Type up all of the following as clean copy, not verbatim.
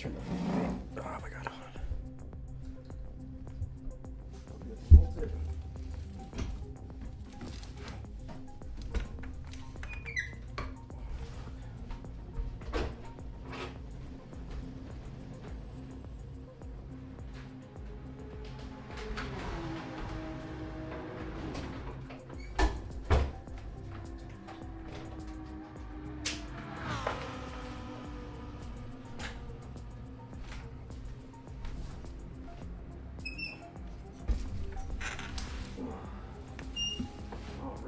turn the... Oh my god.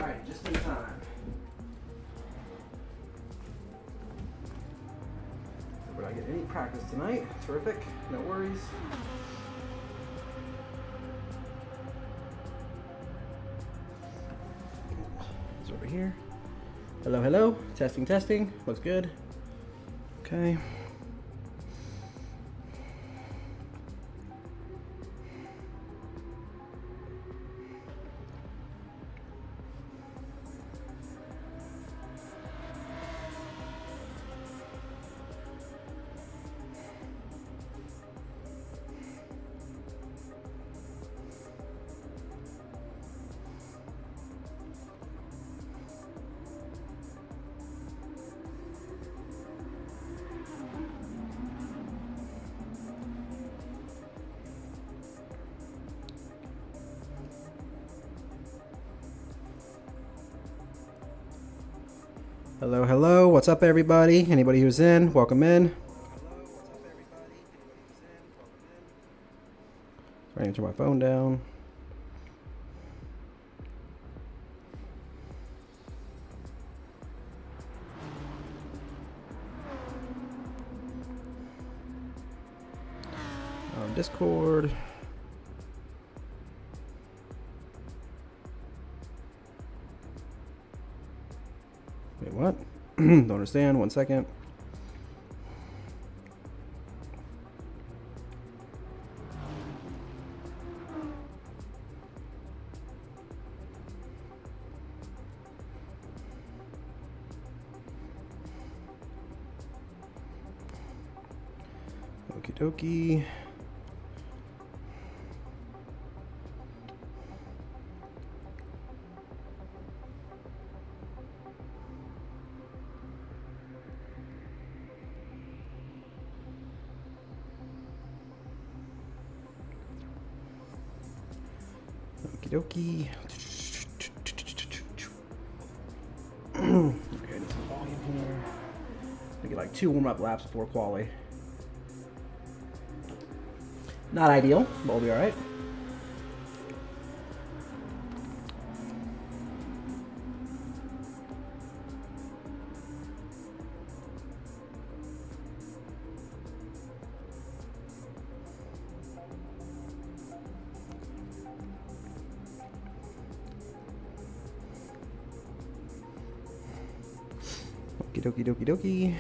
Alright, just in time. So we're not getting any practice tonight. Terrific, no worries. It's over here. Hello, hello. Testing, testing. Looks good. Okay. Hello, hello. What's up, everybody? Anybody who's in, welcome in. Sorry, I turn my phone down. Discord. Wait, what? Don't understand. 1 second. Okie dokie. Okie dokie. Okay, I need some volume here. I get like 2 warm-up laps before quali. Not ideal, but we'll be alright. Okie dokie dokie.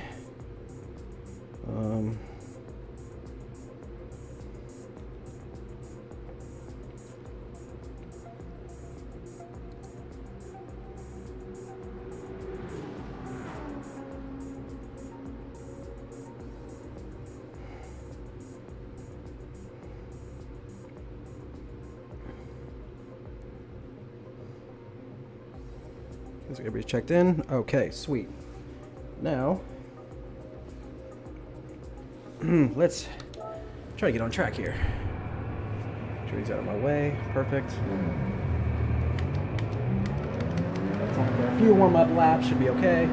So everybody's checked in. Okay, sweet. Now, let's try to get on track here. Make sure he's out of my way. Perfect. Time for a few warm-up laps. Should be okay.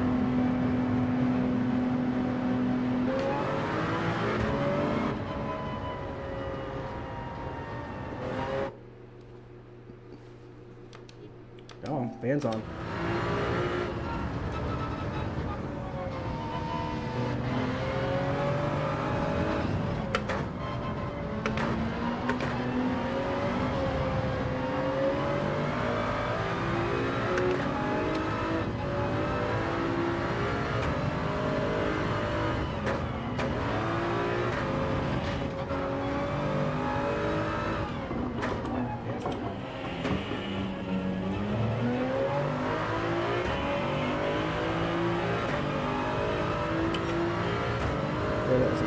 Come on, fans on.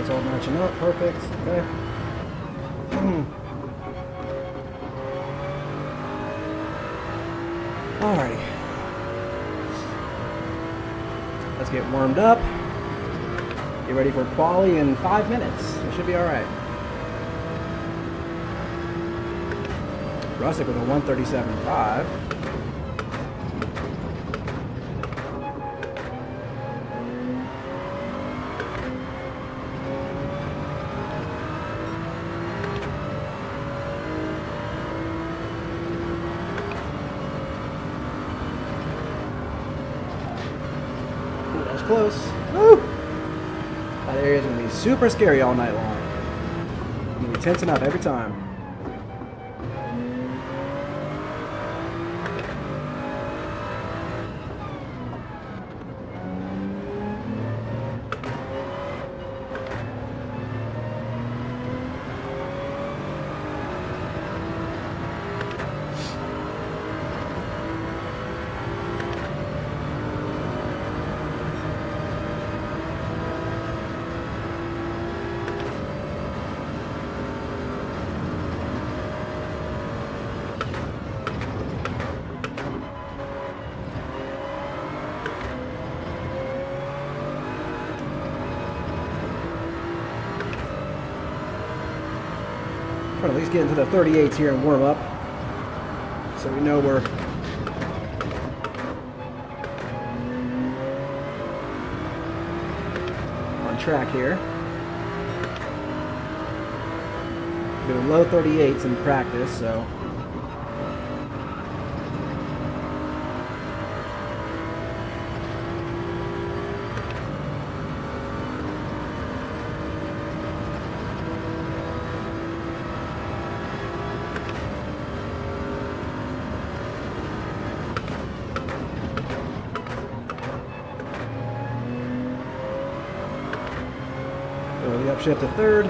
It's all matching up. Perfect. Okay. Alrighty. Let's get warmed up. Get ready for quali in 5 minutes. It should be alright. Rustic with a 137.5. Ooh, that was close. Woo! That area is going to be super scary all night long. I'm going to be tensing up every time. Trying to at least get into the 38s here and warm up, so we know we're on track here. Doing low 38s in practice, so early upshift to third.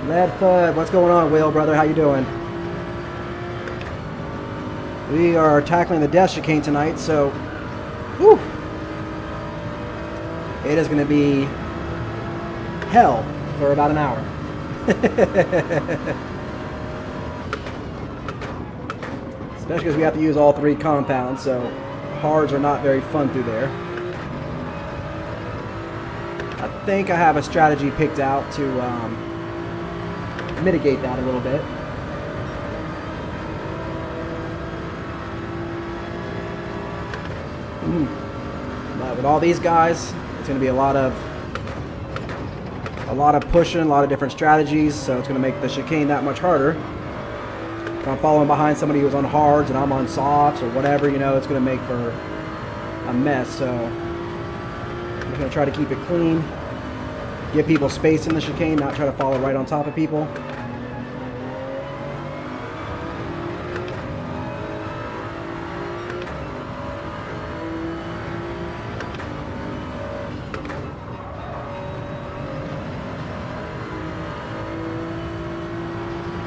Lead Fud, what's going on, Will, brother? How you doing? We are tackling the Death Chicane tonight, so whew, it is going to be hell for about an hour. Especially because we have to use all 3 compounds, so hards are not very fun through there. I think I have a strategy picked out to mitigate that a little bit. But with all these guys, it's going to be a lot of pushing, a lot of different strategies, so it's going to make the chicane that much harder. If I'm following behind somebody who's on hards and I'm on softs or whatever, you know, it's going to make for a mess. So I'm just going to try to keep it clean, give people space in the chicane, not try to follow right on top of people.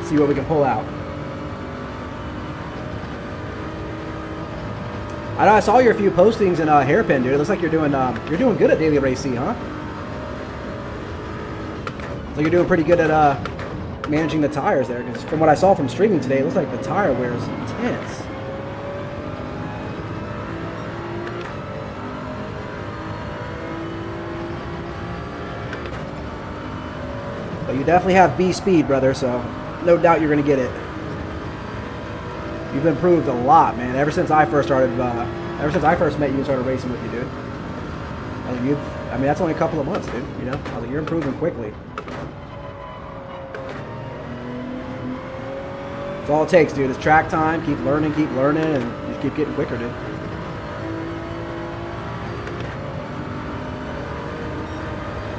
See what we can pull out. I know I saw your few postings in Hairpin, dude. It looks like you're doing good at Daily Race C, huh? So you're doing pretty good at managing the tires there, because from what I saw from streaming today, it looks like the tire wear is intense. But you definitely have B speed, brother, so no doubt you're going to get it. You've improved a lot, man. Ever since I first met you and started racing with you, dude. I mean, that's only a couple of months, dude. You know, I was like, you're improving quickly. That's all it takes, dude. It's track time. Keep learning, and you just keep getting quicker, dude.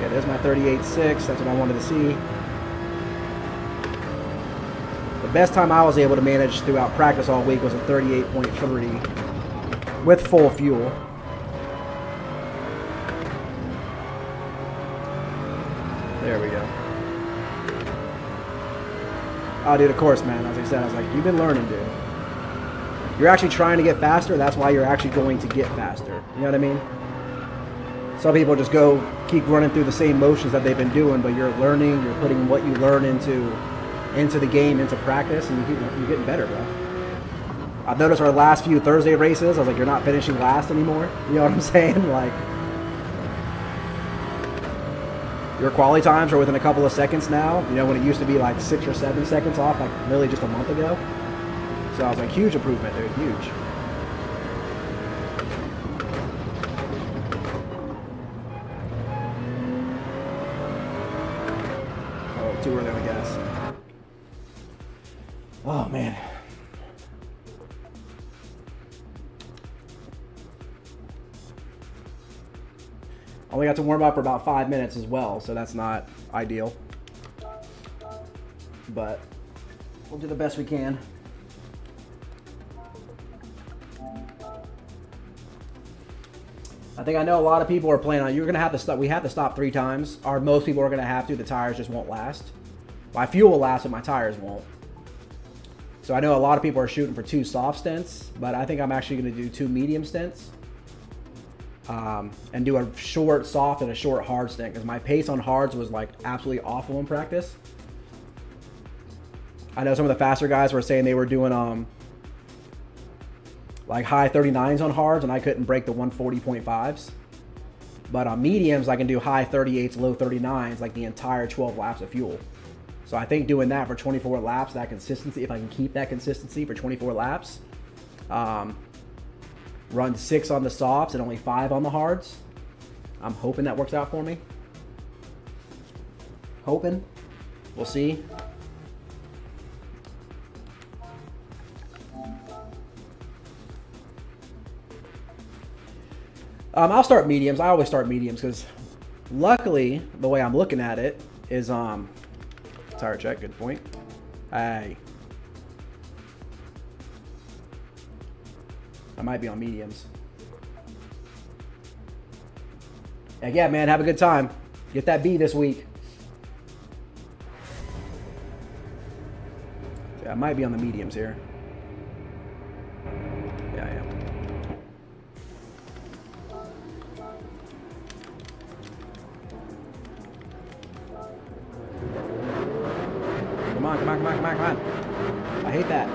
Yeah, there's my 38.6. That's what I wanted to see. The best time I was able to manage throughout practice all week was a 38.3 with full fuel. There we go. Oh, dude, of course, man. As I said, I was like, you've been learning, dude. You're actually trying to get faster. That's why you're actually going to get faster. You know what I mean? Some people just go keep running through the same motions that they've been doing, but you're learning, you're putting what you learn into the game, into practice, and you're getting better, bro. I've noticed our last few Thursday races, I was like, you're not finishing last anymore. You know what I'm saying? Like, your quality times are within a couple of seconds now. You know, when it used to be like 6 or 7 seconds off, like literally just a month ago. So I was like, huge improvement, dude, huge. Oh, too early on the gas. Oh, man. Only got to warm up for about 5 minutes as well, so that's not ideal. But we'll do the best we can. I think I know a lot of people are planning on, you're gonna have to stop, we have to stop 3 times, or most people are gonna have to, the tires just won't last. My fuel will last, but my tires won't. So I know a lot of people are shooting for 2 soft stints, but I think I'm actually gonna do 2 medium stints. And do a short soft and a short hard stint, because my pace on hards was like absolutely awful in practice. I know some of the faster guys were saying they were doing like high 39s on hards, and I couldn't break the 140.5s. But on mediums, I can do high 38s, low 39s, like the entire 12 laps of fuel. So I think doing that for 24 laps, that consistency, if I can keep that consistency for 24 laps, run 6 on the softs and only 5 on the hards. I'm hoping that works out for me. Hoping. We'll see. I'll start mediums. I always start mediums because luckily the way I'm looking at it is tire check, good point. Hey. I might be on mediums. And yeah, man, have a good time. Get that B this week. Yeah, I might be on the mediums here. Yeah, I am. Come on, come on, come on, come on, come on. I hate that.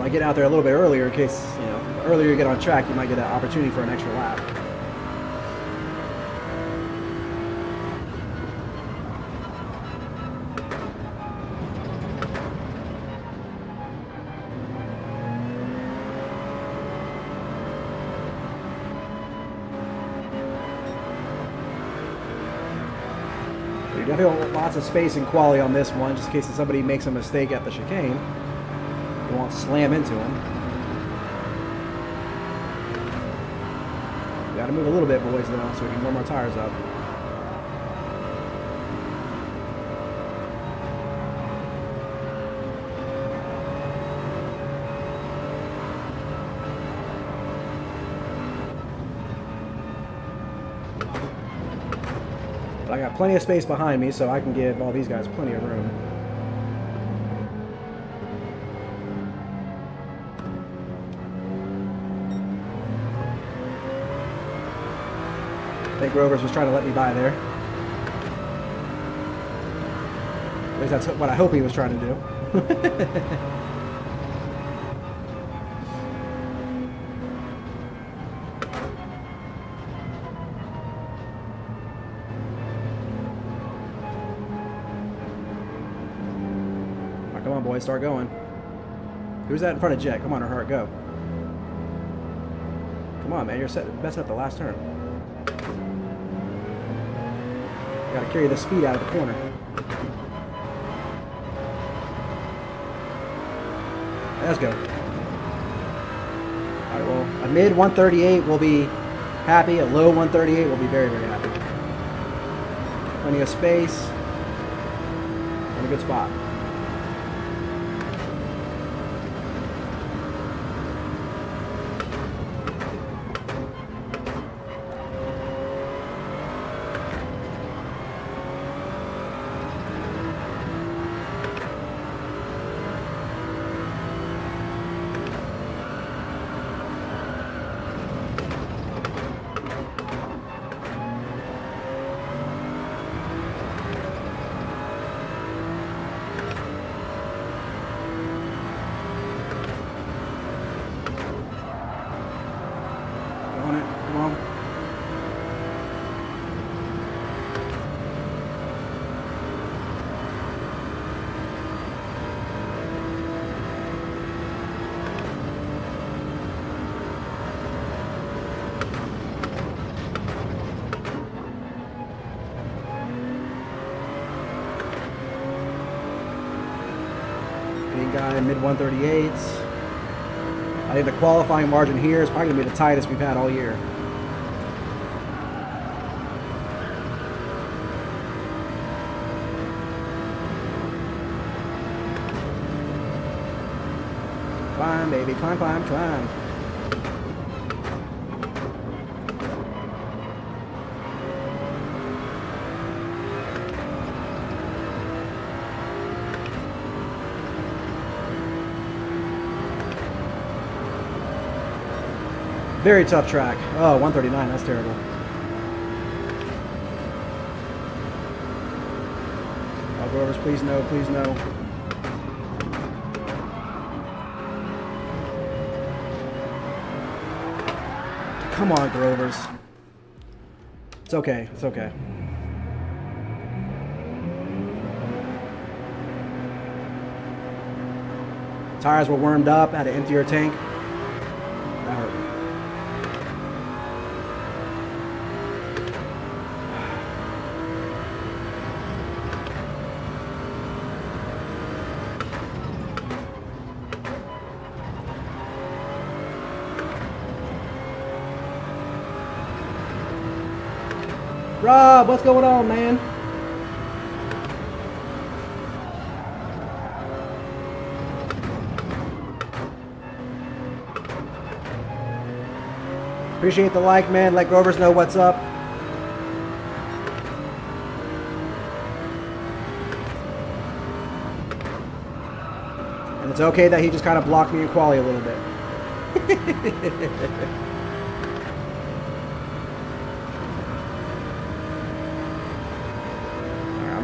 I get out there a little bit earlier in case, you know, the earlier you get on track, you might get an opportunity for an extra lap. You definitely want lots of space and quality on this one, just in case somebody makes a mistake at the chicane. You won't slam into him. We gotta move a little bit, boys, though, so we can warm our tires up. But I got plenty of space behind me, so I can give all these guys plenty of room. I think Rovers was trying to let me by there. At least that's what I hope he was trying to do. Right, come on, boys, start going. Who's that in front of Jet? Come on, Earhart, go. Come on, man, you're messing up the last turn. Got to carry the speed out of the corner. Let's go. All right, well, a mid 138 will be happy. A low 138 will be very, very happy. Plenty of space. In a good spot. Come on. Guy mid 138s. I think the qualifying margin here is probably going to be the tightest we've had all year. Climb, baby, climb, climb, climb. Very tough track. Oh, 139, that's terrible. Oh, Grovers, please no, please no. Come on, Grovers. It's okay, it's okay. Tires were warmed up, had to empty your tank. That hurt. Rob, what's going on, man? Appreciate the like, man. Let Grovers know what's up. And it's okay that he just kind of blocked me in quali a little bit.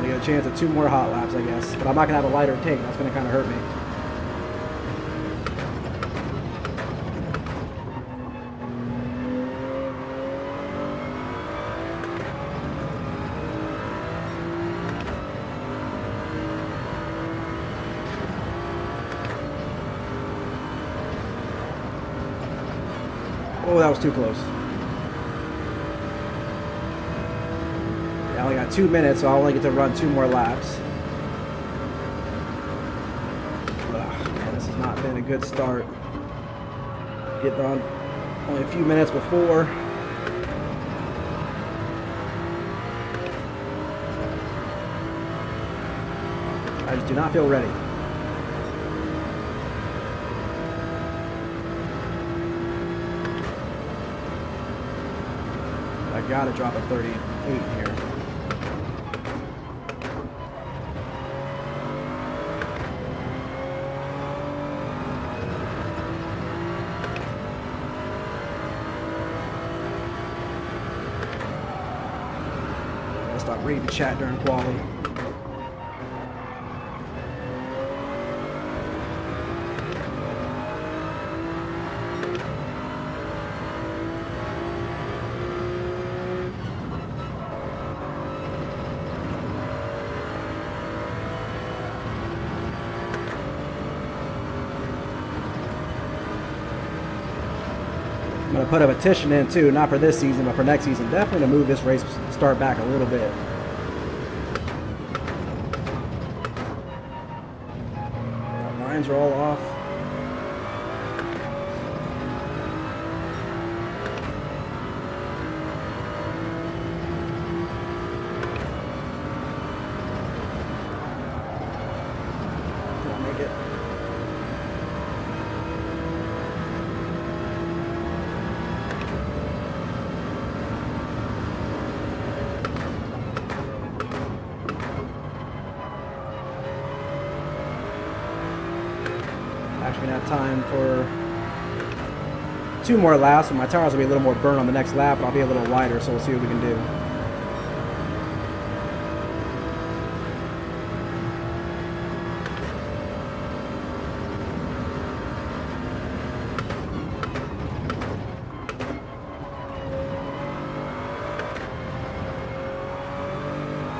A chance at 2 more hot laps, I guess, but I'm not gonna have a lighter tank. That's gonna kind of hurt me. Oh, that was too close. I only got 2 minutes, so I only get to run 2 more laps. Ugh, man, this has not been a good start. Getting on only a few minutes before. I just do not feel ready. I gotta drop a 38 here. Stop reading the chat during quality. I'm going to put a petition in too, not for this season, but for next season. Definitely to move this race start back a little bit. The lines are all off. Don't make it. Actually gonna have time for 2 more laps, and my tires will be a little more burnt on the next lap, but I'll be a little lighter, so we'll see what we can do.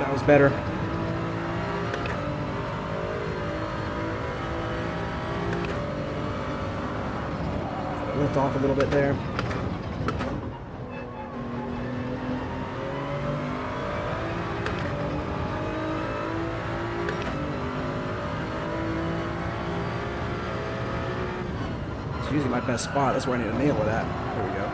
That was better. Lift off a little bit there. It's usually my best spot. That's where I need to nail it at. There we go.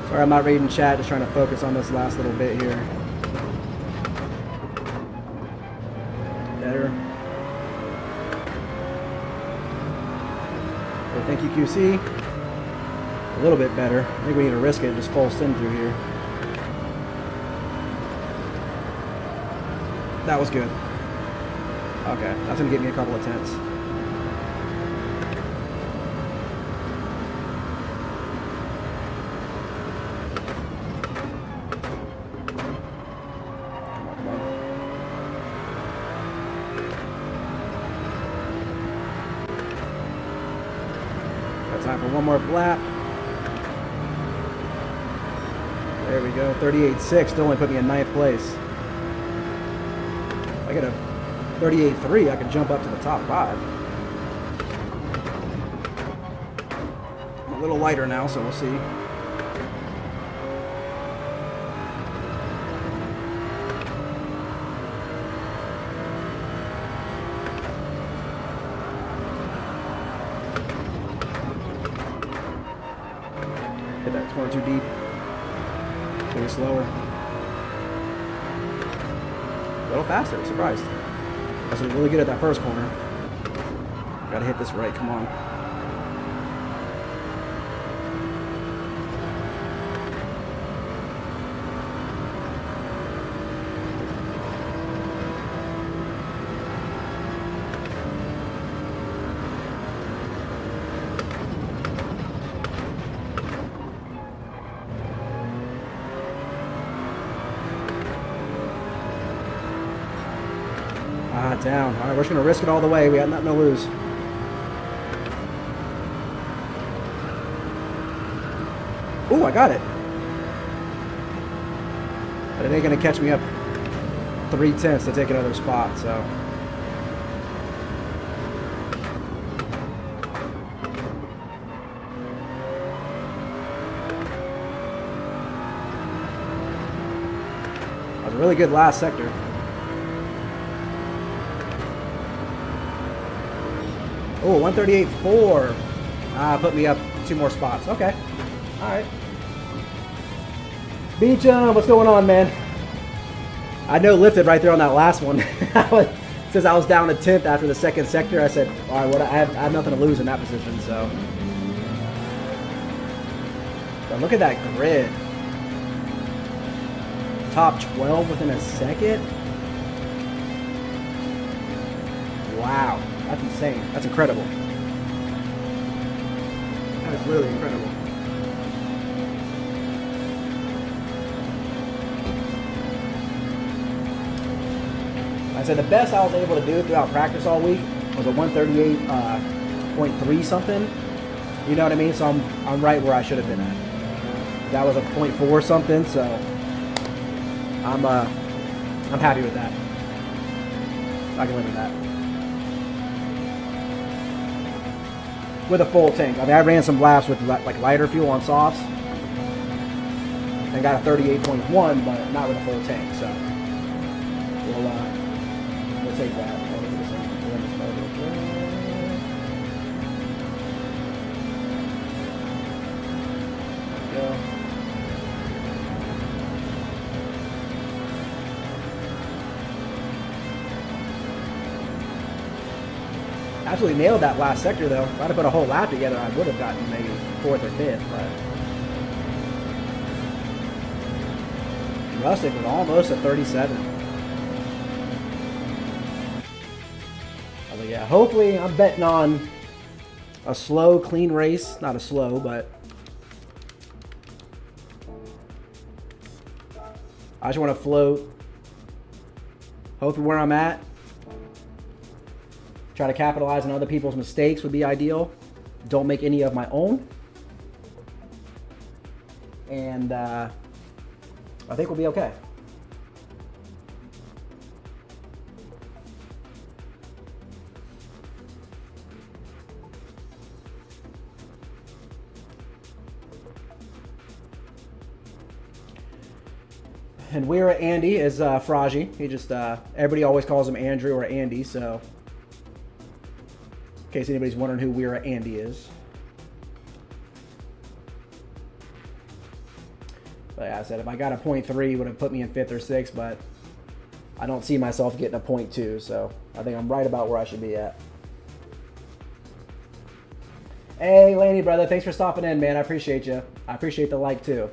Sorry, I'm not reading chat, just trying to focus on this last little bit here. Better. So thank you, QC. A little bit better. I think we need to risk it, just full send through here. That was good. Okay, that's gonna give me a couple of tenths. Time for one more lap. There we go. 38.6 still only put me in 9th place. If I get a 38.3, I can jump up to the top 5. I'm a little lighter now, so we'll see. Hit that corner too deep. Maybe slower. A little faster, surprised. I was really good at that first corner. Gotta hit this right, come on. Down. All right, we're just going to risk it all the way. We got nothing to lose. Ooh, I got it. But it ain't going to catch me up 3 tenths to take another spot, so. That was a really good last sector. Oh, 138.4. Put me up 2 more spots. Okay. All right. Beecham, what's going on, man? I know lifted right there on that last one. Since I was down to 10th after the second sector, I said, all right, I have nothing to lose in that position, so. But look at that grid. Top 12 within a second. Wow. That's insane. That's incredible. That is really incredible. Like I said, the best I was able to do throughout practice all week was a 138.3 something. You know what I mean? So I'm right where I should have been at. That was a 0.4 something, so I'm happy with that. I can live with that. With a full tank. I mean, I ran some laps with like lighter fuel on softs and got a 38.1, but not with a full tank. So we'll take that. Go. Absolutely nailed that last sector though. If I'd have put a whole lap together, I would have gotten maybe 4th or 5th, but Rustic was almost at 37. But yeah, hopefully I'm betting on a slow, clean race. Not a slow, but I just want to float. Hopefully where I'm at. Try to capitalize on other people's mistakes would be ideal. Don't make any of my own. And I think we'll be okay. And WERA-Andy is Fraji. He just, everybody always calls him Andrew or Andy, so in case anybody's wondering who WERA-Andy is. But yeah, I said if I got a 0.3, it would have put me in 5th or 6th, but I don't see myself getting a 0.2, so I think I'm right about where I should be at. Hey, Laney, brother, thanks for stopping in, man. I appreciate you. I appreciate the like, too.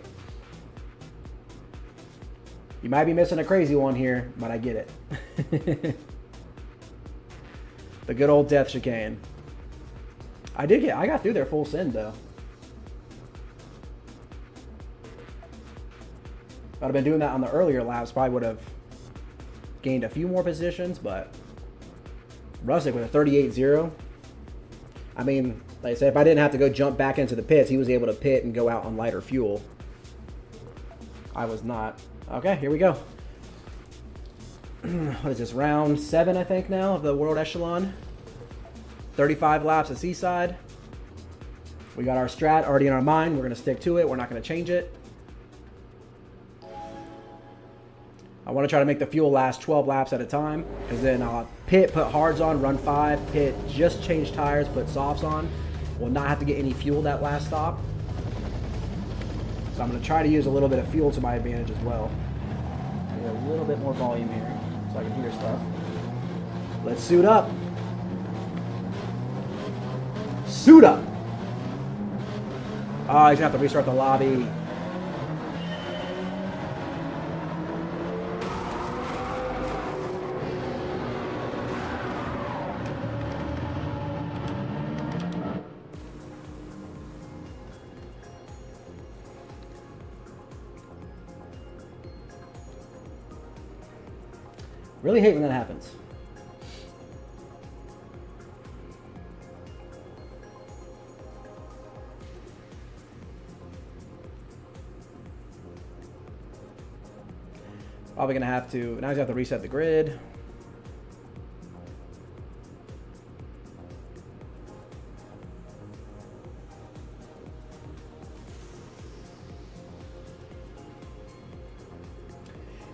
You might be missing a crazy one here, but I get it. The good old Death Chicane. I got through there full send, though. If I'd have been doing that on the earlier laps, probably would have gained a few more positions, but Rusick with a 38.0. I mean, like I said, if I didn't have to go jump back into the pits, he was able to pit and go out on lighter fuel. I was not. Okay, here we go. What is this, round 7, I think, now, of the World Echelon. 35 laps at Seaside. We got our strat already in our mind. We're going to stick to it. We're not going to change it. I want to try to make the fuel last 12 laps at a time, because then I'll pit, put hards on, run 5, pit, just change tires, put softs on. We'll not have to get any fuel that last stop. So I'm going to try to use a little bit of fuel to my advantage as well. Get a little bit more volume here so I can hear stuff. Let's suit up. Suit up. Oh, he's going to have to restart the lobby. Really hate when that happens. Probably gonna have to, now he's have to reset the grid.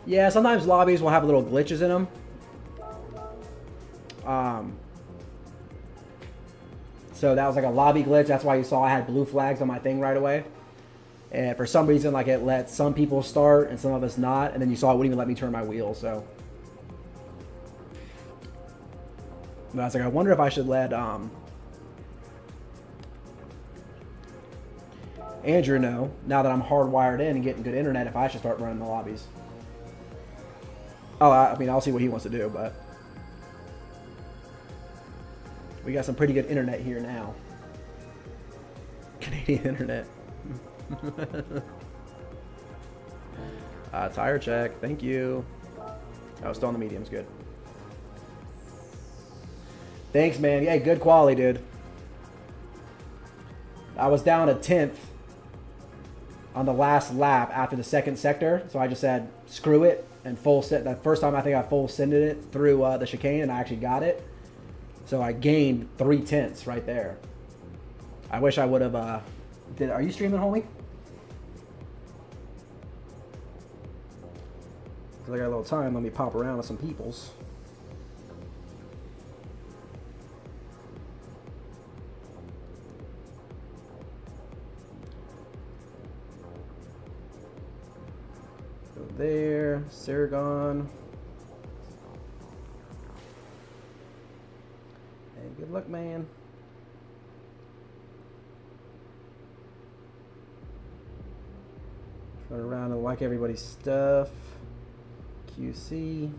Yeah, sometimes lobbies will have little glitches in them. So that was like a lobby glitch. That's why you saw I had blue flags on my thing right away. And for some reason, like it let some people start and some of us not. And then you saw it wouldn't even let me turn my wheel. So but I was like, I wonder if I should let Andrew know, now that I'm hardwired in and getting good internet, if I should start running the lobbies. Oh, I mean, I'll see what he wants to do, but we got some pretty good internet here now. Canadian internet. Tire check. Thank you. Oh, still on the mediums. Good. Thanks, man. Yeah, good quality, dude. I was down a 10th on the last lap after the second sector, so I just said, screw it. And full set. The first time I think I full sended it through the chicane, and I actually got it. So I gained 3/10 right there. I wish I would have. Are you streaming, homie? Because I got a little time. Let me pop around with some peoples. There, Saragon. Hey, good luck, man. Run around and like everybody's stuff. QC.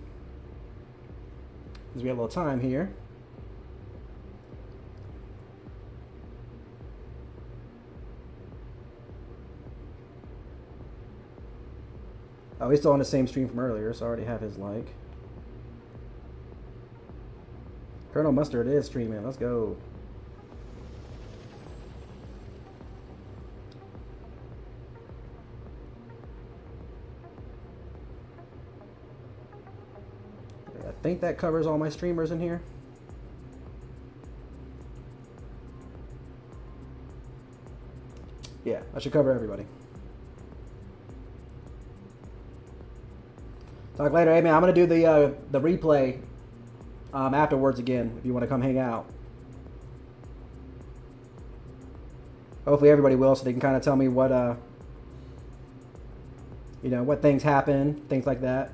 Because we have a little time here. Oh, he's still on the same stream from earlier, so I already have his like. Colonel Mustard is streaming. Let's go. I think that covers all my streamers in here. Yeah, I should cover everybody. Talk later. Hey man, I'm gonna do the replay afterwards again if you want to come hang out. Hopefully everybody will, so they can kind of tell me what you know, what things happen, things like that.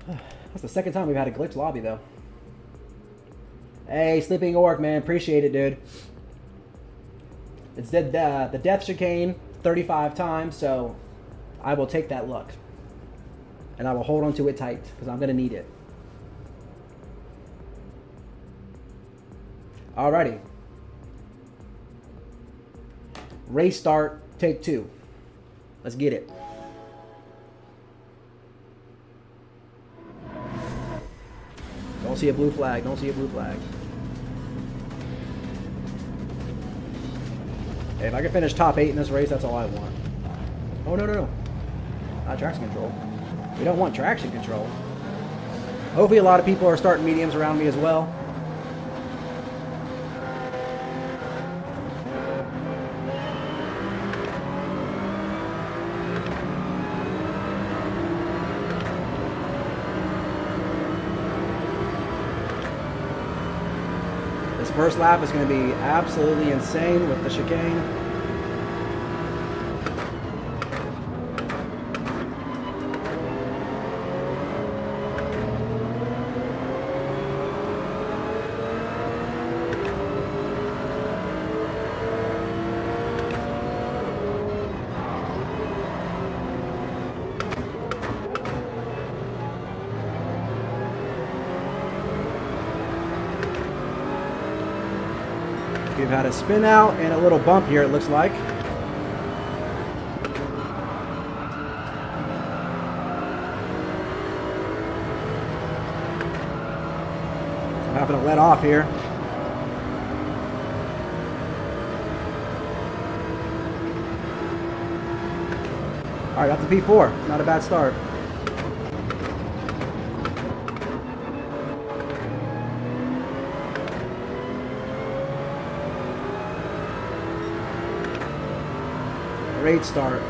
That's the second time we've had a glitch lobby, though. Hey, Sleeping Orc, man. Appreciate it, dude. It's the Death Chicane 35 times, so I will take that luck. And I will hold on to it tight, because I'm going to need it. Alrighty. Race start, take 2. Let's get it. Don't see a blue flag. Don't see a blue flag. Hey, if I can finish top 8 in this race, that's all I want. Oh, no, no, no. Not traction control. We don't want traction control. Hopefully a lot of people are starting mediums around me as well. First lap is going to be absolutely insane with the chicane. We've had a spin out and a little bump here, it looks like. I'm having to let off here. All right, up to P4. Not a bad start. Great start.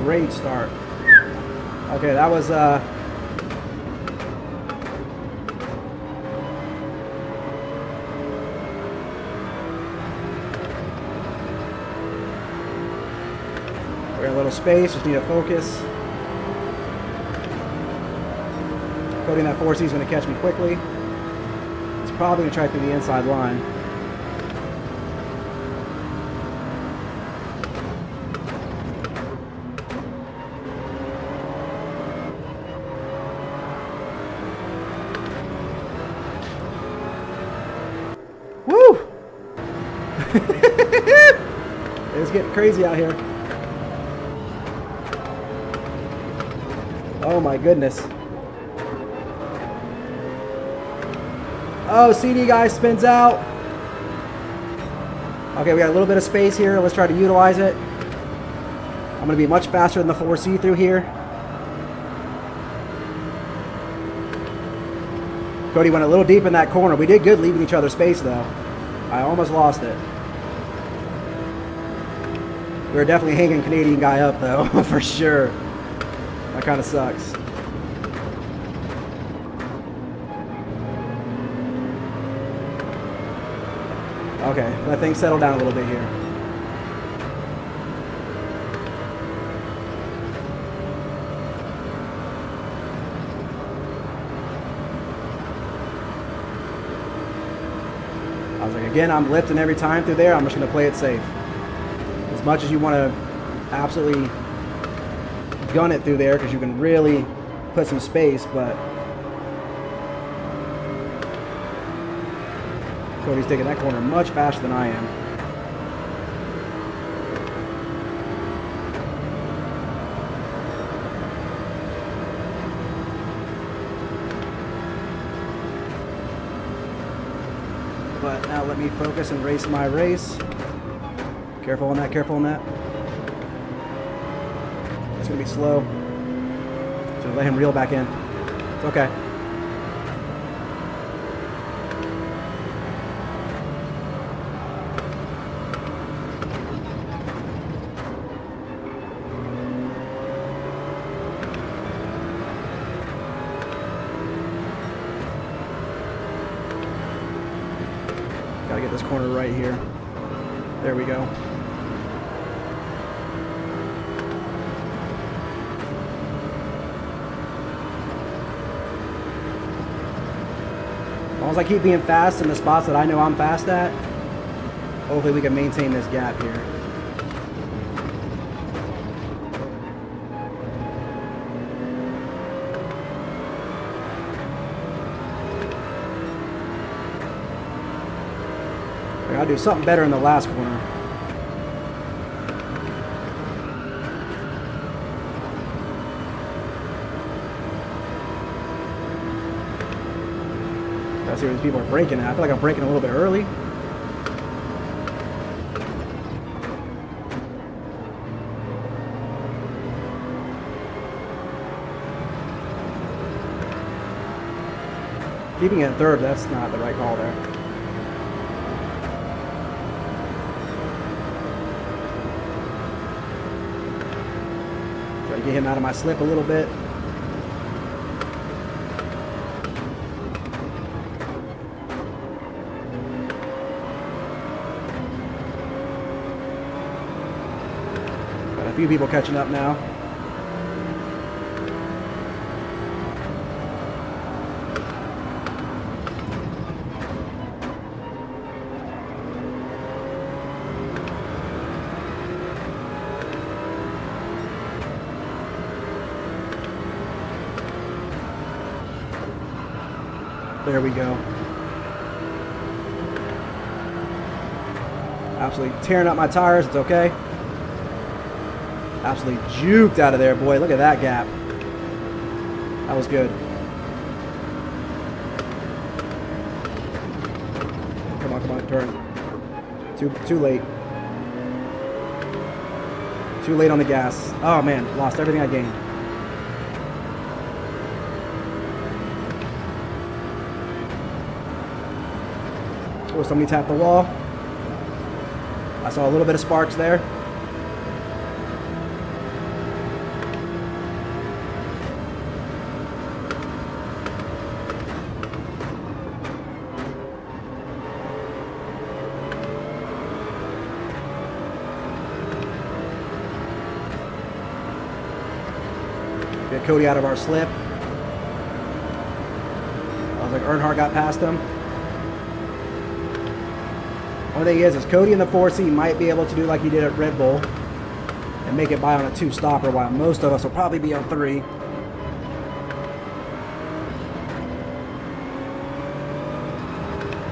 Great start. Okay, that was we're in a little space, just need to focus. Coding that 4C is going to catch me quickly. It's probably going to try through the inside line. Woo! It's getting crazy out here. Oh my goodness. Oh, CD guy spins out. Okay, we got a little bit of space here. Let's try to utilize it. I'm going to be much faster than the 4C through here. Cody went a little deep in that corner. We did good leaving each other space, though. I almost lost it. We were definitely hanging Canadian guy up, though, for sure. That kind of sucks. Okay, let things settle down a little bit here. I was like, again, I'm lifting every time through there. I'm just going to play it safe. As much as you want to absolutely gun it through there because you can really put some space, but Cody's taking that corner much faster than I am. But now let me focus and race my race. Careful on that, careful on that. It's gonna be slow. So let him reel back in. It's okay. Gotta get this corner right here. There we go. As long as I keep being fast in the spots that I know I'm fast at, hopefully we can maintain this gap here. I gotta do something better in the last corner. Gotta see where these people are braking at. I feel like I'm braking a little bit early. Keeping it in third, that's not the right call there. Try to get him out of my slip a little bit. Got a few people catching up now. There we go. Absolutely tearing up my tires. It's okay. Absolutely juked out of there, boy. Look at that gap. That was good. Come on, come on, turn. Too late. Too late on the gas. Oh man, lost everything I gained. Oh, somebody tapped the wall. I saw a little bit of sparks there. Get Cody out of our slip. I was like, Earnhardt got past him. Only thing is Cody in the 4C might be able to do like he did at Red Bull and make it by on a 2-stopper, while most of us will probably be on 3.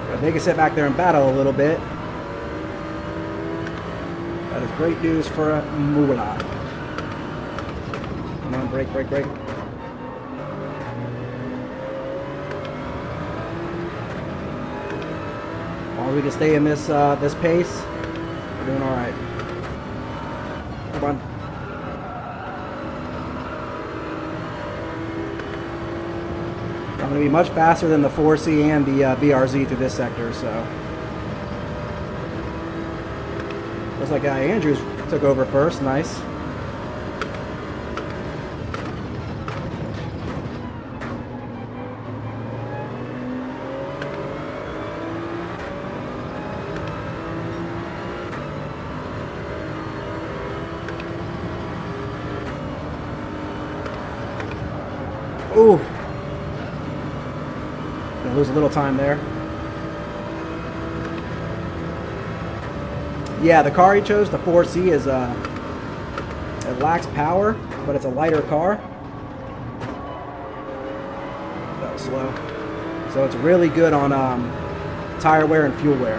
But they can sit back there and battle a little bit. That is great news for Mula. Come on, brake, brake, brake. As long as we can stay in this this pace, we're doing all right. Come on. I'm going to be much faster than the 4C and the BRZ through this sector, so. Looks like Andrews took over first. Nice. Ooh. Gonna lose a little time there. Yeah, the car he chose, the 4C, is It lacks power, but it's a lighter car. That was slow. So it's really good on tire wear and fuel wear.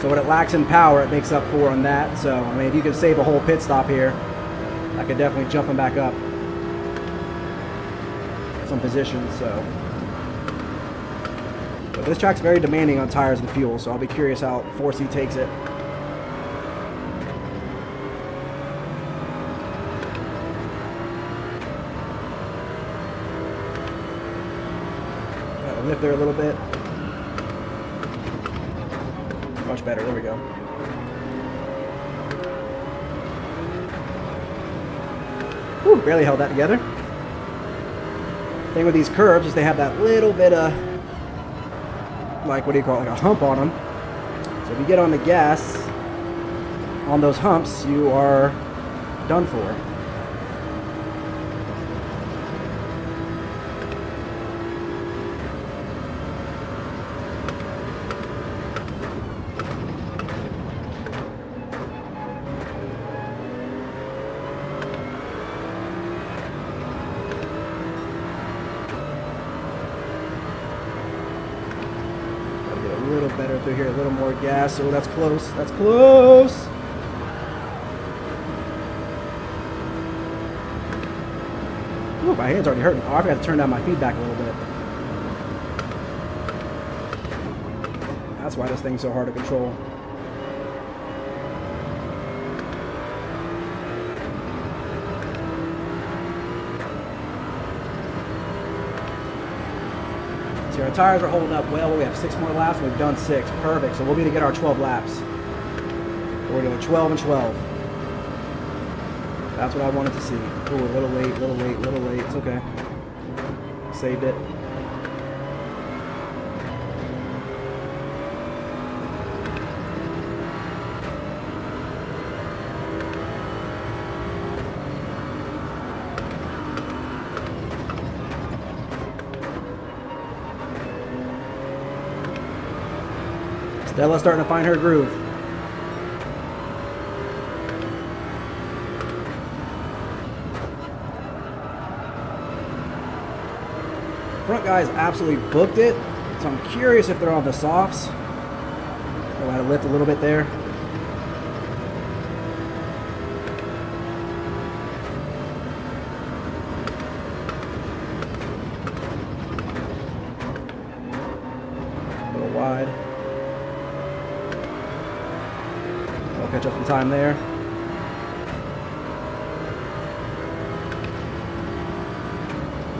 So what it lacks in power, it makes up for on that. So, I mean, if you could save a whole pit stop here, I could definitely jump him back up some positions. So, but this track's very demanding on tires and fuel, so I'll be curious how 4C takes it. Got to lift there a little bit. Much better. There we go. Whew, barely held that together. Thing with these curbs is they have that little bit of, like, what do you call it, like a hump on them. So if you get on the gas on those humps, you are done for. Better through here, a little more gas. Oh, that's close. That's close. Ooh, my hand's already hurting. Oh, I forgot to turn down my feedback a little bit. That's why this thing's so hard to control. So our tires are holding up well. We have 6 more laps. We've done 6. Perfect. So we'll be able to get our 12 laps. We're doing 12 and 12. That's what I wanted to see. Ooh, a little late, little late, little late. It's okay. Saved it. Stella's starting to find her groove. Front guys absolutely booked it, so I'm curious if they're on the softs. I'll have to lift a little bit there. A little wide. I'll catch up some time there.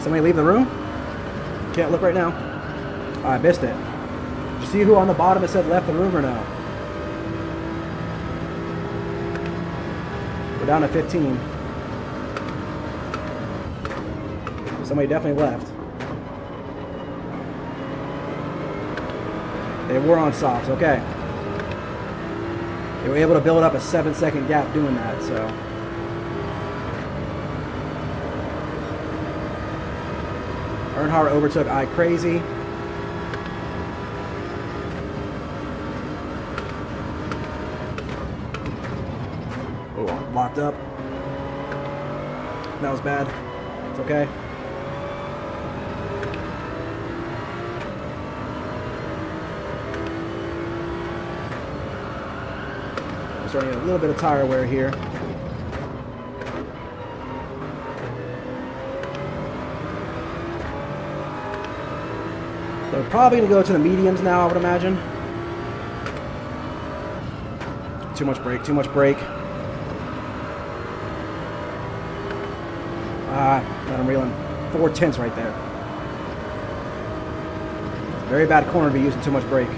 Somebody leave the room? Can't look right now. Oh, I missed it. Did you see who on the bottom that said left the room or no? We're down to 15. Somebody definitely left. They were on softs, okay. They were able to build up a 7-second gap doing that, so. Earnhardt overtook I Crazy. Oh, locked up. That was bad. It's okay. I'm starting to get a little bit of tire wear here. They're probably going to go to the mediums now, I would imagine. Too much brake, too much brake. Let him reeling. 4/10 right there. Very bad corner to be using too much brake.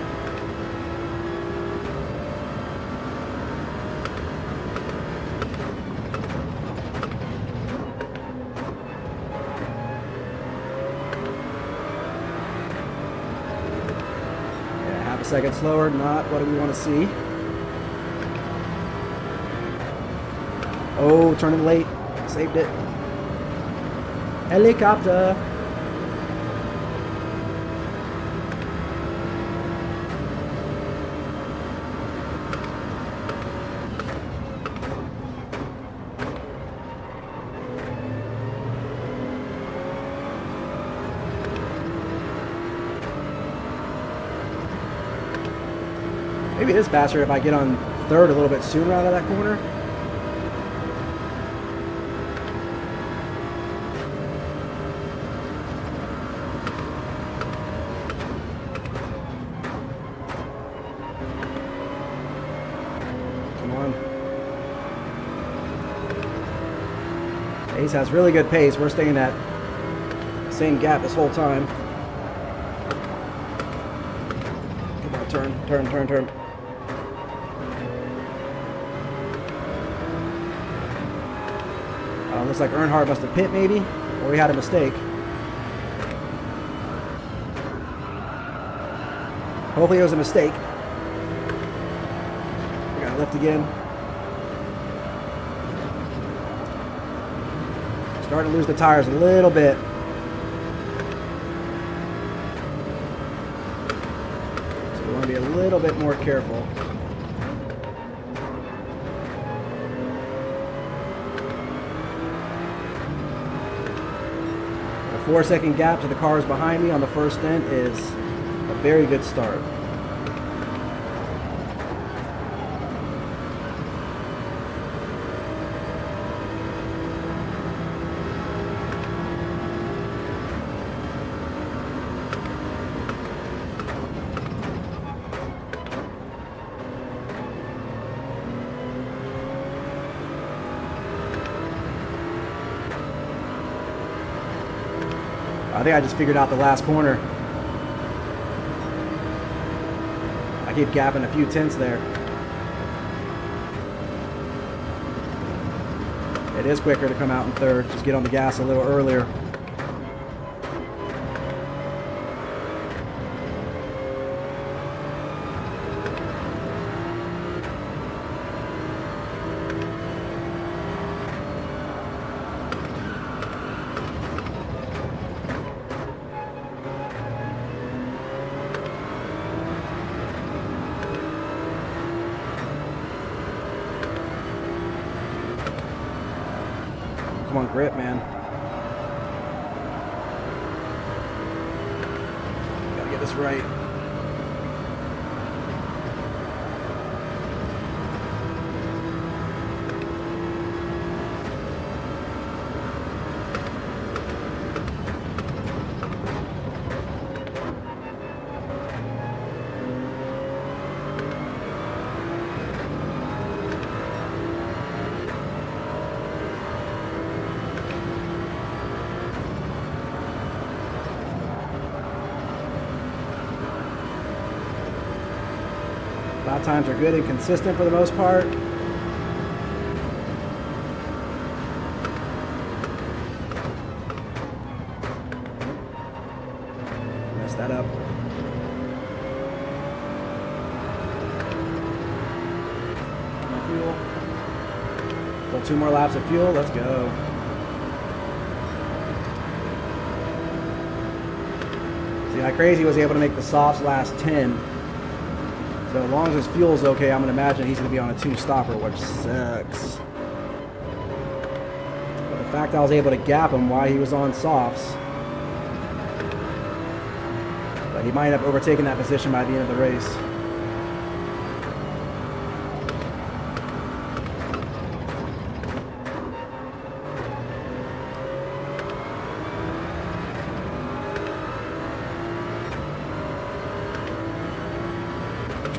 Second slower, not what we want to see. Oh, turning late. Saved it. Helicopter. Maybe it is faster if I get on third a little bit sooner out of that corner. Come on. Ace has really good pace. We're staying at the same gap this whole time. Come on, turn. Looks like Earnhardt must have pit maybe, or he had a mistake. Hopefully it was a mistake. We got lift again. Starting to lose the tires a little bit. So we want to be a little bit more careful. A 4-second gap to the cars behind me on the first stint is a very good start. I think I just figured out the last corner. I keep gapping a few tenths there. It is quicker to come out in third. Just get on the gas a little earlier. Come on, grip, man. Gotta get this right. Lap times are good and consistent for the most part. Messed that up. Fuel. So 2 more laps of fuel. Let's go. See how crazy was able to make the softs last 10. So as long as his fuel's okay, I'm going to imagine he's going to be on a 2-stopper, which sucks. But the fact I was able to gap him while he was on softs, but he might have overtaken that position by the end of the race.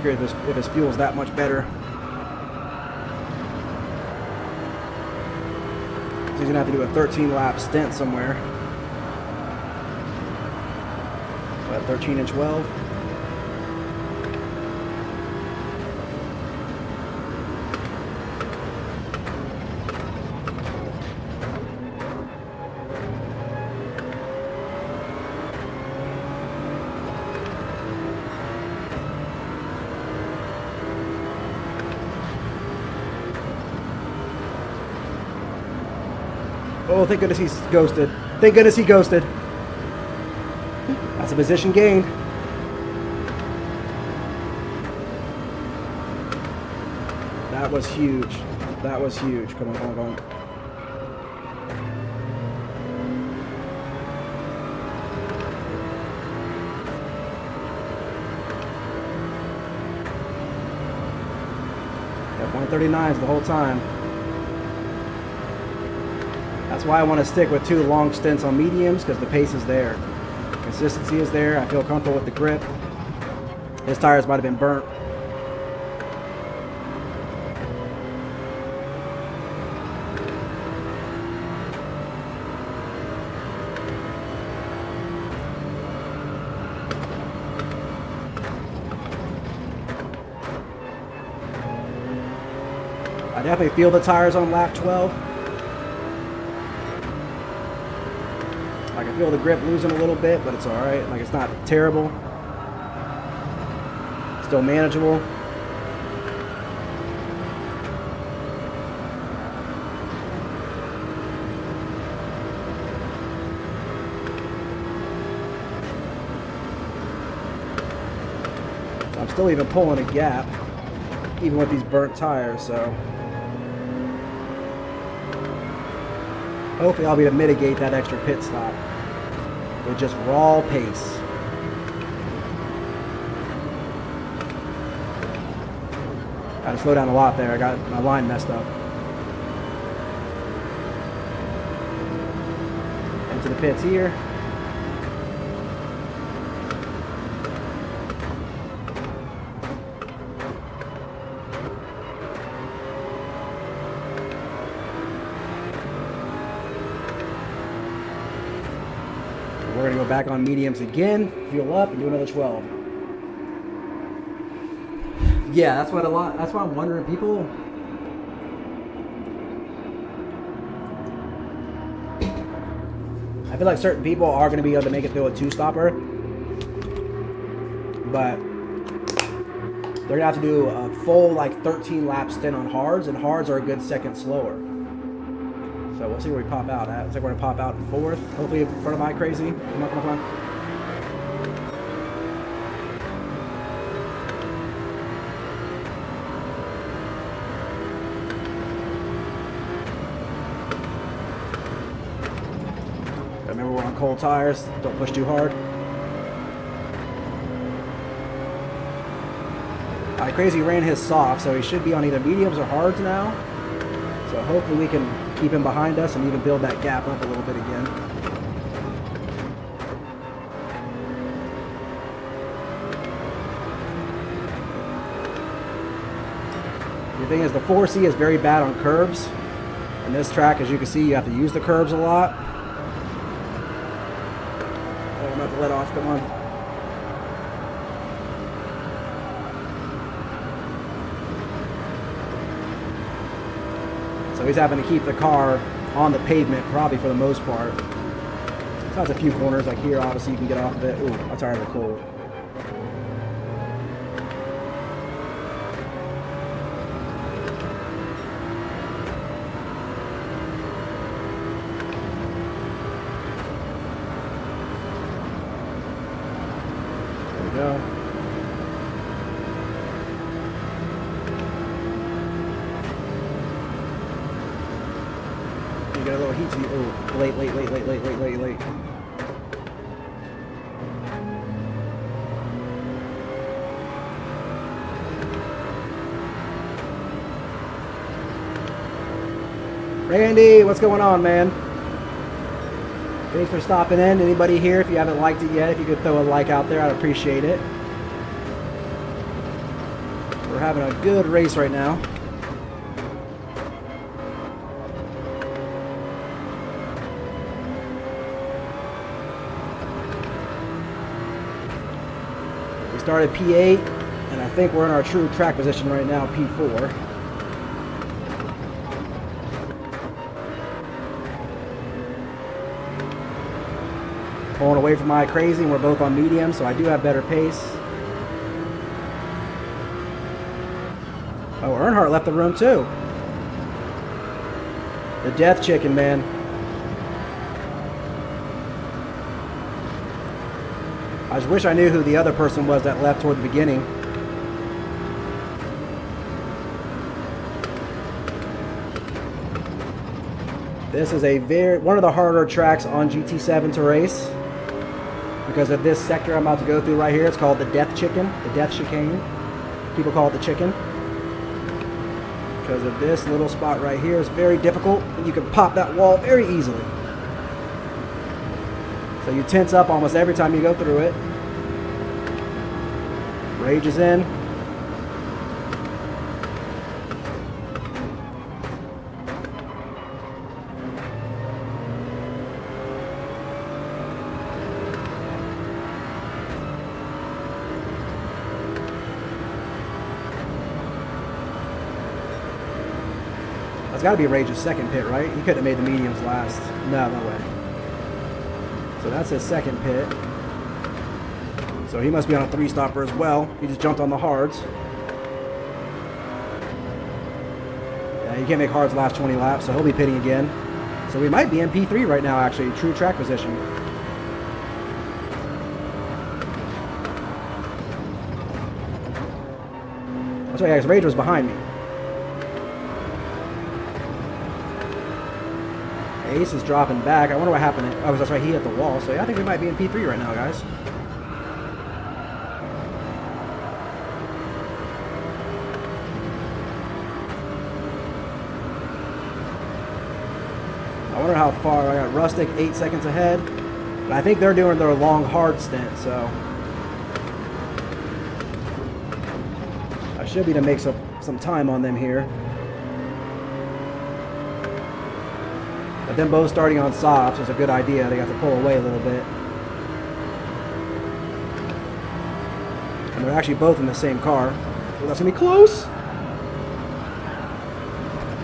If his fuel's that much better. So he's gonna have to do a 13-lap stint somewhere. About 13 and 12. Oh, thank goodness he's ghosted. Thank goodness he ghosted. That's a position gain. That was huge. That was huge. Come on, come on, come on. Got 139s the whole time. That's why I want to stick with 2 long stints on mediums, because the pace is there. Consistency is there. I feel comfortable with the grip. His tires might have been burnt. I definitely feel the tires on lap 12. I can feel the grip losing a little bit, but it's alright. Like, it's not terrible. Still manageable. So I'm still even pulling a gap, even with these burnt tires, so hopefully I'll be able to mitigate that extra pit stop with just raw pace. I had to slow down a lot there. I got my line messed up. Into the pits here. We're going to go back on mediums again, fuel up, and do another 12. Yeah, that's what I'm wondering. People, I feel like certain people are going to be able to make it through a 2-stopper, but they're going to have to do a full, like, 13 lap stint on hards, and hards are a good second slower. So we'll see where we pop out at. Looks like we're going to pop out in 4th, hopefully in front of my crazy. Come on, come on, come on. Remember, we're on cold tires. Don't push too hard. Crazy ran his soft, so he should be on either mediums or hards now. So hopefully we can keep him behind us and even build that gap up a little bit again. The thing is, the 4C is very bad on curbs. And this track, as you can see, you have to use the curbs a lot. Oh, I'm about to let off, come on. So he's having to keep the car on the pavement, probably for the most part. Besides a few corners, like here, obviously you can get off of it. Ooh, my tires are cold. Go. You get a little heat to you. Oh, late. Randy, what's going on, man? Thanks for stopping in. Anybody here, if you haven't liked it yet, if you could throw a like out there, I'd appreciate it. We're having a good race right now. We started P8, and I think we're in our true track position right now, P4. Pulling away from my crazy, and we're both on medium, so I do have better pace. Oh, Earnhardt left the room too. The Death Chicane, man. I just wish I knew who the other person was that left toward the beginning. This is one of the harder tracks on GT7 to race. Because of this sector I'm about to go through right here. It's called the Death Chicane, the Death Chicane. People call it the Chicken. because of this little spot right here is very difficult, and you can pop that wall very easily. So you tense up almost every time you go through it. Rage is in. That's got to be Rage's second pit, right? He couldn't have made the mediums last. No, no way. So that's his second pit. So he must be on a 3-stopper as well. He just jumped on the hards. Yeah, you can't make hards last 20 laps, so he'll be pitting again. So we might be in P3 right now, actually. True track position. That's right, yeah, because Rage was behind me. Ace is dropping back. I wonder what happened. Oh, that's right, he hit the wall. So yeah, I think we might be in P3 right now, guys. I wonder how far. I got Rustic 8 seconds ahead. But I think they're doing their long, hard stint, so I should be to make some time on them here. But them both starting on softs is a good idea. They got to pull away a little bit. And they're actually both in the same car. So that's going to be close.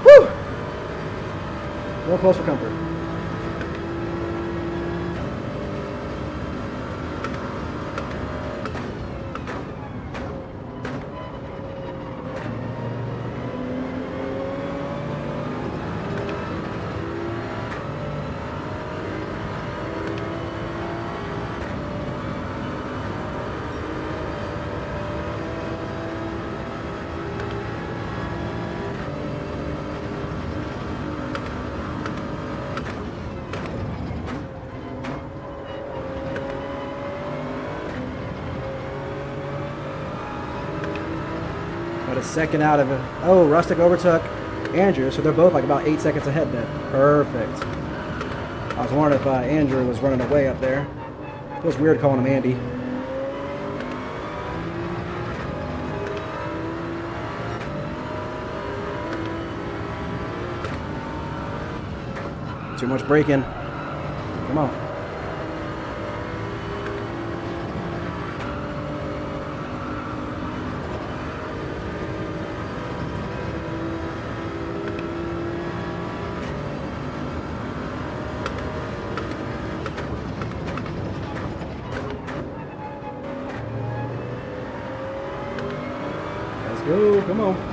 Whew! Real close for comfort. But a second out of it. Oh, Rustic overtook Andrew, so they're both like about 8 seconds ahead then. Perfect. I was wondering if Andrew was running away up there. It was weird calling him Andy. Too much braking. Come on. Go, come on.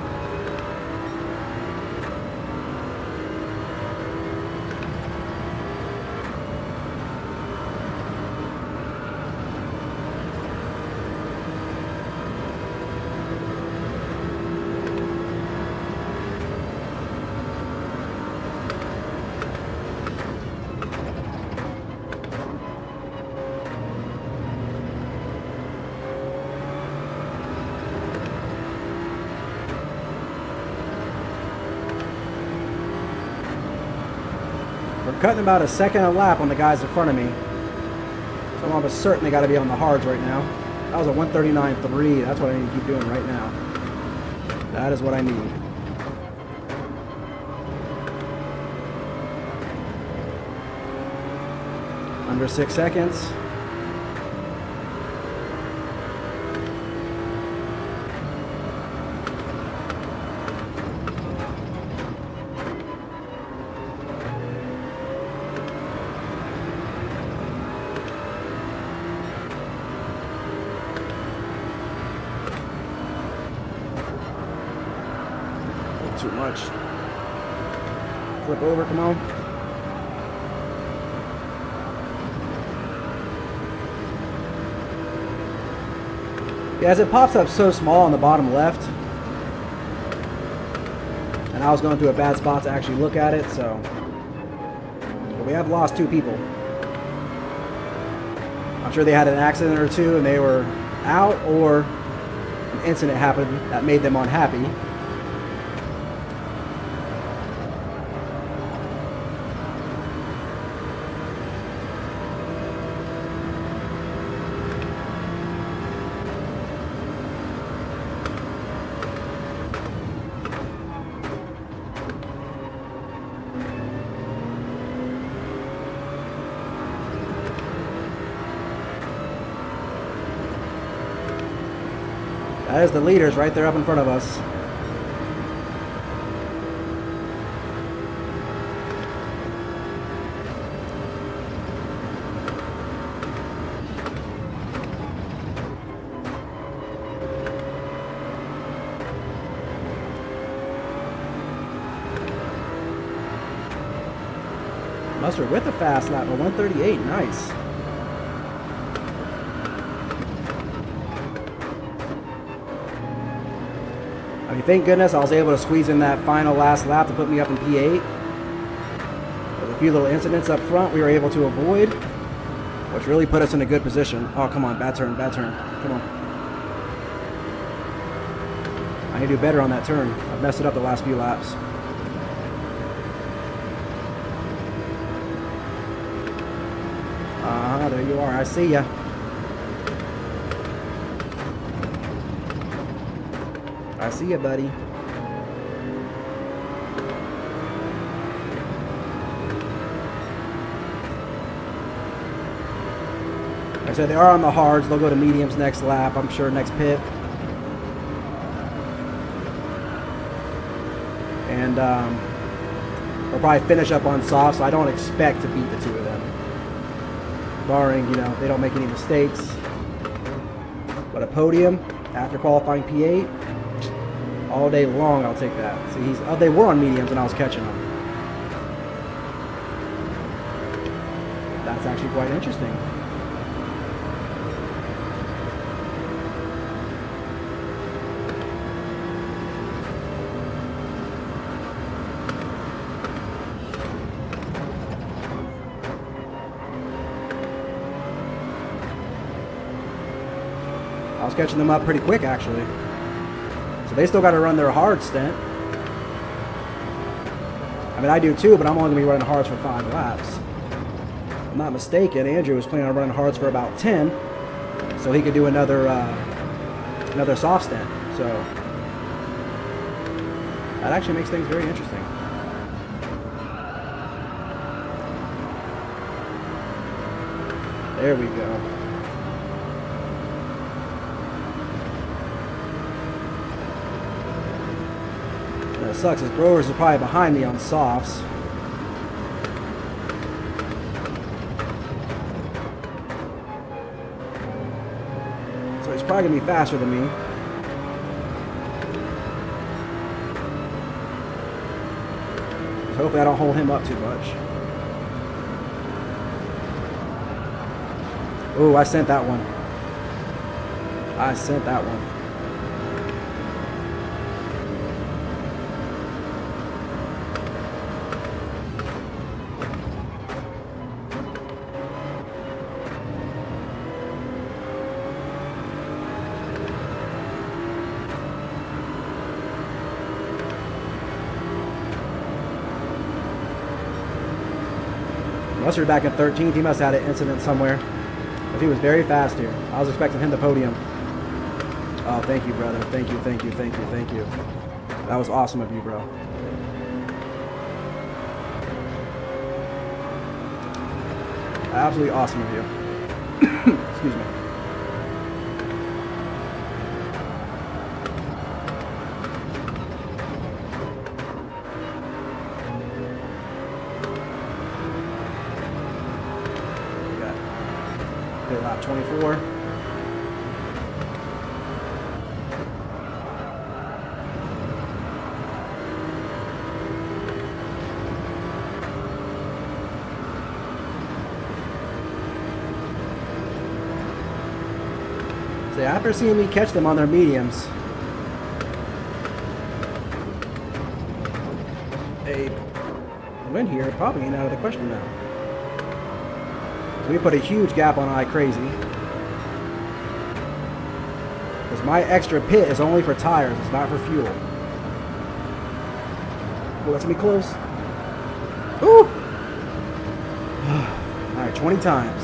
We're cutting about a second a lap on the guys in front of me. So I'm almost certainly got to be on the hards right now. That was a 139.3. That's what I need to keep doing right now. That is what I need. Under 6 seconds. Too much. Flip over, come on. Yeah, as it pops up so small on the bottom left, and I was going through a bad spot to actually look at it, so but we have lost 2 people. I'm sure they had an accident or 2 and they were out, or an incident happened that made them unhappy. That is the leaders right there up in front of us. Mustard with a fast lap, a 138, nice. I mean, thank goodness I was able to squeeze in that final last lap to put me up in P8. With a few little incidents up front we were able to avoid, which really put us in a good position. Oh, come on, bad turn, come on. I need to do better on that turn. I've messed it up the last few laps. There you are, I see ya. I see ya, buddy. Like I said, they are on the hards. They'll go to mediums next lap, I'm sure, next pit. And they'll probably finish up on soft, so I don't expect to beat the two of them. Barring, you know, they don't make any mistakes. But a podium after qualifying P8, all day long, I'll take that. See, they were on mediums and I was catching them. That's actually quite interesting. I was catching them up pretty quick, actually. So they still got to run their hard stint. I mean, I do too, but I'm only going to be running hards for 5 laps. If I'm not mistaken, Andrew was planning on running hards for about 10, so he could do another soft stint. So that actually makes things very interesting. There we go. It sucks, his growers are probably behind me on softs. So he's probably going to be faster than me. So hopefully I don't hold him up too much. Ooh, I sent that one. I sent that one. Mustard back in 13th. He must have had an incident somewhere. But he was very fast here. I was expecting him to podium. Oh, thank you, brother. Thank you, thank you, thank you, thank you. That was awesome of you, bro. Absolutely awesome of you. Excuse me. Lap 24. So after seeing me catch them on their mediums, a win here probably ain't out of the question now. We put a huge gap on iCrazy. Because my extra pit is only for tires, it's not for fuel. Oh, that's gonna be close. Ooh! Alright, 20 times.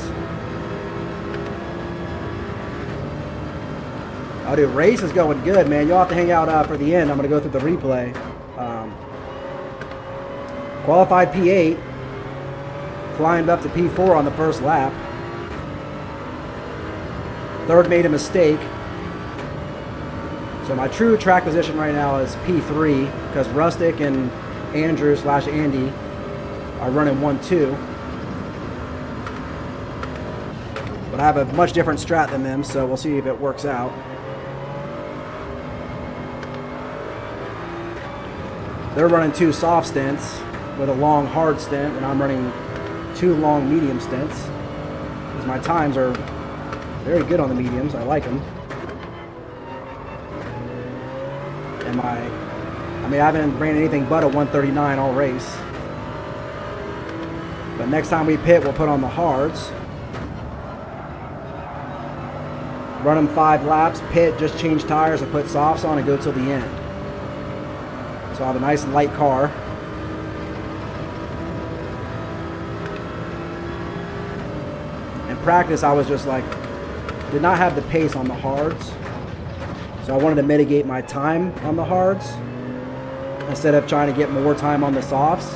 Oh, dude, race is going good, man. You'll have to hang out for the end. I'm gonna go through the replay. Qualified P8. Climbed up to P4 on the first lap. Third made a mistake. So my true track position right now is P3 because Rustic and Andrew/Andy are running 1-2. But I have a much different strat than them, so we'll see if it works out. They're running 2 soft stints with a long hard stint, and I'm running 2 long medium stints. Because my times are very good on the mediums. I like them. And I haven't ran anything but a 139 all race. But next time we pit, we'll put on the hards. Run them 5 laps, pit, just change tires and put softs on and go till the end. So I have a nice light car. In practice, I was just like, did not have the pace on the hards. So I wanted to mitigate my time on the hards instead of trying to get more time on the softs.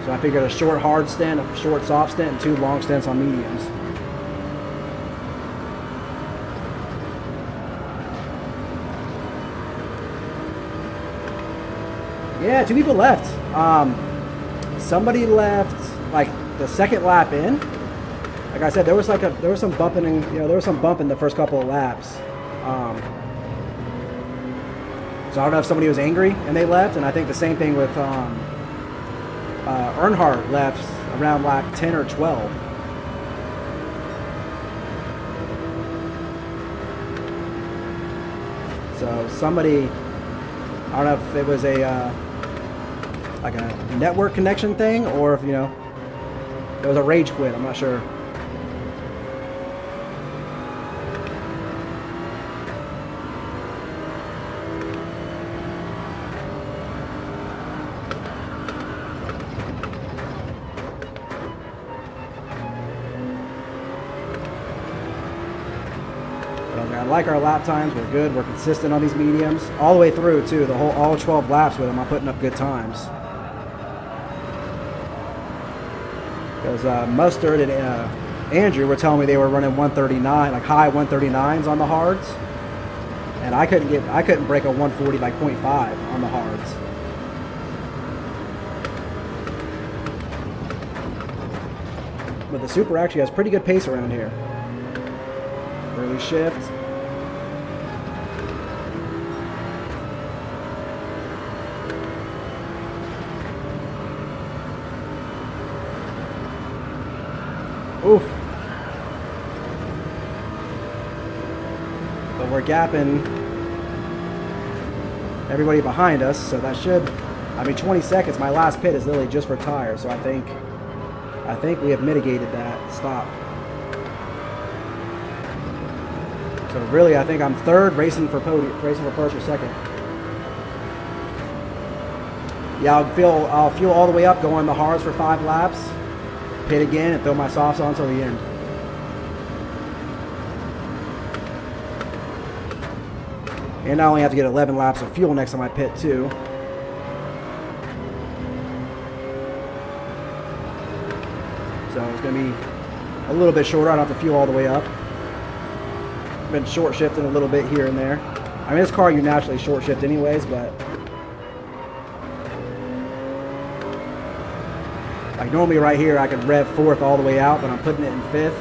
So I figured a short hard stint, a short soft stint, and 2 long stints on mediums. Yeah, 2 people left. Somebody left like the second lap in. Like I said, there was some bumping, and there was some bumping the first couple of laps. So I don't know if somebody was angry and they left, and I think the same thing with Earnhardt left around lap 10 or 12. So somebody, I don't know if it was like a network connection thing, or if it was a rage quit. I'm not sure. I like our lap times. We're good. We're consistent on these mediums all the way through too. All 12 laps with them, I'm putting up good times. Because Mustard and Andrew were telling me they were running 139, like high 139s on the hards, and I couldn't break a 140 by 0.5 on the hards. But the Supra actually has pretty good pace around here. Early shift. Oof. But we're gapping everybody behind us, so that should, 20 seconds. My last pit is literally just for tires, so I think we have mitigated that stop. So really, I think I'm third, racing for first or second. Yeah, I'll fuel all the way up, go on the hards for 5 laps, pit again, and throw my softs on until the end. And I only have to get 11 laps of fuel next time I pit too. So it's going to be a little bit shorter. I don't have to fuel all the way up. Been short shifting a little bit here and there. This car you naturally short shift anyways, but like normally right here I could rev 4th all the way out, but I'm putting it in 5th.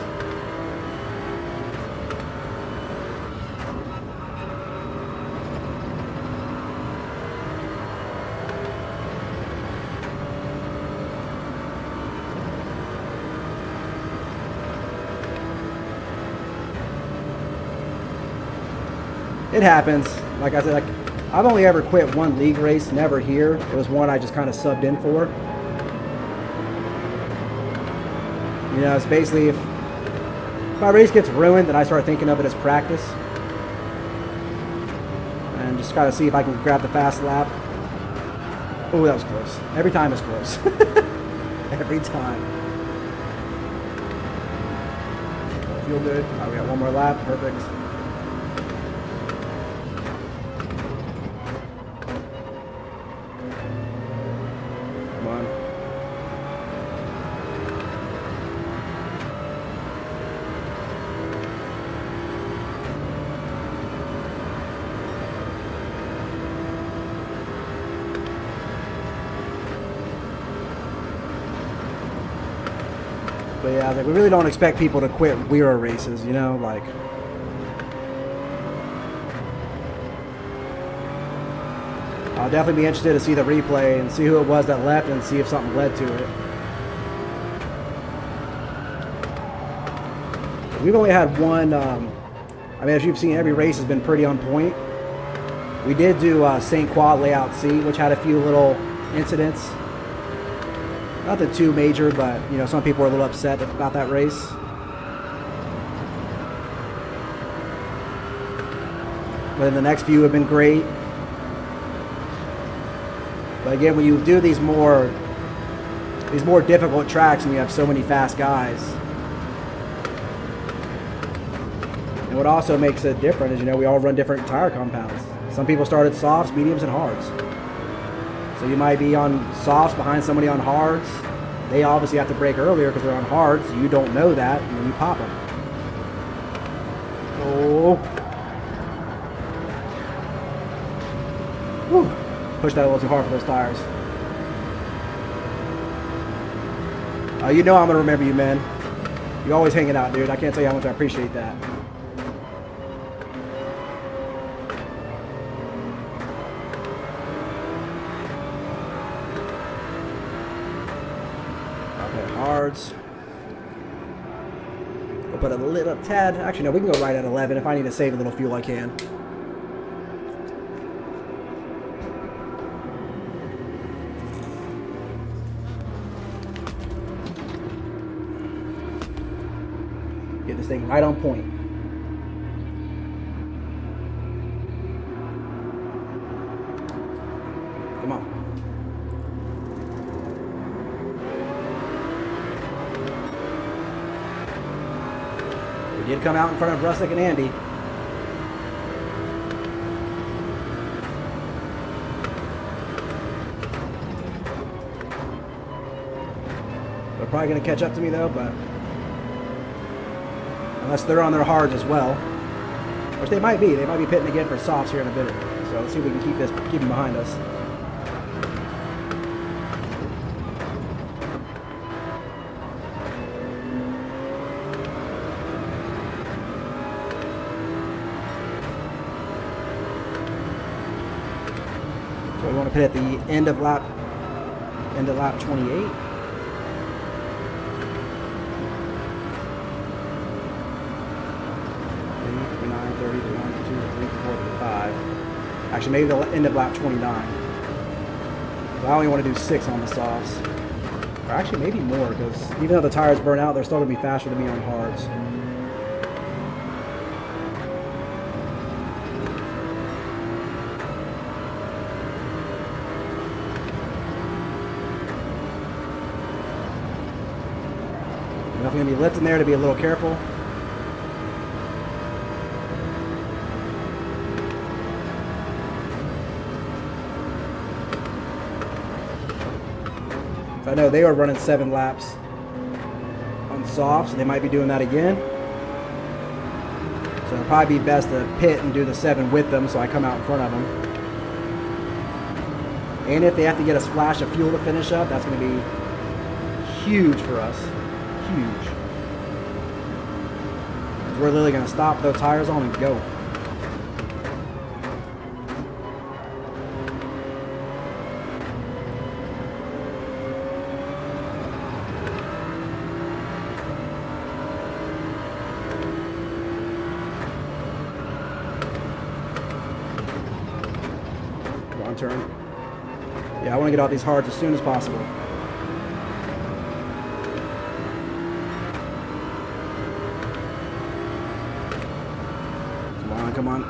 It happens. Like I said, I've only ever quit 1 league race, never here. It was one I just kind of subbed in for. It's basically if my race gets ruined, then I start thinking of it as practice. And just gotta see if I can grab the fast lap. Oh, that was close. Every time it's close. Every time. Feel good. All right, we got 1 more lap. Perfect. But yeah, like, we really don't expect people to quit WERA races, you know, like. I'll definitely be interested to see the replay and see who it was that left and see if something led to it. We've only had one, I mean, as you've seen, every race has been pretty on point. We did do St. Quad Layout C, which had a few little incidents. Nothing too major, but, you know, some people were a little upset about that race. But then the next few have been great. But again, when you do these more difficult tracks and you have so many fast guys, and what also makes it different is, you know, we all run different tire compounds. Some people start at softs, mediums, and hards. So you might be on softs behind somebody on hards. They obviously have to brake earlier because they're on hards. You don't know that, and then you pop them. Oh. Whew. Push that a little too hard for those tires. You know I'm going to remember you, man. You're always hanging out, dude. I can't tell you how much I appreciate that. Okay, hards. We'll put a little tad. Actually, no, we can go right at 11. If I need to save a little fuel, I can. Get this thing right on point. Come on. We did come out in front of Russick and Andy. They're probably going to catch up to me though, but unless they're on their hards as well, which they might be. They might be pitting again for softs here in a bit. So let's see if we can keep them behind us. So we want to pit at the end of lap 28. 30, 1, 2, 3, 4, 5. Actually, maybe the end of lap 29. But I only want to do 6 on the softs. Or actually, maybe more, because even though the tires burn out, they're still going to be faster than me on hards. I'm definitely going to be lifting there to be a little careful. I know they were running 7 laps on softs, so they might be doing that again. So it'll probably be best to pit and do the 7 with them so I come out in front of them. And if they have to get a splash of fuel to finish up, that's going to be huge for us. Huge. Because we're literally going to stop those tires on and go. Turn. Yeah, I want to get off these hards as soon as possible. Come on, come on.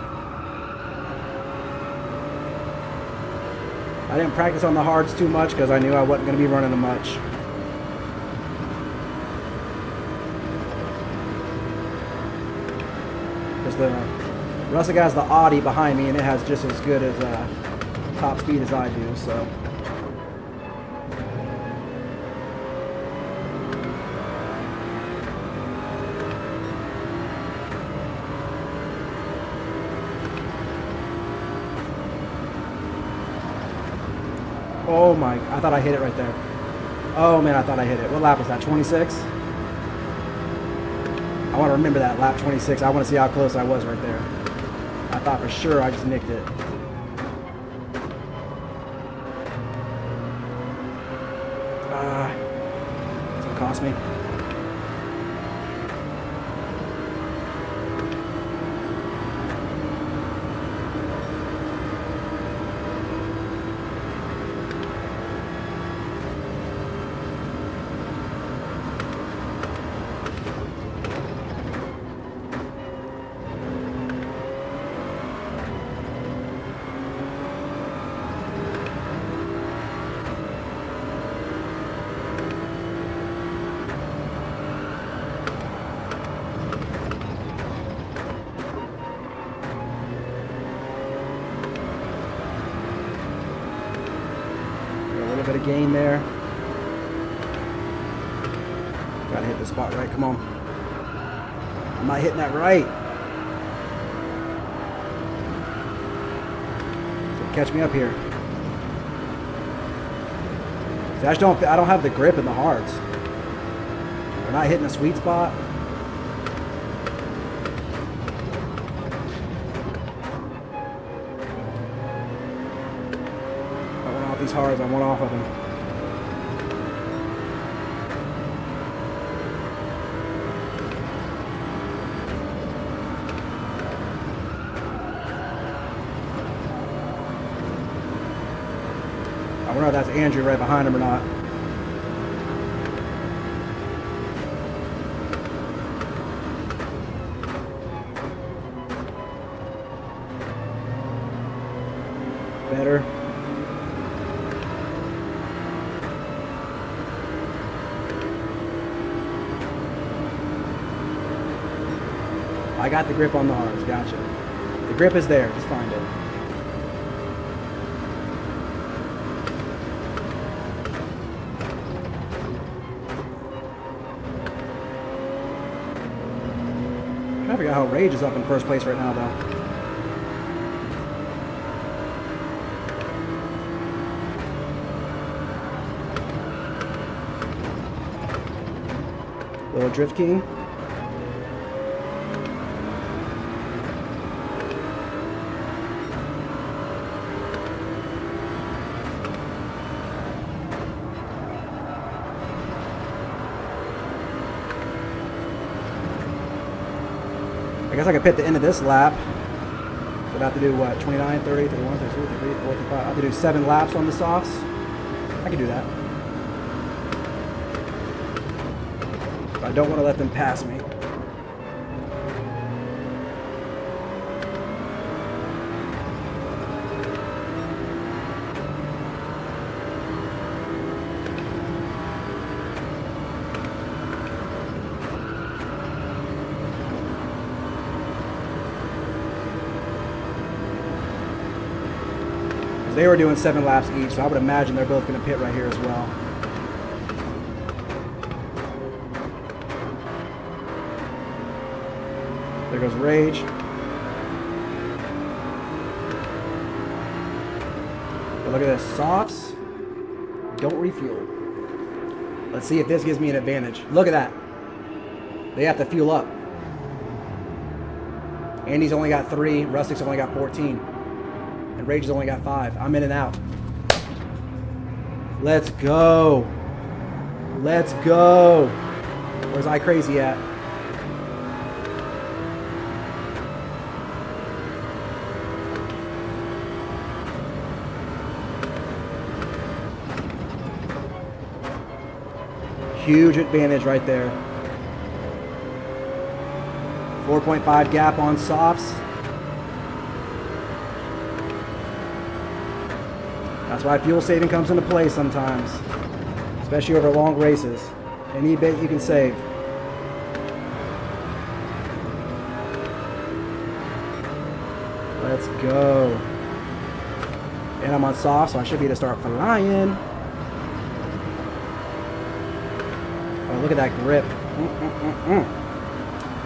I didn't practice on the hards too much because I knew I wasn't going to be running them much. Because the Russick has the Audi behind me and it has just as good as top speed as I do, so. Oh my, I thought I hit it right there. Oh man, I thought I hit it. What lap was that, 26? I want to remember that lap 26. I want to see how close I was right there. I thought for sure I just nicked it. It's gonna cost me. Bit of gain there. Gotta hit the spot right. Come on. I'm not hitting that right. So catch me up here. See, I don't have the grip in the hards. We're not hitting a sweet spot. These hards, I want off of them. I wonder if that's Andrew right behind him or not. Better. I got the grip on the hards, gotcha. The grip is there, just find it. I'm trying to figure out how Rage is up in first place right now, though. Little Drift King. I guess I could pit the end of this lap. I'd have to do what, 29, 30, 31, 32, 33, 34, 35. I have to do 7 laps on the softs. I can do that. But I don't want to let them pass me. They were doing 7 laps each, so I would imagine they're both going to pit right here as well. There goes Rage. But look at this. Softs don't refuel. Let's see if this gives me an advantage. Look at that. They have to fuel up. Andy's only got 3. Rustic's only got 14. And Rage has only got 5. I'm in and out. Let's go. Let's go. Where's iCrazy at? Huge advantage right there. 4.5 gap on softs. That's why fuel saving comes into play sometimes, especially over long races. Any bit you can save. Let's go. And I'm on soft, so I should be able to start flying. Oh, look at that grip.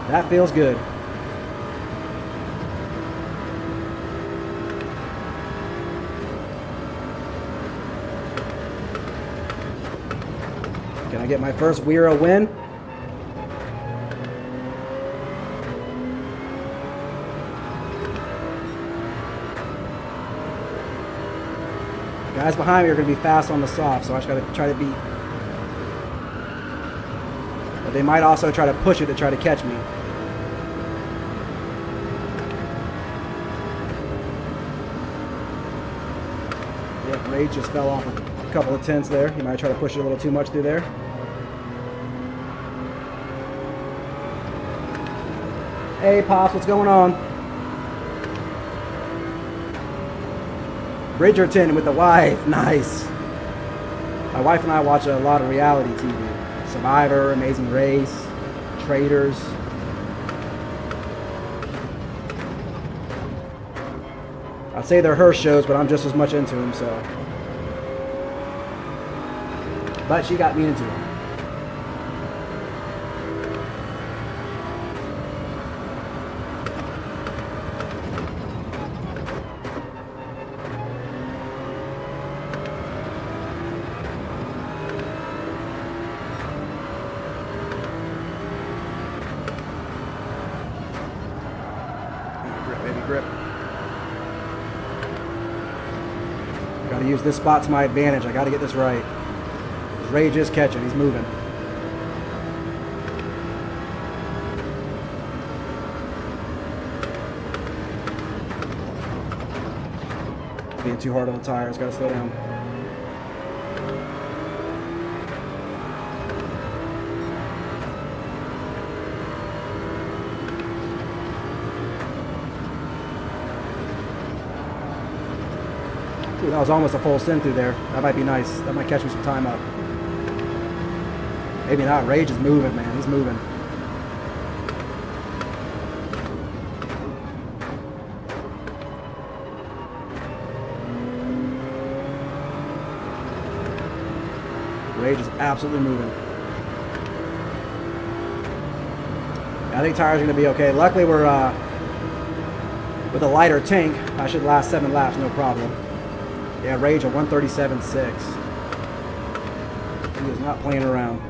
That feels good. Can I get my first WERA win? Guys behind me are going to be fast on the soft, so I just got to try to beat. But they might also try to push it to try to catch me. Yep, Rage just fell off a couple of tenths there. He might try to push it a little too much through there. Hey, Pops, what's going on? Bridgerton with the wife. Nice. My wife and I watch a lot of reality TV. Survivor, Amazing Race, Traders. I'd say they're her shows, but I'm just as much into them, so. But she got me into them. Grip. Got to use this spot to my advantage. I got to get this right. Rage is catching. He's moving. Being too hard on the tires. Got to slow down. Ooh, that was almost a full send through there. That might be nice. That might catch me some time up. Maybe not. Rage is moving, man. He's moving. Rage is absolutely moving. I think tires are going to be okay. Luckily, we're with a lighter tank. I should last 7 laps, no problem. Yeah, Rage at 137.6. He is not playing around.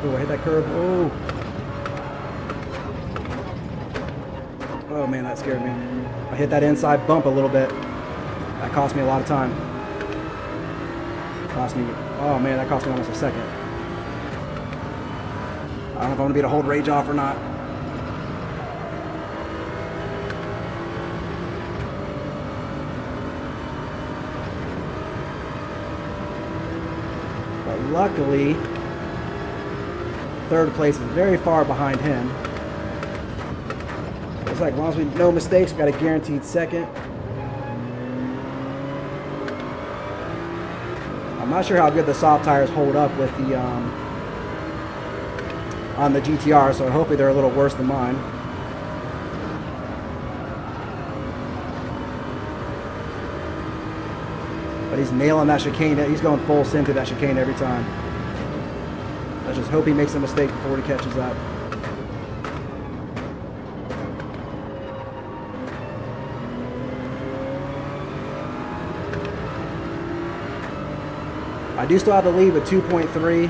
Oh, I hit that curve. Oh. Oh man, that scared me. I hit that inside bump a little bit. That cost me a lot of time. Cost me. Oh man, that cost me almost a second. I don't know if I'm gonna be able to hold Rage off or not. But luckily, third place is very far behind him. Looks like as long as we no mistakes, we got a guaranteed second. I'm not sure how good the soft tires hold up with the on the GTR, so hopefully they're a little worse than mine. But he's nailing that chicane. He's going full send through that chicane every time. Let's just hope he makes a mistake before he catches up. I do still have the lead with 2.3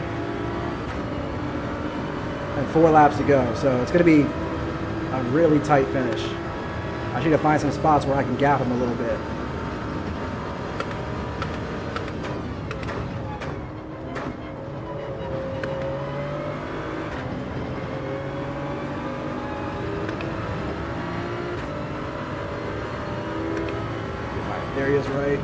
and 4 laps to go, so it's going to be a really tight finish. I just need to find some spots where I can gap him a little bit. There he is, right.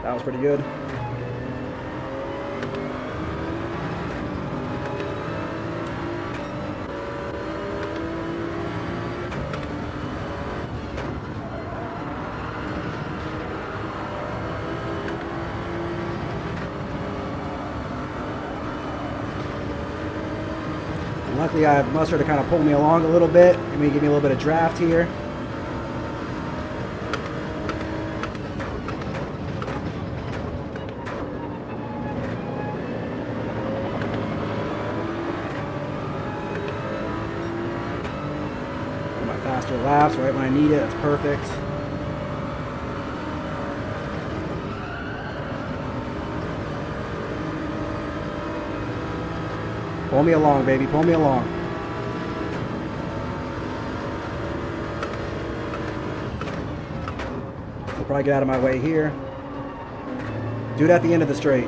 That was pretty good. Luckily, I have Mustard to kind of pull me along a little bit. Give me a little bit of draft here. My faster laps right when I need it. That's perfect. Pull me along, baby. Pull me along. I'll probably get out of my way here. Do it at the end of the straight.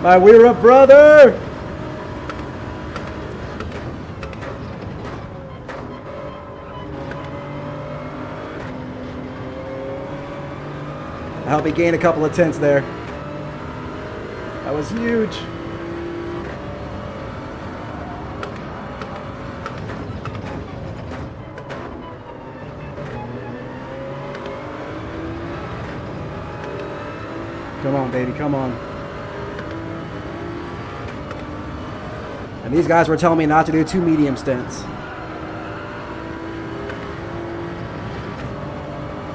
My WERA brother! I helped me gain a couple of tenths there. That was huge. Come on, baby, come on. And these guys were telling me not to do 2 medium stints.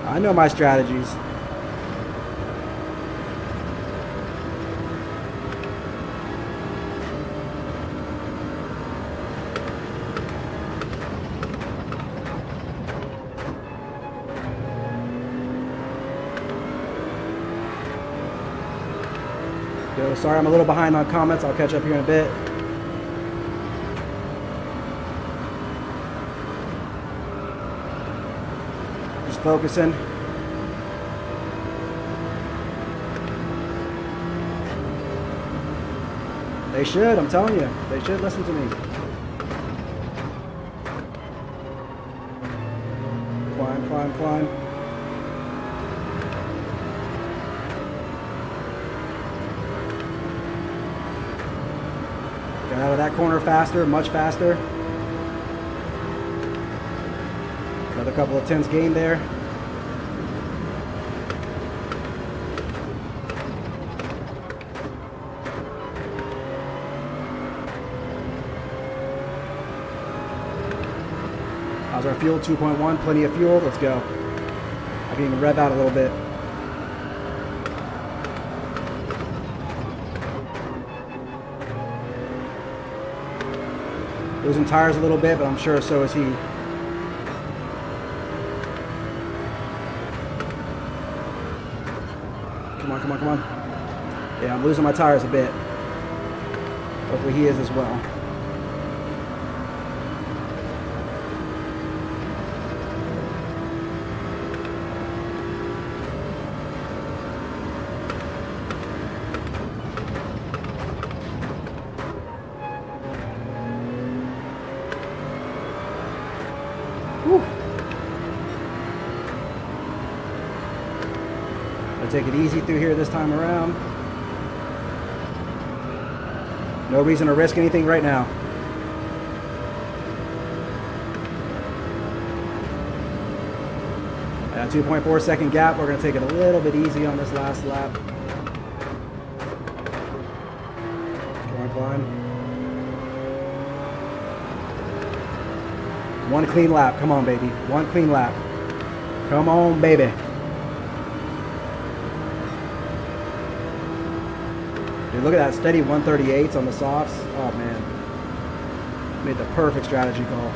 I know my strategies. Yo, sorry I'm a little behind on comments. I'll catch up here in a bit. Just focusing. They should, I'm telling you. They should listen to me. Climb, climb, climb. Got out of that corner faster, much faster. Another couple of tenths gained there. How's our fuel? 2.1, plenty of fuel. Let's go. I can even rev out a little bit. Losing tires a little bit, but I'm sure so is he. Come on, come on, come on. Yeah, I'm losing my tires a bit. Hopefully he is as well. I'll take it easy through here this time around. No reason to risk anything right now. At a 2.4 second gap, we're going to take it a little bit easy on this last lap. Climb, climb. One clean lap. Come on, baby. One clean lap. Come on, baby. Dude, look at that steady 138s on the softs. Oh, man. Made the perfect strategy call.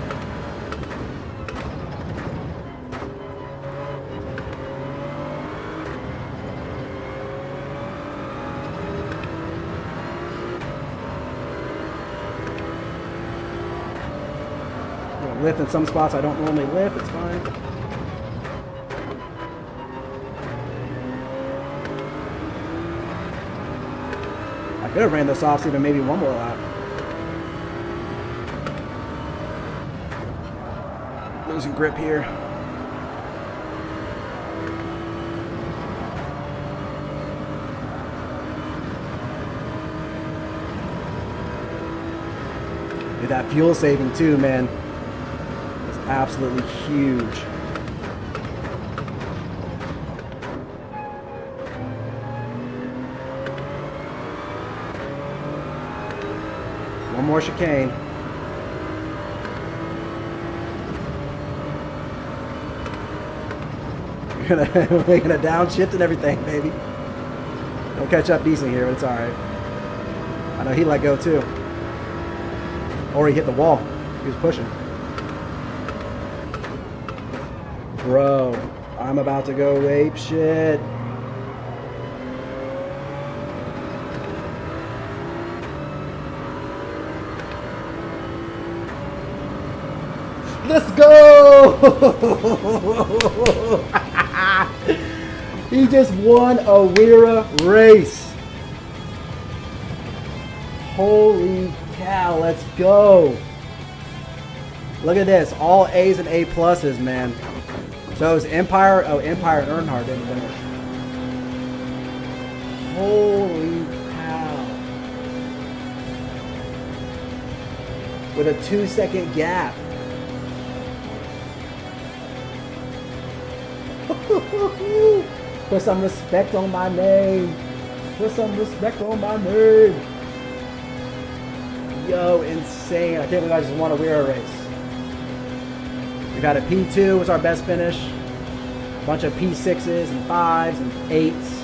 I'm gonna lift in some spots I don't normally lift. It's fine. I could have ran this off even maybe one more lap. Losing grip here. Dude, that fuel saving too, man, is absolutely huge. One more chicane. We're gonna downshift and everything, baby. Don't catch up decent here, but it's alright. I know he let go too. Or he hit the wall. He was pushing. Bro, I'm about to go ape shit. Let's go! He just won a WERA race. Holy cow, let's go. Look at this, all A's and A pluses, man. So it was Empire, Empire and Earnhardt didn't finish. Holy cow. With a 2-second gap. Put some respect on my name. Put some respect on my name. Yo, insane. I can't believe I just won a WERA race. We got a P2 was our best finish. A bunch of P6s and 5s and 8s.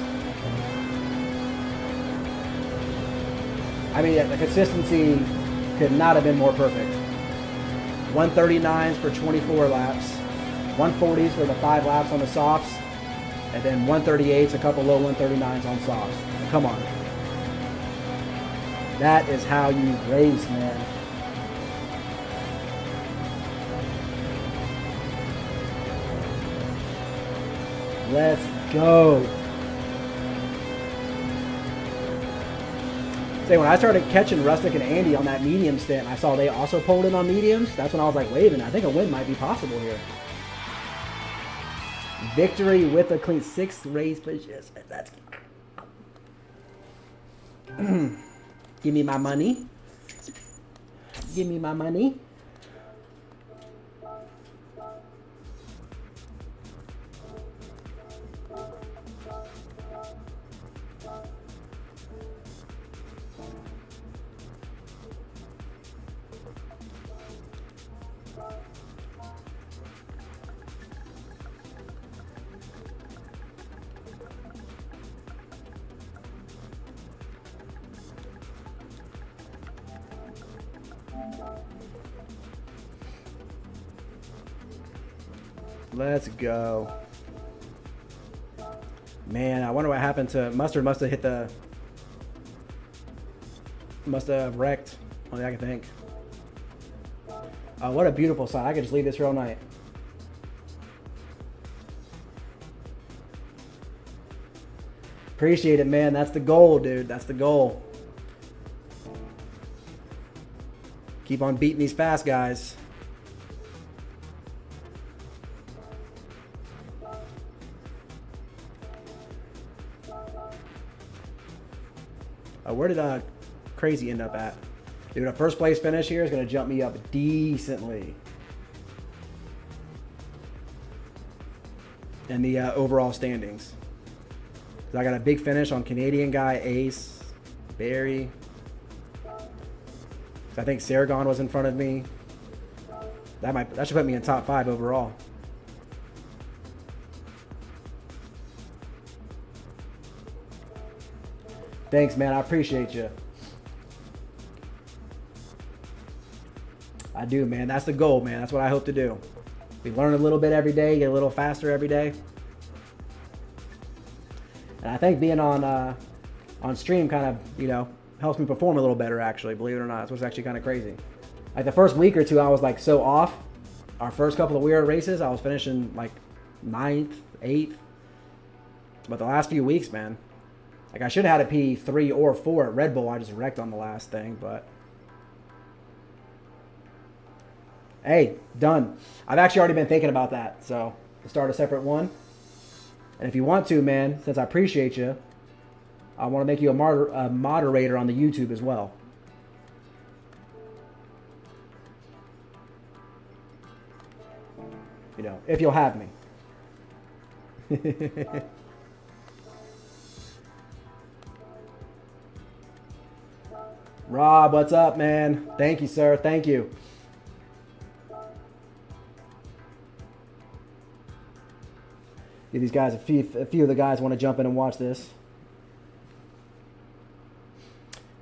I mean, the consistency could not have been more perfect. 139s for 24 laps. 140s for the 5 laps on the softs. And then 138s, a couple low 139s on softs. Come on. That is how you race, man. Let's go. Say, when I started catching Rustic and Andy on that medium stint, I saw they also pulled in on mediums. That's when I was like, wait a minute, I think a win might be possible here. Victory with a clean 6th race position. That's give me my money. Give me my money. Let's go. Man, I wonder what happened to Mustard. Must have hit the... Must have wrecked. Only I can think. What a beautiful sight. I could just leave this here all night. Appreciate it, man. That's the goal, dude. That's the goal. Keep on beating these fast guys. Where did Crazy end up at? Dude, a first place finish here is going to jump me up decently in the overall standings. So I got a big finish on Canadian guy, Ace, Barry. So I think Saragon was in front of me. That should put me in top 5 overall. Thanks, man. I appreciate you. I do, man. That's the goal, man. That's what I hope to do. We learn a little bit every day, get a little faster every day. And I think being on stream kind of, you know, helps me perform a little better, actually, believe it or not. It's what's actually kind of crazy. Like the first week or two, I was like so off. Our first couple of WERA races, I was finishing like 9th, 8th. But the last few weeks, man, like I should have had a P3 or 4 at Red Bull. I just wrecked on the last thing, but hey, done. I've actually already been thinking about that, so to start a separate one. And if you want to, man, since I appreciate you, I want to make you a moderator on the YouTube as well. You know, if you'll have me. Rob, what's up, man? Thank you, sir. Thank you. Give these guys a few of the guys want to jump in and watch this.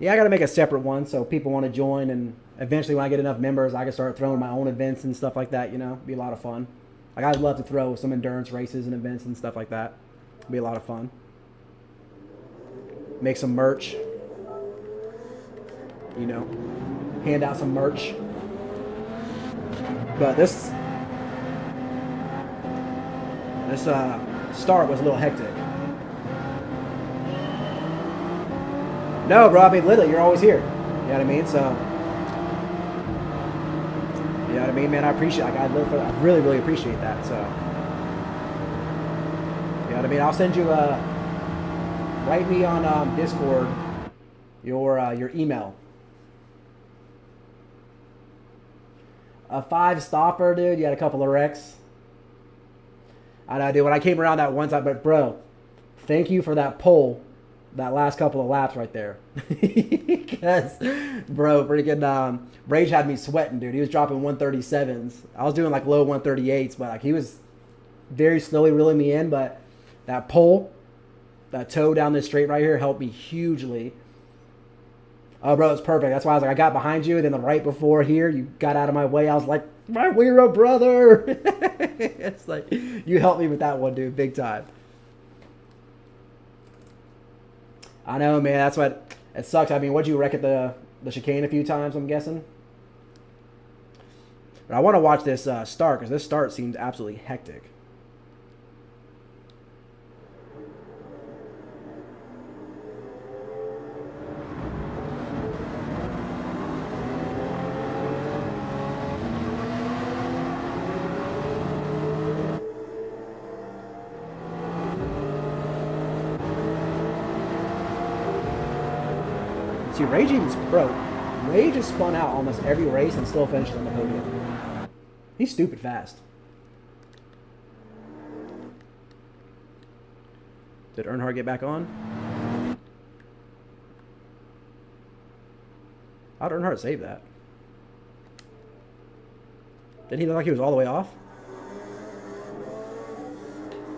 Yeah, I got to make a separate one so people want to join, and eventually when I get enough members, I can start throwing my own events and stuff like that, you know? Be a lot of fun. Like, I'd love to throw some endurance races and events and stuff like that. Be a lot of fun. Make some merch. You know, hand out some merch. But this start was a little hectic. No, bro, I mean, literally, you're always here. You know what I mean? So, you know what I mean, man? I appreciate it. Like, I really, really appreciate that. So, you know what I mean? I'll send you write me on Discord your email. A 5-stopper, dude. You had a couple of wrecks. I know, dude. When I came around that one time, but bro, thank you for that pole, that last couple of laps right there. Because, bro, freaking Rage had me sweating, dude. He was dropping 137s. I was doing like low 138s, but like he was very slowly reeling me in. But that pole, that toe down this straight right here helped me hugely. Oh, bro, it's perfect. That's why I was like, I got behind you. Then right before here, you got out of my way. I was like, my WERA brother. It's like, you helped me with that one, dude. Big time. I know, man. That's what, it sucks. I mean, what'd you wreck at the chicane a few times, I'm guessing? But I want to watch this start, because this start seems absolutely hectic. See, Rage has spun out almost every race and still finished on the podium. He's stupid fast. Did Earnhardt get back on? How'd Earnhardt save that? Didn't he look like he was all the way off?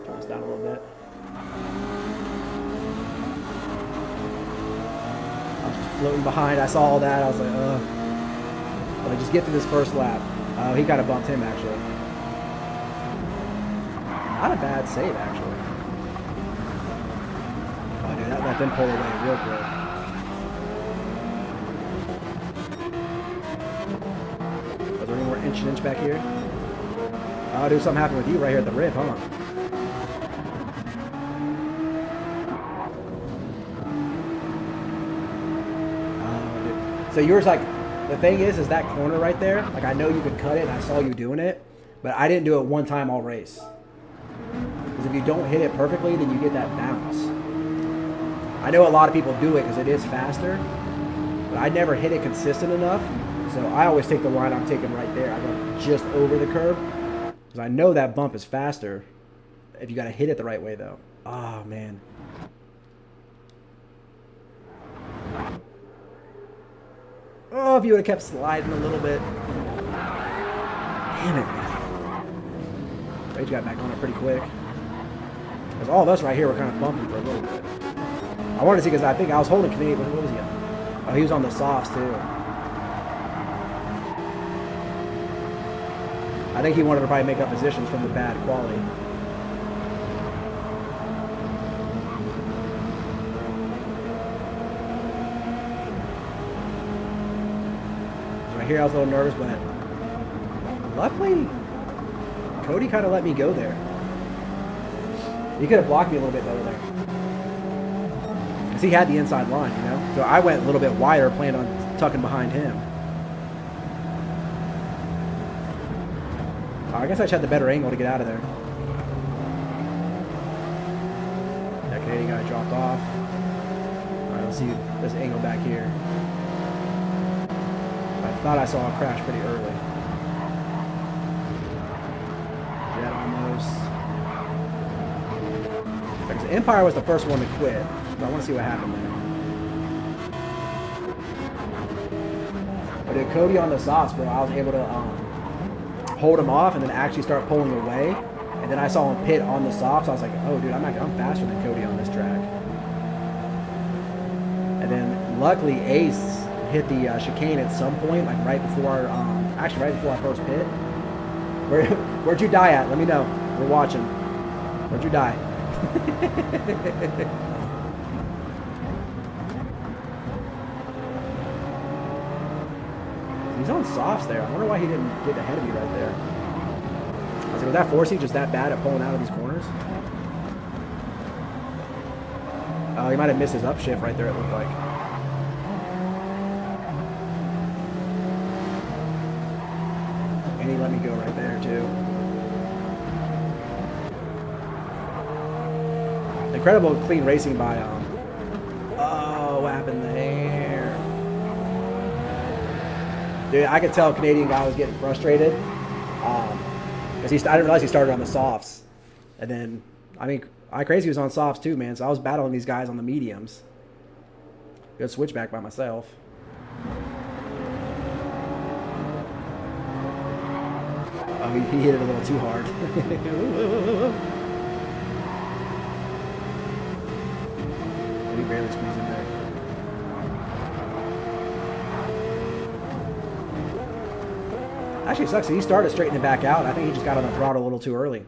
Turn this down a little bit. Floating behind, I saw all that. I was like, Well, just get through this first lap. He kind of bumped him, actually. Not a bad save, actually. Oh, dude, that let them pull away real quick. Was there any more inch back here? Oh, dude, something happened with you right here at the rip, huh? So yours, like, the thing is that corner right there, like, I know you could cut it, and I saw you doing it, but I didn't do it one time all race. Because if you don't hit it perfectly, then you get that bounce. I know a lot of people do it because it is faster, but I never hit it consistent enough, so I always take the line I'm taking right there. I go just over the curb, because I know that bump is faster if you got to hit it the right way, though. Oh, man. Oh, if you would have kept sliding a little bit. Damn it. Rage got back on it pretty quick. Because all of us right here were kind of bumping for a little bit. I wanted to see, because I think I was holding Canadian. What was he on? Oh, he was on the softs, too. I think he wanted to probably make up positions from the bad quality. Here I was a little nervous, but luckily Cody kind of let me go there. He could have blocked me a little bit better there, because he had the inside line, you know. So I went a little bit wider, planned on tucking behind him. I guess I just had the better angle to get out of there. That Canadian guy dropped off. All right, let's see this angle back here. I thought I saw a crash pretty early. Jet almost. Because Empire was the first one to quit. So I want to see what happened there. But did Cody on the softs, bro, I was able to hold him off and then actually start pulling away. And then I saw him pit on the softs. I was like, oh, dude, I'm faster than Cody on this track. And then luckily Ace hit the chicane at some point, like right before, actually right before our first pit. Where'd you die at? Let me know. We're watching. Where'd you die? He's on softs there. I wonder why he didn't get ahead of me right there. I was like, was that forcing just that bad at pulling out of these corners? Oh, he might have missed his upshift right there, it looked like. And he let me go right there, too. Incredible clean racing by, oh, what happened there? Dude, I could tell a Canadian guy was getting frustrated. Because I didn't realize he started on the softs. And then, I mean, iCrazy was on softs too, man. So I was battling these guys on the mediums. Good switchback by myself. Oh, he hit it a little too hard. He barely squeezed in there. Actually, it sucks. He started straightening it back out. I think he just got on the throttle a little too early.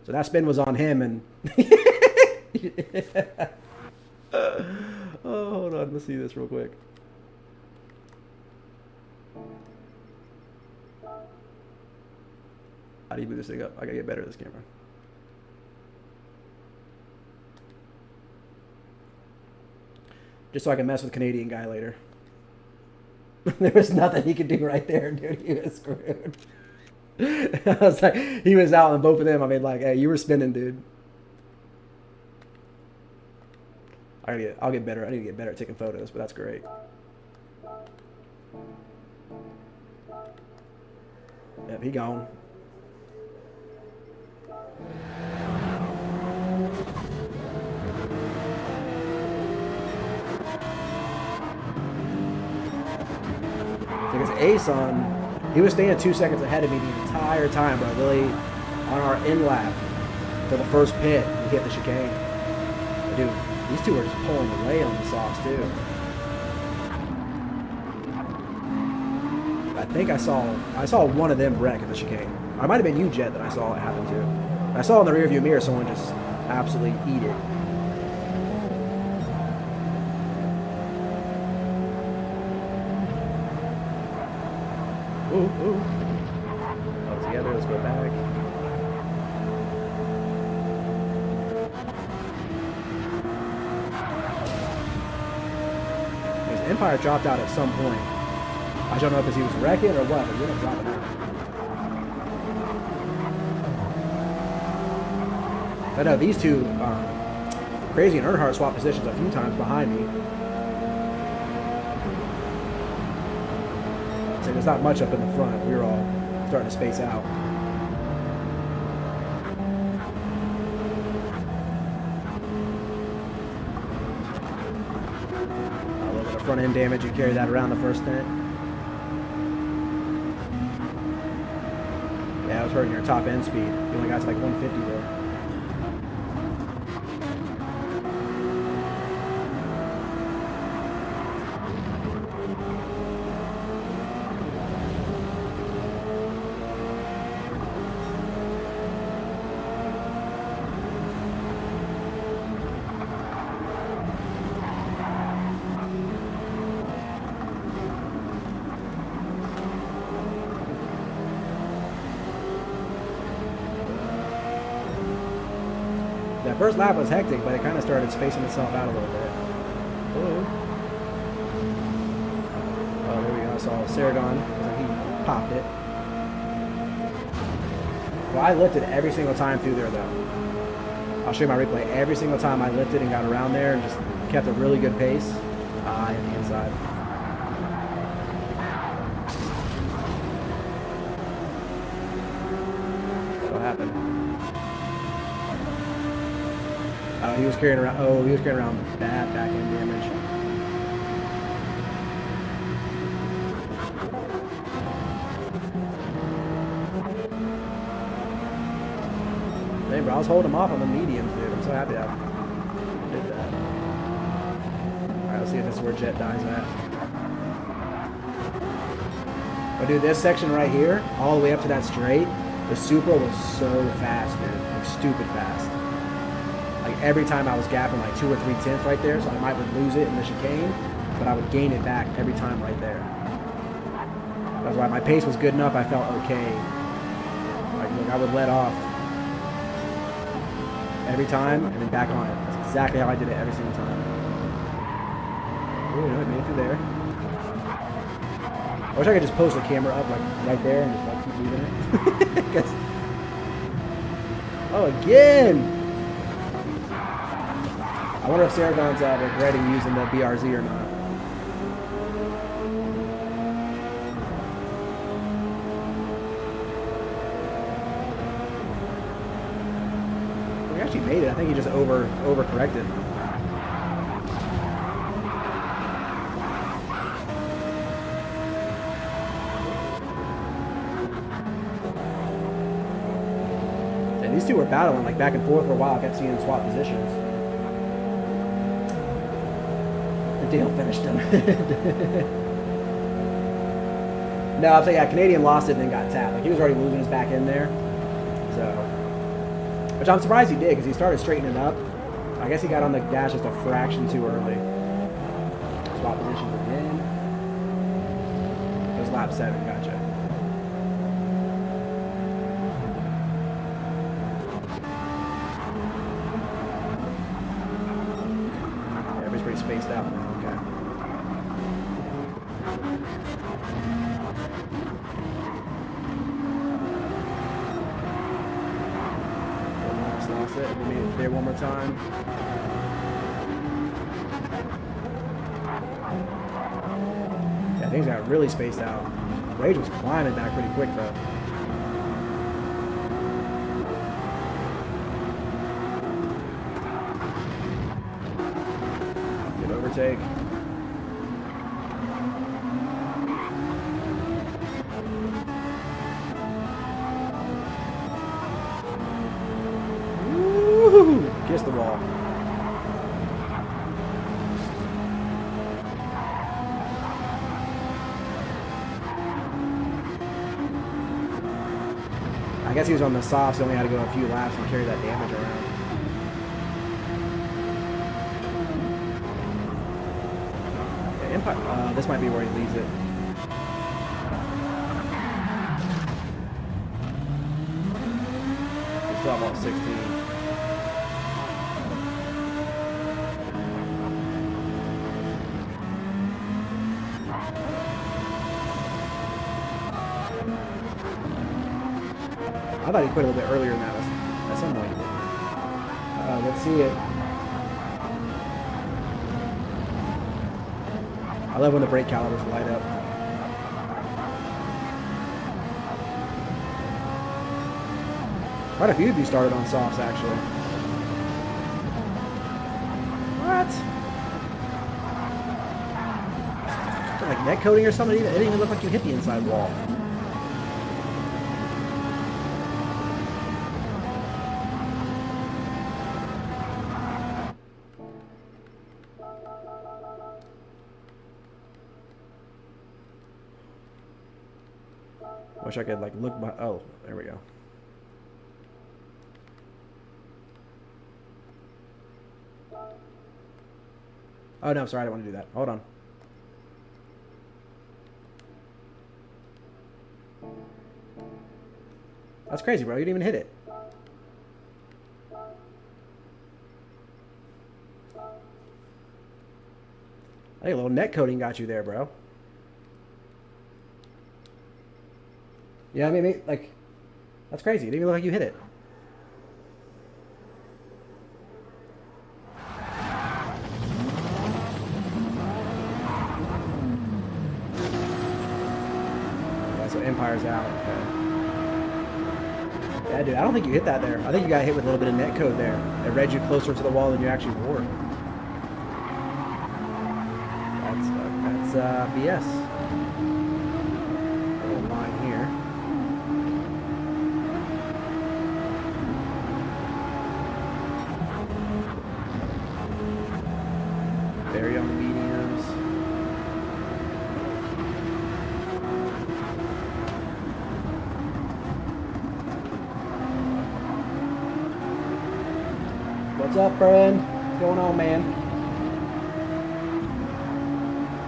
So that spin was on him. And oh, hold on. Let's see this real quick. How do you move this thing up? I gotta get better at this camera. Just so I can mess with Canadian guy later. There was nothing he could do right there, dude. He was screwed. I was like, he was out on both of them. I mean, like, hey, you were spinning, dude. I'll get better. I need to get better at taking photos, but that's great. Yep, he gone. Because Ace he was staying 2 seconds ahead of me the entire time, bro. Really, on our in lap for the first pit, we hit the chicane. But dude, these two were just pulling away on the softs too. I think I saw one of them wreck at the chicane. It might have been you, Jet, that I saw it happen to. I saw in the rearview mirror someone just absolutely eat it. Ooh, ooh. All together, let's go back. His Empire dropped out at some point. I don't know if he was wrecking or what, but he ended up dropping out. I know these two, Crazy and Earnhardt swapped positions a few times behind me. So there's not much up in the front. We were all starting to space out. A little bit of front end damage. You carry that around the first stint. Yeah, I was hurting your top end speed. You only got to like 150 there. That first lap was hectic, but it kind of started spacing itself out a little bit. Whoa. Oh, there we go. I saw Saragon. He popped it. Well, I lifted every single time through there, though. I'll show you my replay. Every single time I lifted and got around there and just kept a really good pace. I hit the inside. What happened? He was carrying around. Oh, he was carrying around bad back end damage. Hey, bro, I was holding him off on the mediums, dude. I'm so happy I did that. All right, let's Let's see if this is where Jet dies at. But dude, this section right here, all the way up to that straight, the Supra was so fast, dude. Like stupid fast. Like every time I was gapping like 2 or 3 tenths right there, so I might would lose it in the chicane, but I would gain it back every time right there. That's why my pace was good enough, I felt okay. Like look, I would let off every time and then back on it. That's exactly how I did it every single time. Ooh, no, it made it through there. I wish I could just post the camera up like right there and just like keep moving it. Oh, again! I wonder if Saragon's regretting using the BRZ or not. He actually made it. I think he just overcorrected. These two were battling like back and forth for a while. I kept seeing them swap positions. And Dale finished him. No, I'll say yeah, Canadian lost it and then got tapped. Like he was already losing his back end there. So, which I'm surprised he did because he started straightening up. I guess he got on the dash just a fraction too early. Swap positions again. It was lap 7. Gotcha. Pretty spaced out now, okay. Almost lost it. We made it there one more time. Yeah, things got really spaced out. Rage was climbing back pretty quick though. Overtake. Woo! Kiss the wall. I guess he was on the softs, so only had to go a few laps and carry that damage around. This might be where he leaves it. We still have all 16. I thought he quit a little bit earlier than that at some point. Let's see it. I love when the brake calipers light up. Quite a few of you started on softs, actually. What? Like neck coating or something? It didn't even look like you hit the inside wall. Wish I could like look by. Oh, there we go. Oh no, sorry, I don't want to do that. Hold on. That's crazy, bro. You didn't even hit it. I think a little net coating got you there, bro. Yeah, I mean, like, that's crazy. It didn't even look like you hit it. Yeah, so Empire's out. Okay. Yeah, dude, I don't think you hit that there. I think you got hit with a little bit of net code there. It read you closer to the wall than you actually were. That's BS. Little line here. Barry on the medium. What's up, friend? What's going on, man?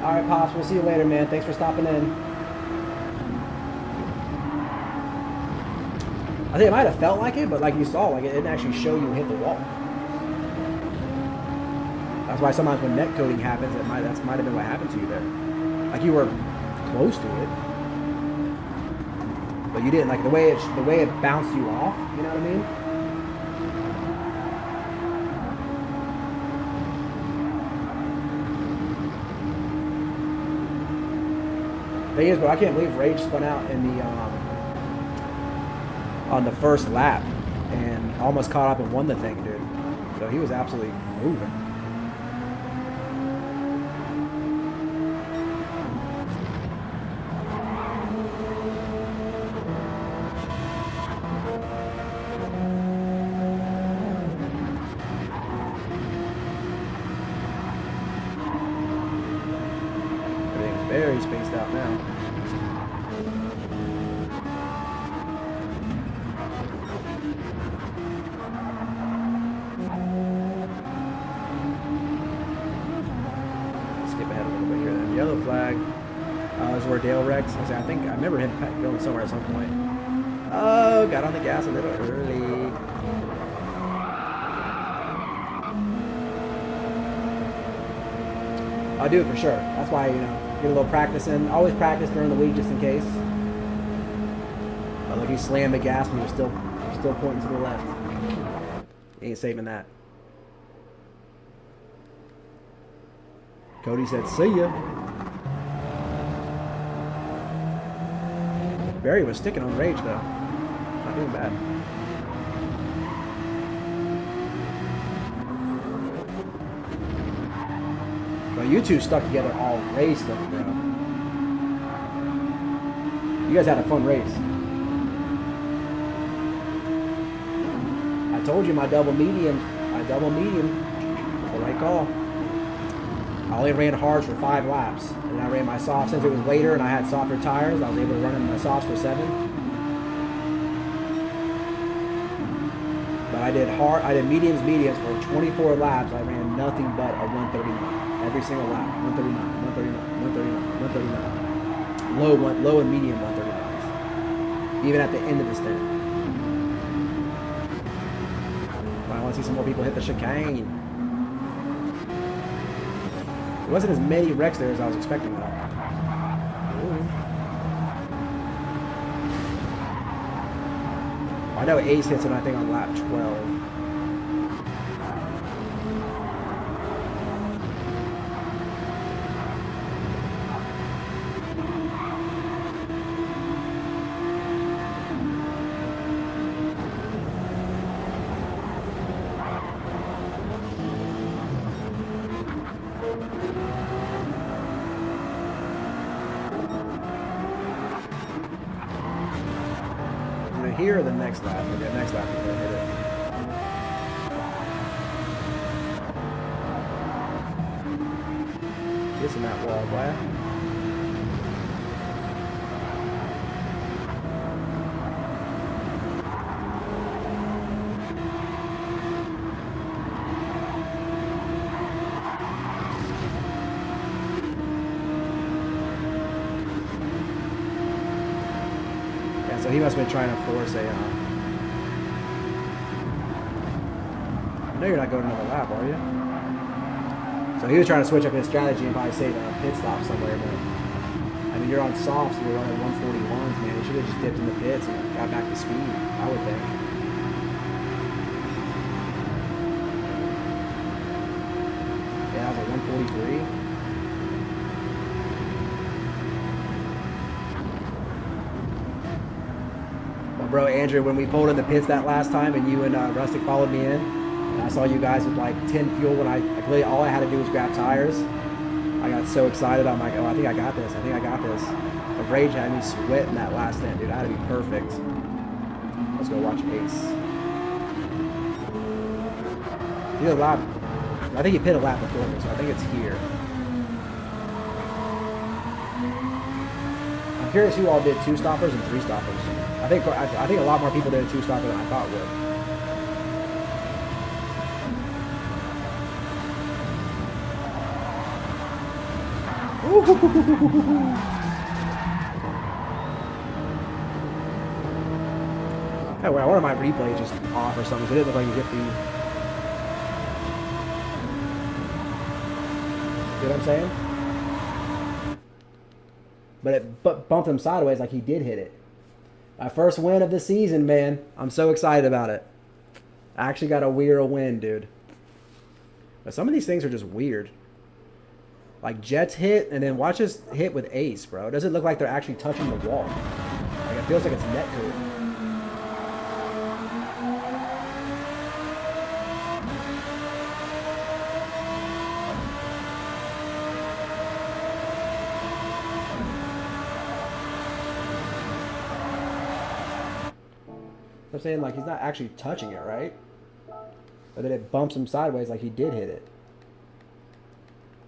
All right, Pops. We'll see you later, man. Thanks for stopping in. I think it might have felt like it, but like you saw, like it didn't actually show you hit the wall. That's why sometimes when net coating happens, that might have been what happened to you there. Like you were close to it, but you didn't. Like the way it bounced you off. You know what I mean? Thing is, but I can't believe Rage spun out in the on the first lap and almost caught up and won the thing, dude. So he was absolutely moving. Everything's very spaced out now. Dale Rex. I think I remember him going somewhere at some point. Oh, got on the gas a little early. I'll do it for sure. That's why, you know, get a little practice in. Always practice during the week just in case. But look, he slammed the gas and he was still pointing to the left. He ain't saving that. Cody said, "See ya." Barry was sticking on Rage though. Not doing bad. Well, you two stuck together all race though, bro. You guys had a fun race. I told you my double medium. The right call. I only ran hards for 5 laps, and I ran my softs since it was later and I had softer tires. I was able to run in my softs for 7. But I did mediums for 24 laps. I ran nothing but a 139 every single lap. 139. Low and medium 139s, even at the end of the stint. But I want to see some more people hit the chicane. There wasn't as many wrecks there as I was expecting though. I know Ace hits it, I think, on lap 12. Here or the next lap? Okay, next lap we're gonna hit it. Kissing that wall, Vlad. So he must have been trying to force a. I know you're not going another lap, are you? So he was trying to switch up his strategy and probably save a pit stop somewhere. But I mean, you're on softs and you're running 141s, man. You should have just dipped in the pits and got back to speed, I would think. Yeah, I was at 143. Bro, Andrew, when we pulled in the pits that last time and you and Rustic followed me in, and I saw you guys with like 10 fuel when really all I had to do was grab tires. I got so excited. I'm like, oh, I think I got this. The Rage had me sweating that last stint, dude. I had to be perfect. Let's go watch Ace. He did a lap. I think he pit a lap before me, so I think it's here. I'm curious who all did 2-stoppers and 3-stoppers. I think a lot more people did a 2-stopper than I thought would. Hey, well, I wonder my replay just off or something. So it didn't look like you hit the. See what I'm saying? But it bumped him sideways like he did hit it. My first win of the season, man. I'm so excited about it. I actually got a WERA win, dude. But some of these things are just weird. Like Jets hit, and then watch us hit with Ace, bro. It doesn't look like they're actually touching the wall. Like it feels like it's net to it. I'm saying, like, he's not actually touching it, right? But then it bumps him sideways like he did hit it.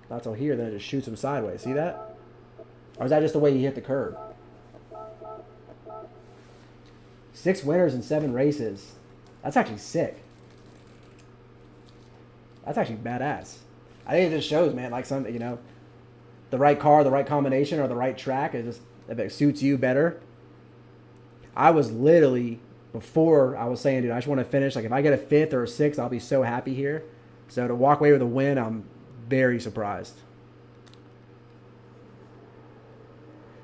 Not till here, then it just shoots him sideways. See that? Or is that just the way he hit the curb? 6 winners in 7 races. That's actually sick. That's actually badass. I think it just shows, man, like some, you know, the right car, the right combination, or the right track, it just, if it suits you better. I was literally... Before, I was saying, dude, I just want to finish. Like, if I get a 5th or a 6th, I'll be so happy here. So to walk away with a win, I'm very surprised.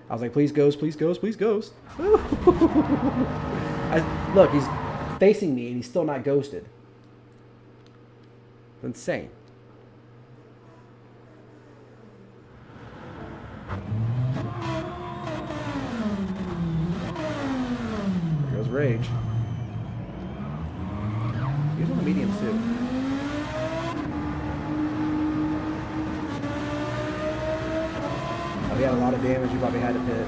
I was like, please ghost, please ghost, please ghost. Look, he's facing me, and he's still not ghosted. It's insane. Rage. He's on the mediums too. Oh, he had a lot of damage. You probably had to pit.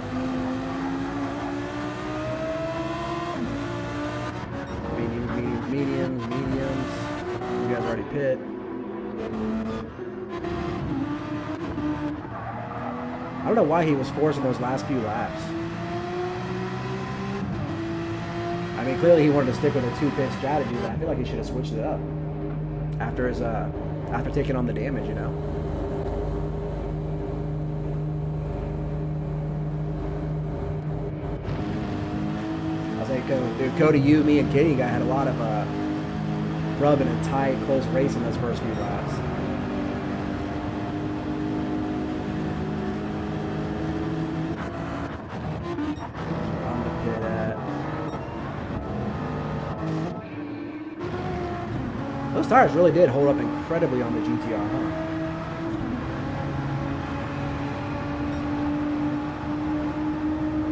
Mediums. You guys already pit. I don't know why he was forcing those last few laps. I mean, clearly he wanted to stick with a 2-pit strategy, but I feel like he should have switched it up after his after taking on the damage, you know. I was like, dude, Cody, you, me, and Kitty guy had a lot of rubbing and tight, close racing those first few laps. Those tires really did hold up incredibly on the GTR, huh?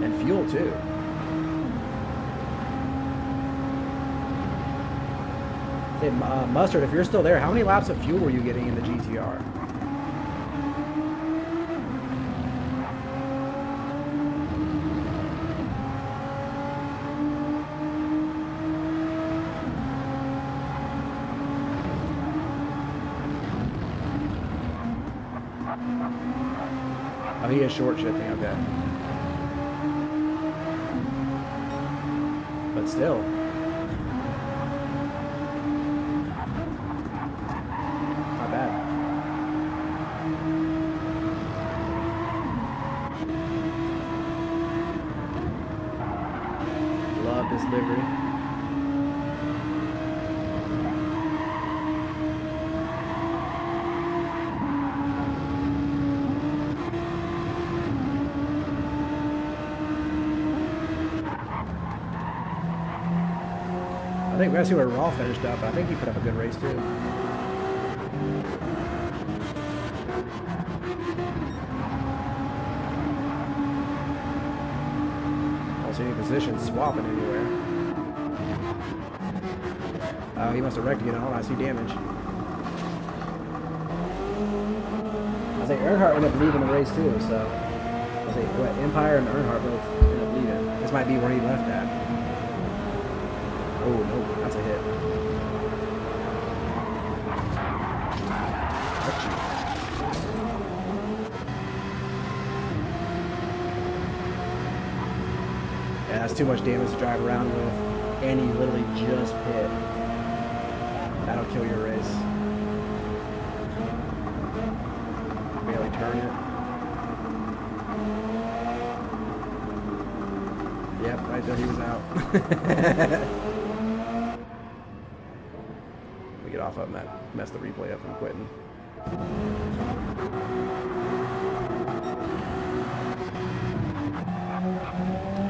And fuel, too. Say, Mustard, if you're still there, how many laps of fuel were you getting in the GTR? Oh, he is short shifting, okay. But still. Not bad. Love this livery. I think that's where Raw finished up. I think he put up a good race too. I don't see any positions swapping anywhere. Oh, he must have wrecked again. Oh, I see damage. I think Earnhardt ended up leaving the race too, so I think what, Empire and Earnhardt both ended up leaving. This might be where he left at. Oh, no, that's a hit. Yeah, that's too much damage to drive around with. And he literally just hit. That'll kill your race. Barely turn it. Yep, right there he was out. We get off of him, that messed the replay up from quitting.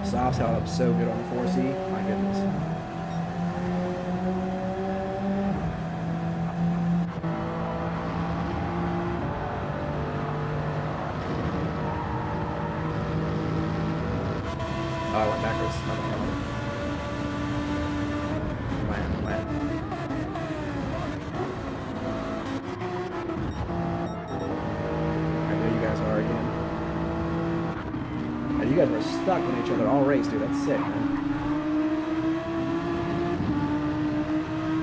Softs held up so good on the 4C, my goodness. Oh, I went backwards. Land. I know you guys are again. And you guys were stuck on each other all race, dude. That's sick, man.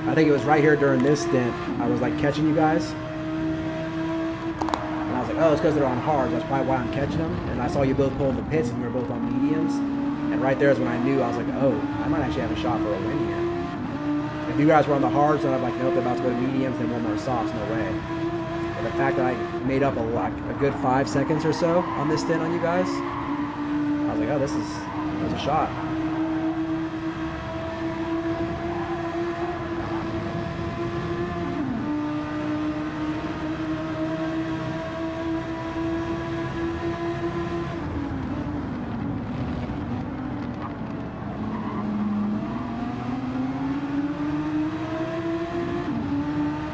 I think it was right here during this stint, I was like catching you guys. And I was like, oh, it's because they're on hards. That's probably why I'm catching them. And I saw you both pull in the pits and you were both on mediums. And right there is when I knew, I was like, oh, I might actually have a shot for a win here. If you guys were on the hards, then I'm like, nope, they're about to go to mediums, then one more softs, no way. But the fact that I made up a good 5 seconds or so on this stint on you guys, I was like, oh, there's a shot.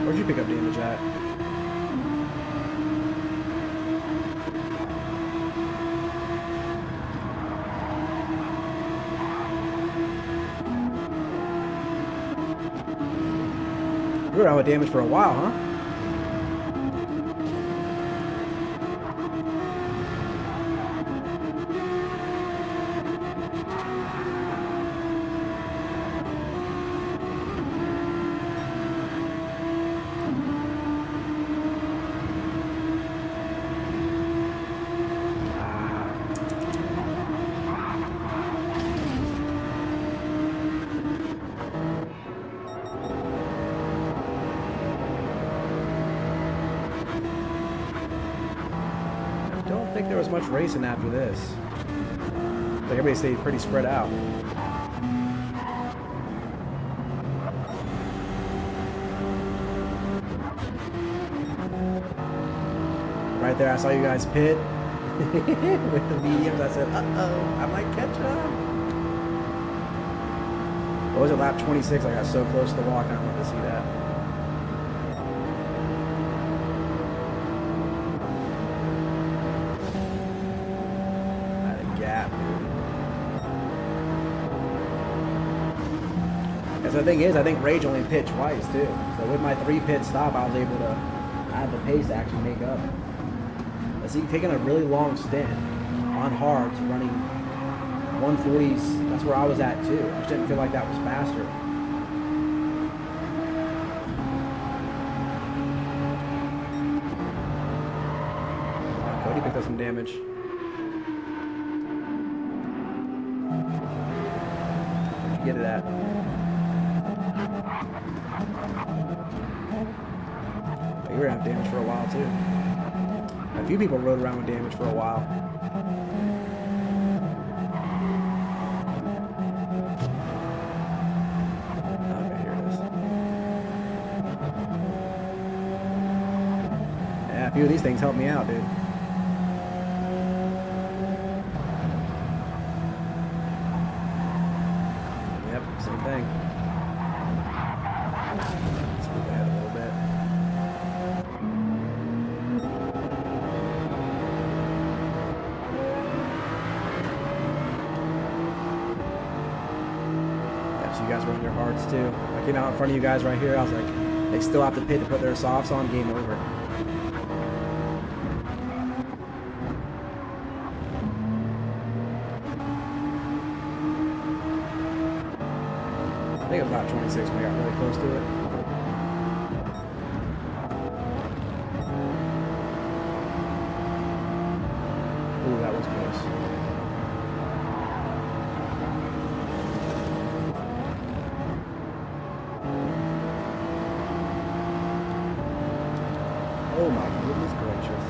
Where'd you pick up damage at? You were out with damage for a while, huh? I don't think there was much racing after this. Like everybody stayed pretty spread out. Right there, I saw you guys pit with the mediums. I said, uh-oh, I might catch up. What was it, lap 26? I got so close to the walk, I wanted to see that. Because the thing is, I think Rage only pit twice too. So with my 3-pit stop, I was able to have the pace to actually make up. But see, taking a really long stint on hards, running 140s, that's where I was at too. I just didn't feel like that was faster. Cody picked up some damage. Where'd you get it at? You were gonna have damage for a while too. A few people rode around with damage for a while. Okay, here it is. Yeah, a few of these things helped me out, dude. Yep, same thing. Let's move ahead a little bit. You guys were on your hards too. I came out in front of you guys right here. I was like, they still have to pit to put their softs on. Game over. I think it was about 26 when I got really close to it. Ooh, that was close. Oh my goodness gracious.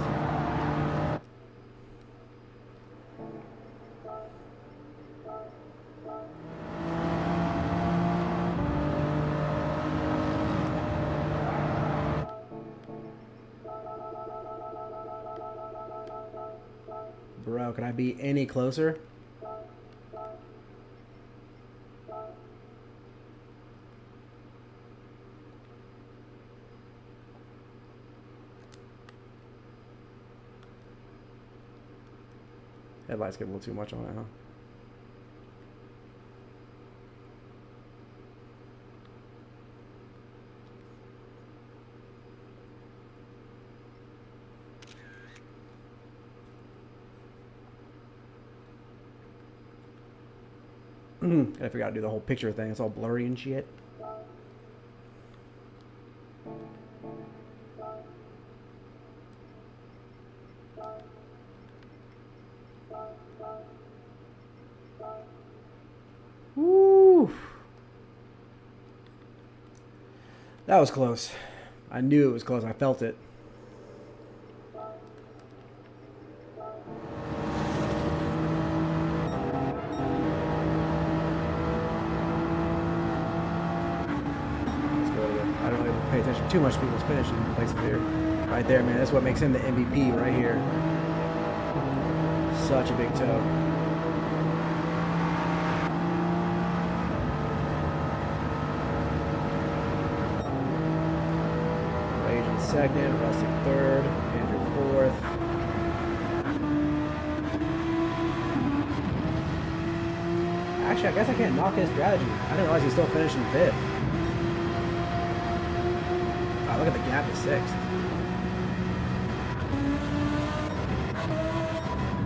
Bro, can I be any closer? Headlights get a little too much on it, huh? I forgot to do the whole picture thing. It's all blurry and shit. Woo! That was close. I knew it was close. I felt it. Pay attention too much to people's finishing in place of here. Right there, man. That's what makes him the MVP right here. Such a big toe. Rage in second, Rustic third, Andrew fourth. Actually, I guess I can't knock his strategy. I didn't realize he's still finishing fifth. Look at the gap to sixth.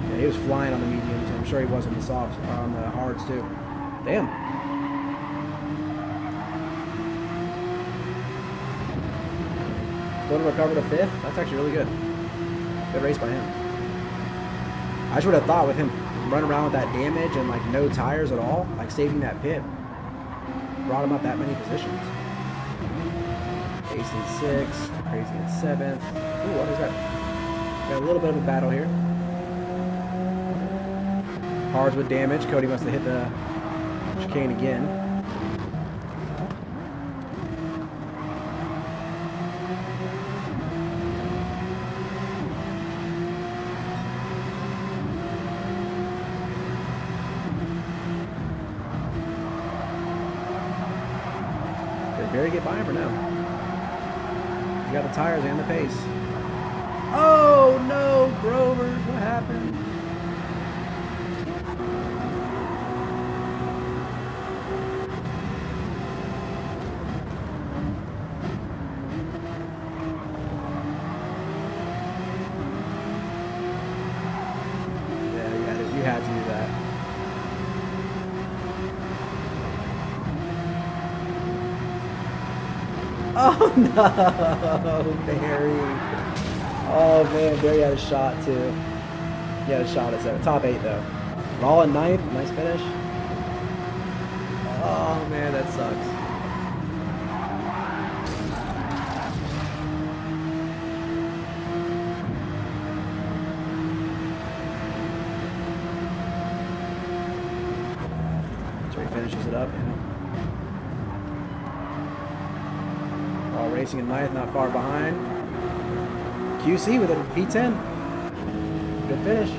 Yeah, he was flying on the mediums. I'm sure he was on the softs, on the hards too. Damn. Going to recover to fifth. That's actually really good. Good race by him. I just would have thought with him running around with that damage and like no tires at all, like saving that pit, brought him up that many positions. Ace in sixth, Crazy in seventh. Ooh, what is that? Got a little bit of a battle here. Hards with damage. Cody must have hit the chicane again. Did Barry get by him or no? You got the tires and the pace. Oh no, Grovers, what happened? Yeah, you had to do that. Oh no, Barry. Oh man, Barry had a shot too. He had a shot at 7. Top 8 though. All in 9th, nice finish. Oh man, that sucks. So he finishes it up, you know. Racing in 9th, not far behind. QC with a P10. Good finish.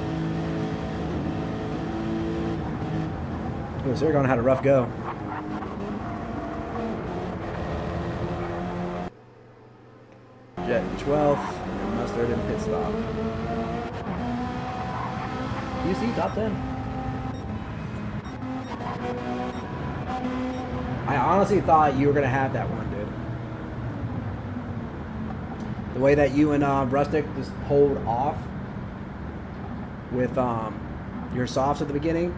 Oh, Zergon had a rough go. Jet in 12th, and Mustard in pit stop. QC top 10. I honestly thought you were going to have that one, dude. The way that you and Rustic just pulled off with your softs at the beginning,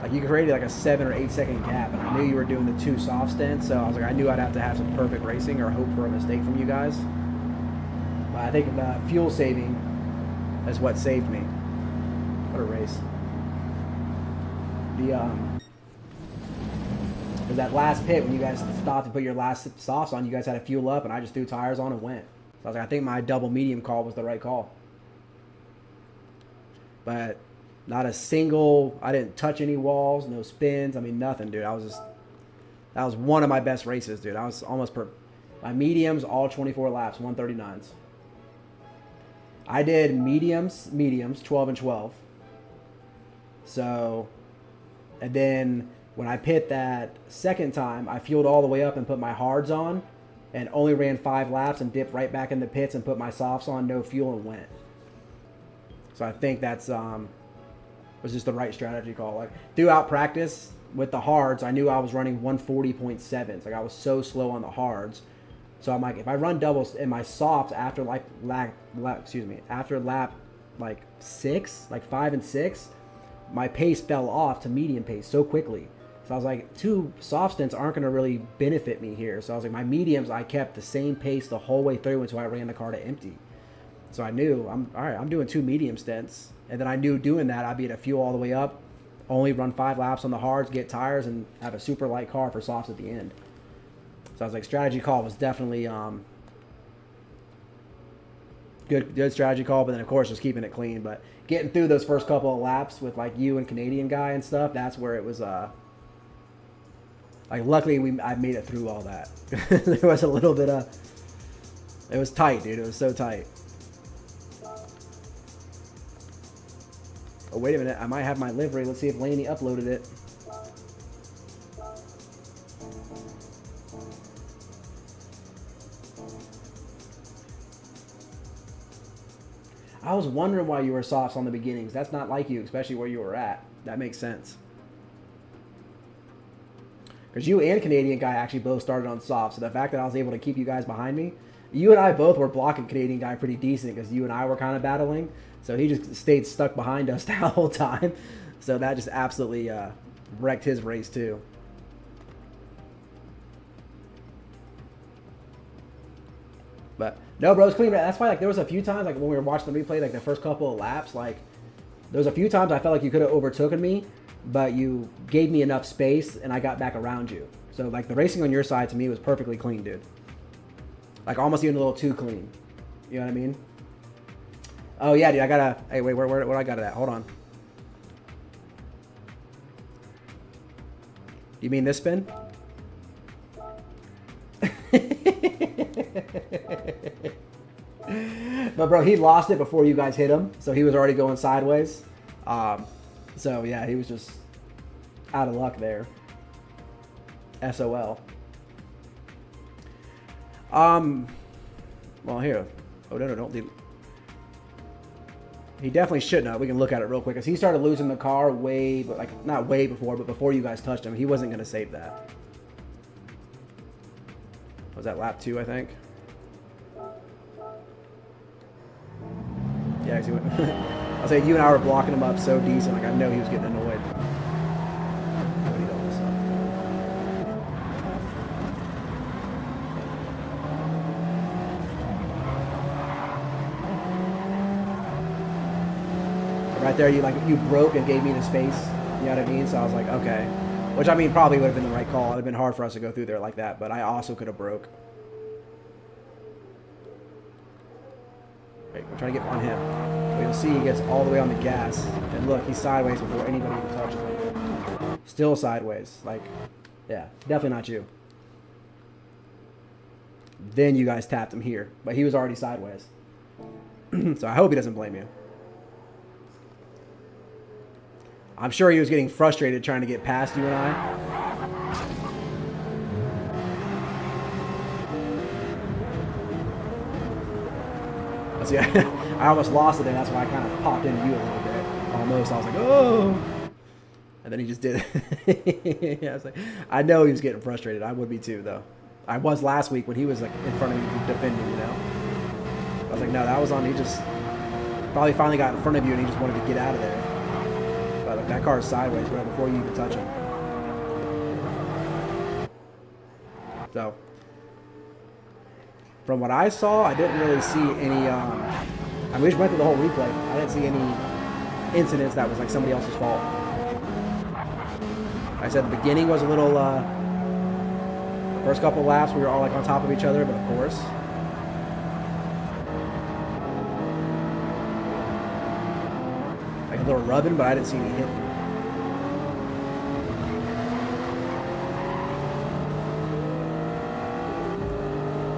like you created like a 7 or 8 second gap, and I knew you were doing the 2 soft stints, so I was like, I knew I'd have to have some perfect racing or hope for a mistake from you guys. But I think the fuel saving is what saved me. What a race! Because that last pit, when you guys stopped and put your last softs on, you guys had to fuel up, and I just threw tires on and went. So I was like, I think my double medium call was the right call. But not a single, I didn't touch any walls, no spins, I mean, nothing, dude. That was one of my best races, dude. I was almost my mediums, all 24 laps, 139s. I did mediums, 12 and 12. So, and then when I pit that second time, I fueled all the way up and put my hards on and only ran 5 laps and dipped right back in the pits and put my softs on, no fuel, and went. So I think that's was just the right strategy call. Like throughout practice with the hards, I knew I was running 140.7. Like I was so slow on the hards. So I'm like, if I run doubles in my softs after after lap like 6, like 5 and 6, my pace fell off to medium pace so quickly. So I was like, 2 soft stints aren't going to really benefit me here. So I was like, my mediums, I kept the same pace the whole way through until I ran the car to empty. So I knew, I'm doing 2 medium stints. And then I knew doing that, I'd be able to fuel all the way up, only run 5 laps on the hards, get tires, and have a super light car for softs at the end. So I was like, strategy call was definitely good strategy call. But then, of course, just keeping it clean. But getting through those first couple of laps with, like, you and Canadian guy and stuff, that's where it was, like, luckily I made it through all that. There was a little bit of, it was tight, dude. It was so tight. Oh, wait a minute. I might have my livery. Let's see if Laney uploaded it. I was wondering why you were softs on the beginnings. That's not like you, especially where you were at. That makes sense. Because you and Canadian guy actually both started on softs. So the fact that I was able to keep you guys behind me, you and I both were blocking Canadian guy pretty decent because you and I were kind of battling. So he just stayed stuck behind us the whole time. So that just absolutely wrecked his race too. But no, bro, it's clean. That's why, like, there was a few times, like, when we were watching the replay, like, the first couple of laps, like, there was a few times I felt like you could have overtaken me, but you gave me enough space, and I got back around you. So, like, the racing on your side, to me, was perfectly clean, dude. Like, almost even a little too clean. You know what I mean? Oh, yeah, dude, I gotta... Hey, wait, where I got it at? Hold on. You mean this spin? But bro, he lost it before you guys hit him, so he was already going sideways. So yeah, he was just out of luck there. SOL. Well, here. Oh no, don't leave. He definitely shouldn't have. We can look at it real quick, because he started losing the car way, but like not way before, but before you guys touched him. He wasn't going to save that. Was that lap 2, I think? Yeah, I was saying, you and I were blocking him up so decent. Like, I know he was getting annoyed. Right there, you broke and gave me the space. You know what I mean? So I was like, okay. Which, I mean, probably would have been the right call. It would have been hard for us to go through there like that, but I also could have broke. Wait, we're trying to get on him. But you'll see he gets all the way on the gas. And look, he's sideways before anybody even touches him. Still sideways. Like, yeah, definitely not you. Then you guys tapped him here. But he was already sideways. So I hope he doesn't blame you. I'm sure he was getting frustrated trying to get past you and I. See, I almost lost it, and that's why I kind of popped into you a little bit. Almost. I was like, oh. And then he just did it. Yeah, I was like, I know he was getting frustrated. I would be too, though. I was last week when he was like in front of me defending, you know. I was like, no, that was on. He just probably finally got in front of you, and he just wanted to get out of there. But like, that car is sideways right before you even touch him. So, from what I saw, I didn't really see any, I mean, we just went through the whole replay. I didn't see any incidents that was like somebody else's fault. Like I said, the beginning was a little, the first couple of laps we were all like on top of each other, but of course. Like a little rubbing, but I didn't see any hitting.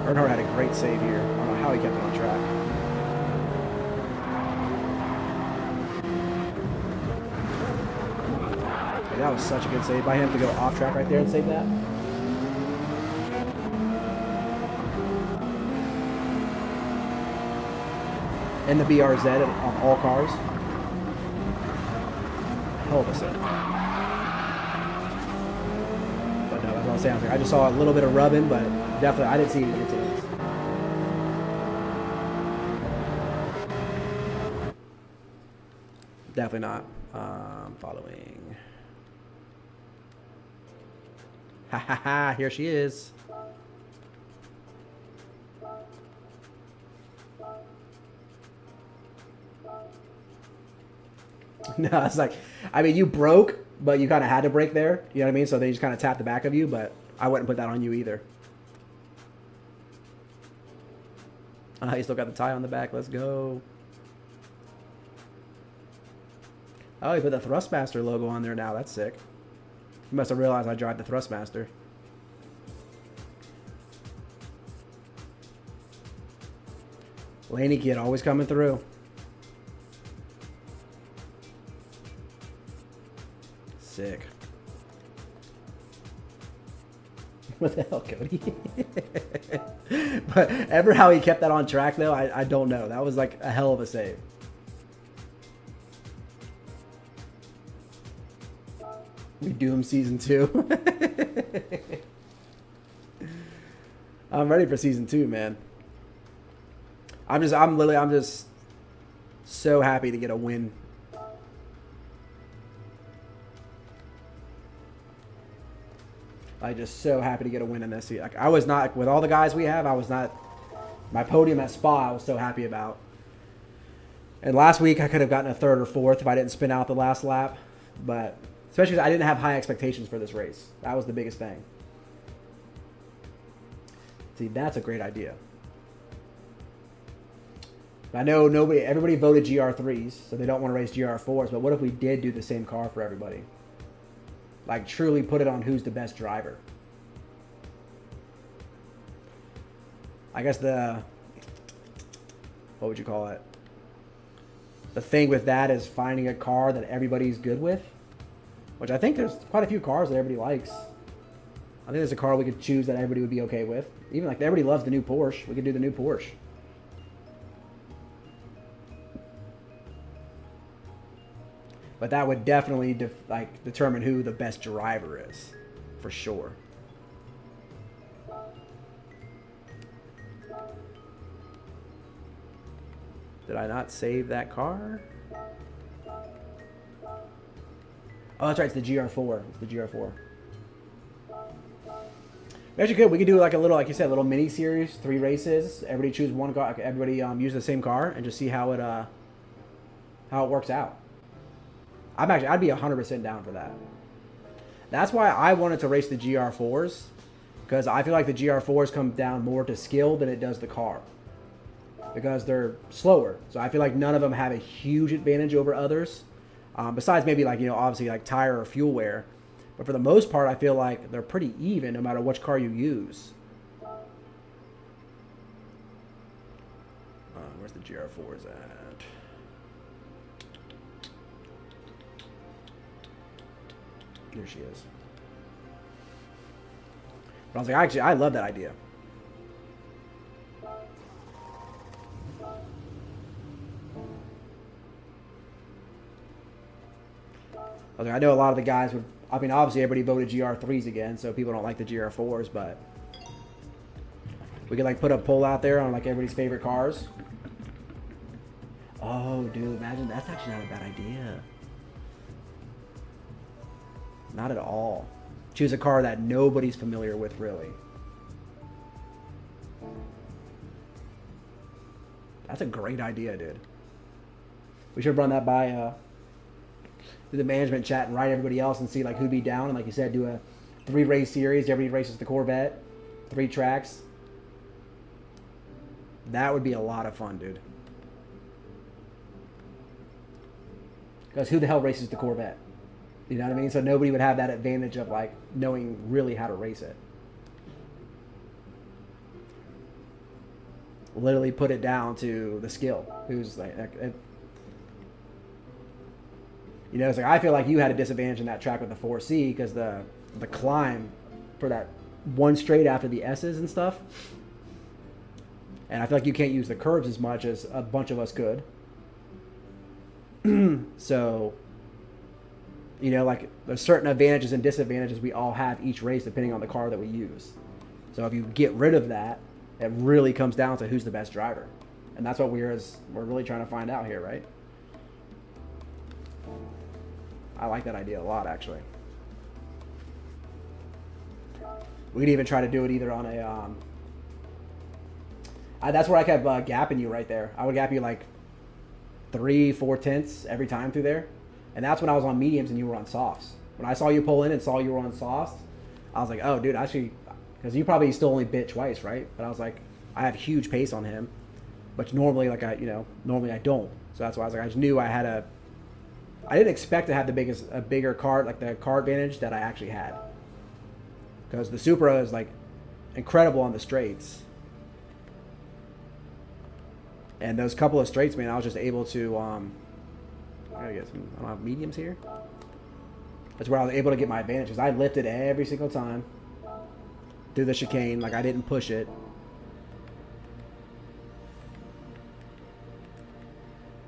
Earnhardt had a great save here. I don't know how he kept it on track. That was such a good save by him to go off track right there and save that. And the BRZ on all cars. Hell of a save. But no, that's what I'm saying. I just saw a little bit of rubbing, but definitely I didn't see any good saves. Definitely not. Following. Ha ha ha, here she is. No, it's like, I mean, you broke, but you kind of had to break there. You know what I mean? So they just kind of tapped the back of you, but I wouldn't put that on you either. You still got the tie on the back. Let's go. Oh, he put the Thrustmaster logo on there now. That's sick. You must have realized I drive the Thrustmaster. Laney kid always coming through. Sick. What the hell, Cody? But ever how he kept that on track, though, I don't know. That was like a hell of a save. We Doom Season 2. I'm ready for Season 2, man. I'm just so happy to get a win. I'm just so happy to get a win in this. Like, I was not, with all the guys we have, I was not, my podium at Spa I was so happy about. And last week I could have gotten a third or fourth if I didn't spin out the last lap. But especially because I didn't have high expectations for this race. That was the biggest thing. See, that's a great idea. I know everybody voted GR3s, so they don't want to race GR4s, but what if we did do the same car for everybody? Like, truly put it on who's the best driver. I guess what would you call it? The thing with that is finding a car that everybody's good with, which I think there's quite a few cars that everybody likes. I think there's a car we could choose that everybody would be okay with. Even like everybody loves the new Porsche. We could do the new Porsche. But that would definitely determine who the best driver is, for sure. Did I not save that car? Oh, that's right. It's the GR4. It's the GR4. We actually could. We could do like a little, like you said, a little mini series, 3 races. Everybody choose one car. Everybody use the same car and just see how it works out. I'd be 100% down for that. That's why I wanted to race the GR4s, because I feel like the GR4s come down more to skill than it does the car, because they're slower. So I feel like none of them have a huge advantage over others, besides maybe like, obviously like tire or fuel wear. But for the most part, I feel like they're pretty even no matter which car you use. Where's the GR4s at? Here she is. But I was like, I love that idea. I know a lot of the guys would, I mean, obviously everybody voted GR3s again, so people don't like the GR4s, but we could like put a poll out there on like everybody's favorite cars. Oh, dude, imagine, that's actually not a bad idea. Not at all. Choose a car that nobody's familiar with, really. That's a great idea, dude. We should run that by the management chat and write everybody else and see like who'd be down. And like you said, do a 3-race series. Everybody races the Corvette. 3 tracks. That would be a lot of fun, dude. Because who the hell races the Corvette? You know what I mean? So nobody would have that advantage of like knowing really how to race it. Literally put it down to the skill. Who's like, You know, it's like I feel like you had a disadvantage in that track with the 4C because the climb for that one straight after the S's and stuff. And I feel like you can't use the curves as much as a bunch of us could. So, you know, like there's certain advantages and disadvantages we all have each race depending on the car that we use. So if you get rid of that, it really comes down to who's the best driver. And that's what we're really trying to find out here, right? I like that idea a lot, actually. We could even try to do it either on a... that's where I kept gapping you right there. I would gap you like 3-4 tenths every time through there. And that's when I was on mediums and you were on softs. When I saw you pull in and saw you were on softs, I was like, oh, dude, actually... Because you probably still only bit twice, right? But I was like, I have huge pace on him. But normally, like, normally I don't. So that's why I was like, I just knew I had I didn't expect to have a bigger car, like the car advantage that I actually had. Because the Supra is like incredible on the straights. And those couple of straights, man, I was just able to, I don't have mediums here. That's where I was able to get my advantage. Because I lifted every single time through the chicane. Like I didn't push it.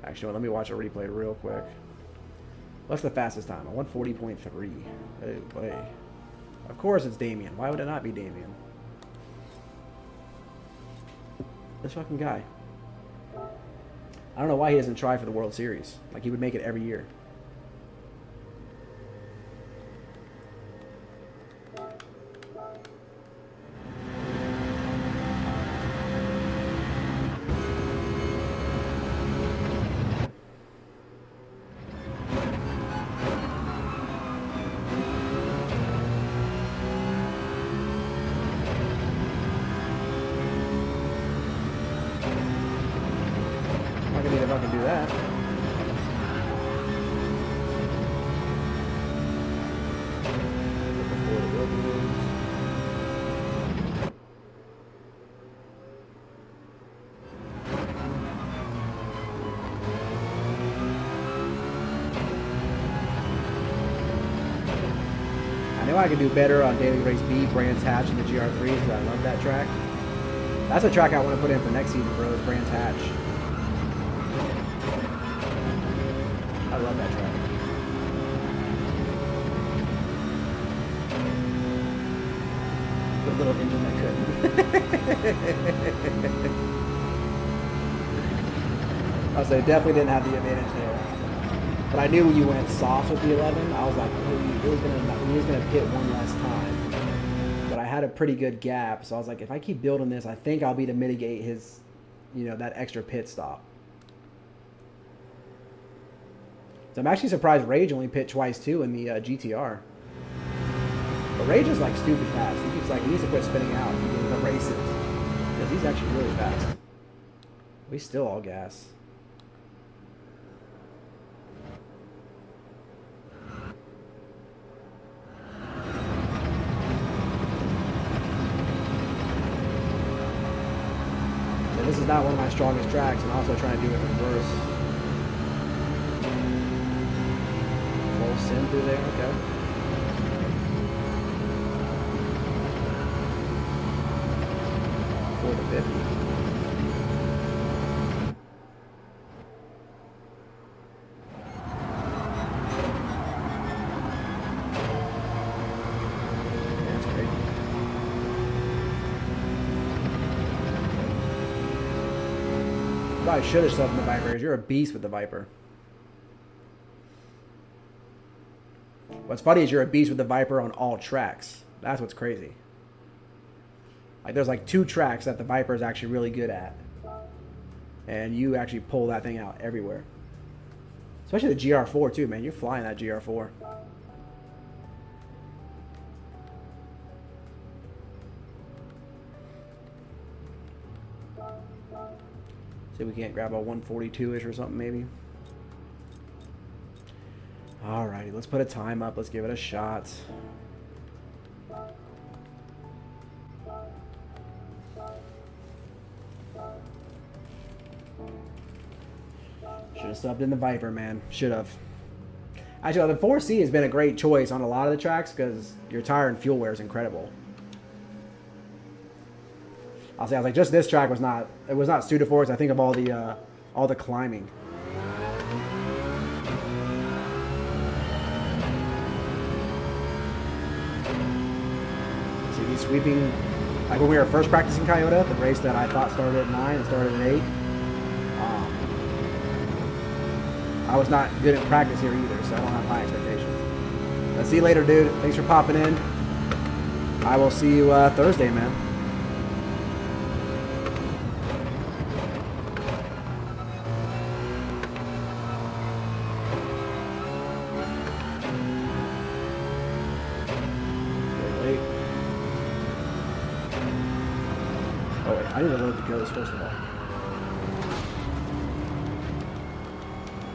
Actually, let me watch a replay real quick. What's the fastest time? A 140.3. Hey, boy. Of course it's Damien. Why would it not be Damien? This fucking guy. I don't know why he doesn't try for the World Series. Like, he would make it every year. If I can do that. I know I could do better on Daily Race B, Brands Hatch, and the GR3s because I love that track. That's a track I want to put in for next season, bro, is Brands Hatch. I love that track. The little engine that couldn't. I say definitely didn't have the advantage there. But I knew when you went soft with the 11, I was like, oh, he was gonna pit one less time. But I had a pretty good gap, so I was like, if I keep building this, I think I'll be to mitigate his, that extra pit stop. So I'm actually surprised Rage only pit twice too in the GTR. But Rage is like stupid fast. He needs to quit spinning out in the races because he's actually really fast. We still all gas. So this is not one of my strongest tracks, and I'm also trying to do it in reverse. Sim through there, okay. $4 to $50. That's crazy. Probably should have stuck in the Viper because you're a beast with the Viper. What's funny is you're a beast with the Viper on all tracks. That's what's crazy. Like there's like 2 tracks that the Viper is actually really good at. And you actually pull that thing out everywhere. Especially the GR4 too, man. You're flying that GR4. See if we can't grab a 142-ish or something maybe. Alrighty, let's put a time up. Let's give it a shot. Should have subbed in the Viper, man. Should have. Actually, the 4C has been a great choice on a lot of the tracks because your tire and fuel wear is incredible. I was like, just this track was not suited for us. I think of all the climbing. See these sweeping, like when we were first practicing Toyota, the race that I thought started at 9 and started at 8. I was not good at practice here either, so I don't have high expectations. Let's see you later, dude. Thanks for popping in. I will see you Thursday, man. Wait. Oh wait, I need to load the ghost first of all.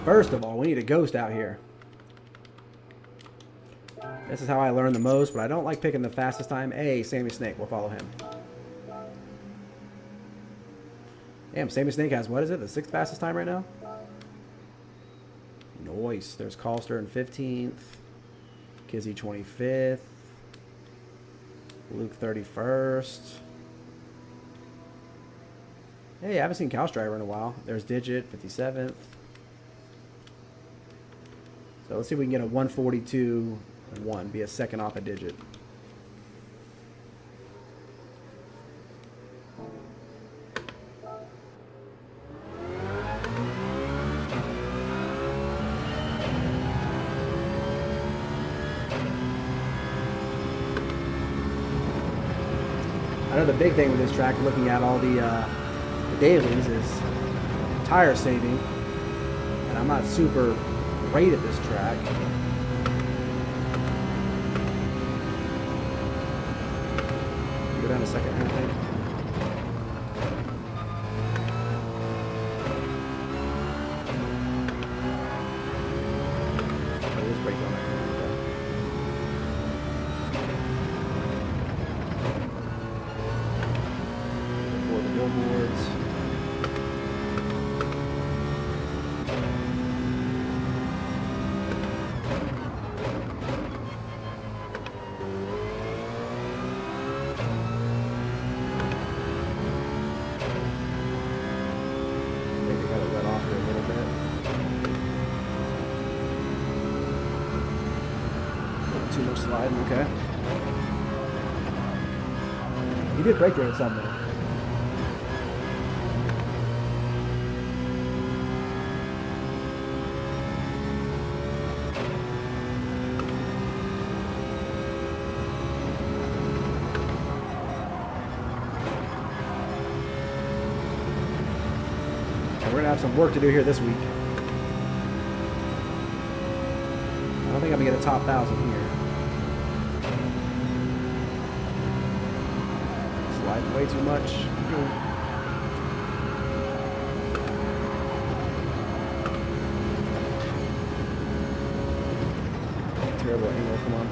First of all, we need a ghost out here. This is how I learn the most, but I don't like picking the fastest time. Hey, Sammy Snake, we'll follow him. Damn, Sammy Snake has, what is it, the 6th fastest time right now? Nice. There's Calster in 15th. Kizzy 25th. Luke 31st. Hey, I haven't seen Calstriver in a while. There's Digit, 57th. So let's see if we can get a 142.1, be a second off a Digit. I know the big thing with this track, looking at all the dailies, is tire saving, and I'm not super great at this track. Go down a second, I think. Oh, let's break down that corner. Before the billboards. Okay. He did break there at some minute. And we're gonna have some work to do here this week. I don't think I'm gonna get a top 1,000 here. Way too much. Terrible angle, come on.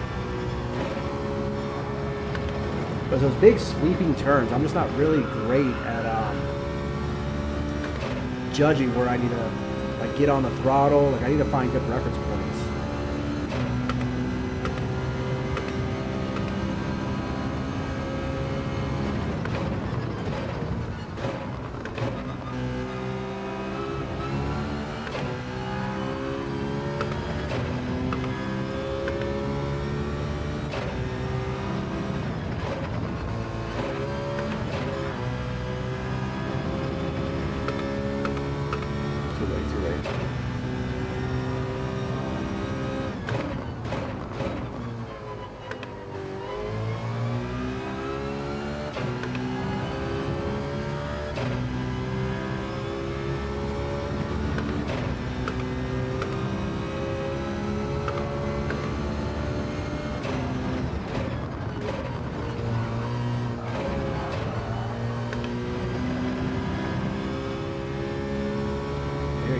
But those big sweeping turns, I'm just not really great at judging where I need to like get on the throttle. Like I need to find good reference points.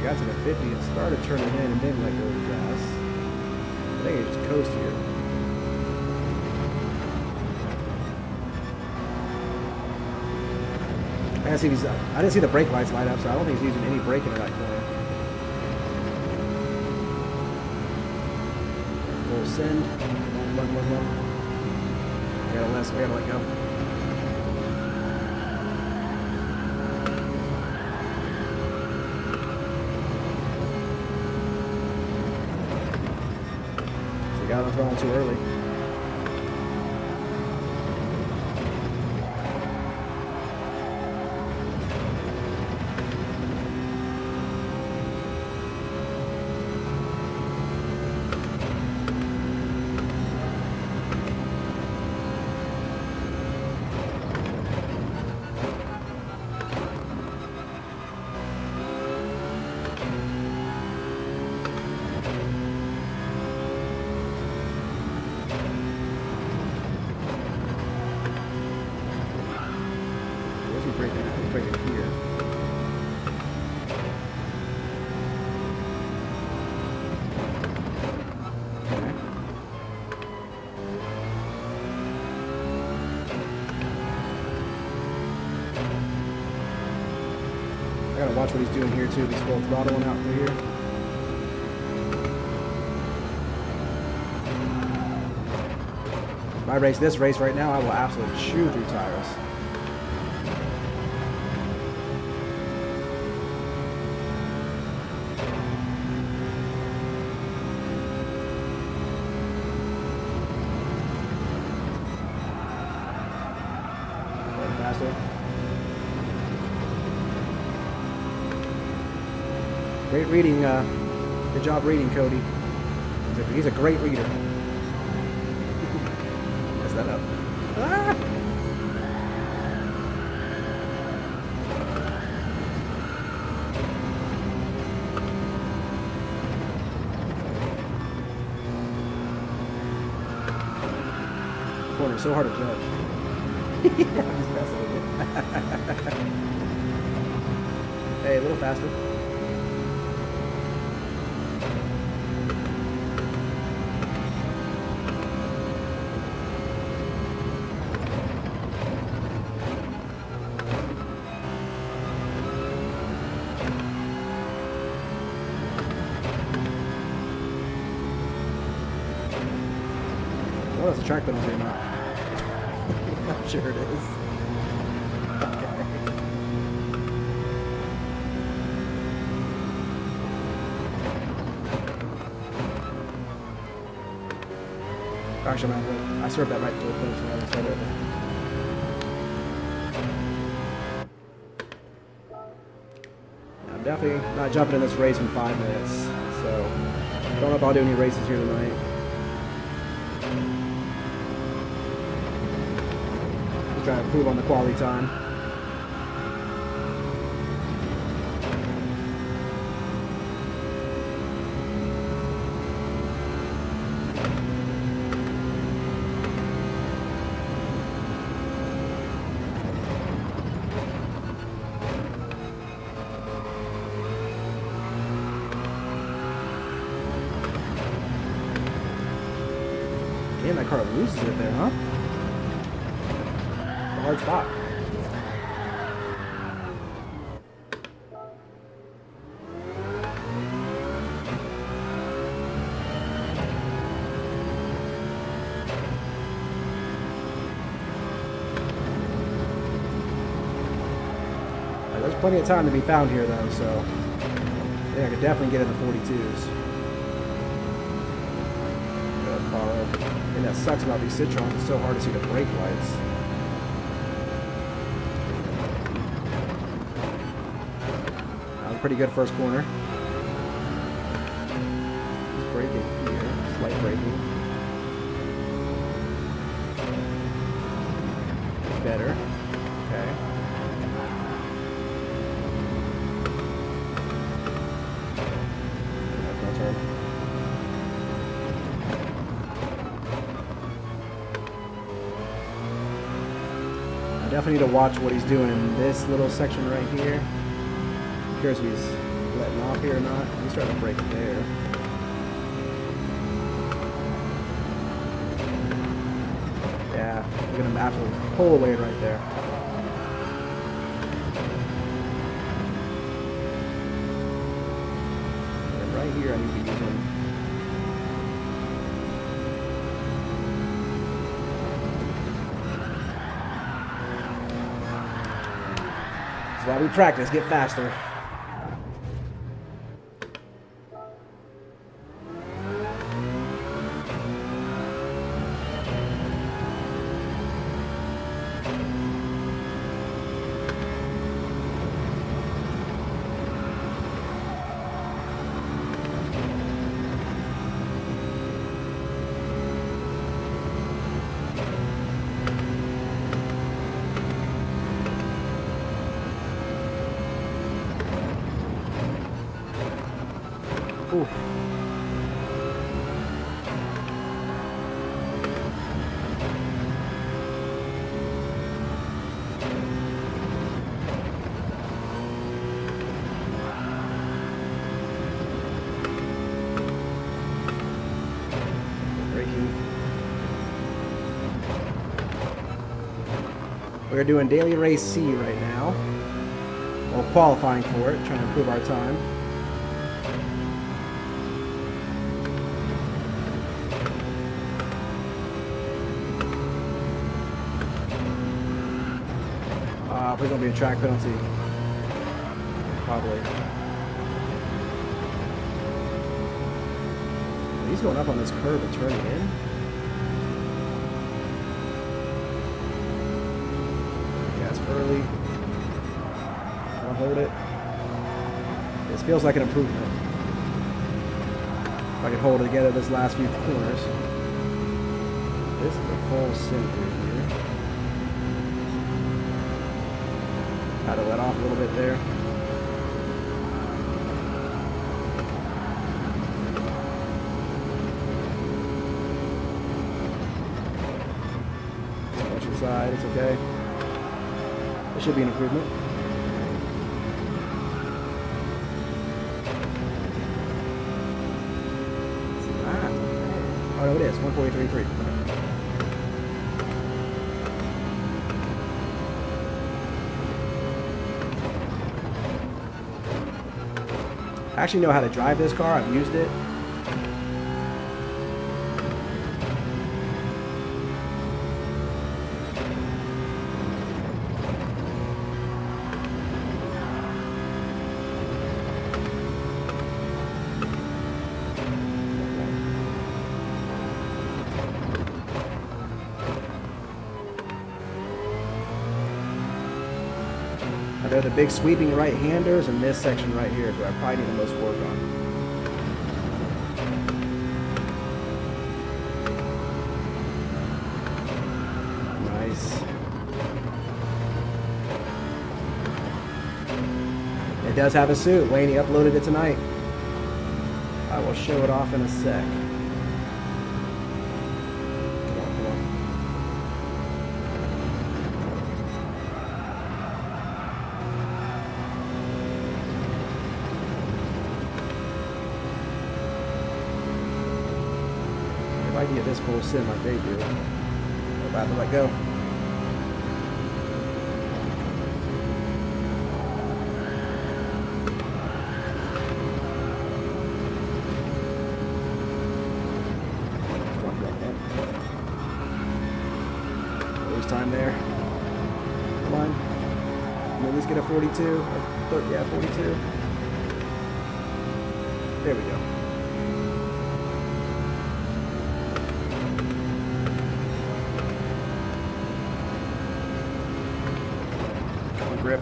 Got to the 50 and started turning in and then let go of the gas. I think it just coast here. I didn't see the brake lights light up, so I don't think he's using any braking in that corner. full send. Come on. I gotta let go. So you got him throwing too early. I gotta watch what he's doing here too. He's full throttling out through here. If I race this race right now, I will absolutely chew through tires. Faster. Great reading, good job reading, Cody. He's a great reader. Mess that up. Ah! Corner's so hard to judge. He's messing with it. Hey, a little faster. Oh, it's a track penalty or not? I'm sure it is. Okay. Actually, I served that right to the finish when I started. I'm definitely not jumping in this race in 5 minutes, so don't know if I'll do any races here tonight. Trying to improve on the quality time. Damn, that car loses it there, huh? Hard spot. There's plenty of time to be found here though, so yeah, I could definitely get in the 42s. And that sucks about these Citroens, it's so hard to see the brake lights. Pretty good first corner. Just braking here, slight braking. Better. Okay. I definitely need to watch what he's doing in this little section right here. I'm curious if he's letting off here or not. He's trying to break it there. Yeah, look at him absolutely pull away right there. And right here I need to be using While we practice, get faster. Ooh. Braking. We're doing daily race C right now. Well, qualifying for it, trying to improve our time. Probably gonna be a track penalty. Probably. He's going up on this curve and turning in. Yeah, it's early. I'll hold it. This feels like an improvement. If I can hold it together this last few corners. This is a full sim through here. Had to let off a little bit there. Watch inside, it's okay. It should be an improvement. Oh no, it is 143.3. I actually know how to drive this car. I've used it. I know the big sweeping right-handers, and this section right here is where I probably need the most work on. Nice. It does have a suit. Laney uploaded it tonight. I will show it off in a sec. If I can get this full sim like they do, I'm about to let go. Lose time there. Come on. Can we at least get a 42? Yeah, 42. There we go. Grip.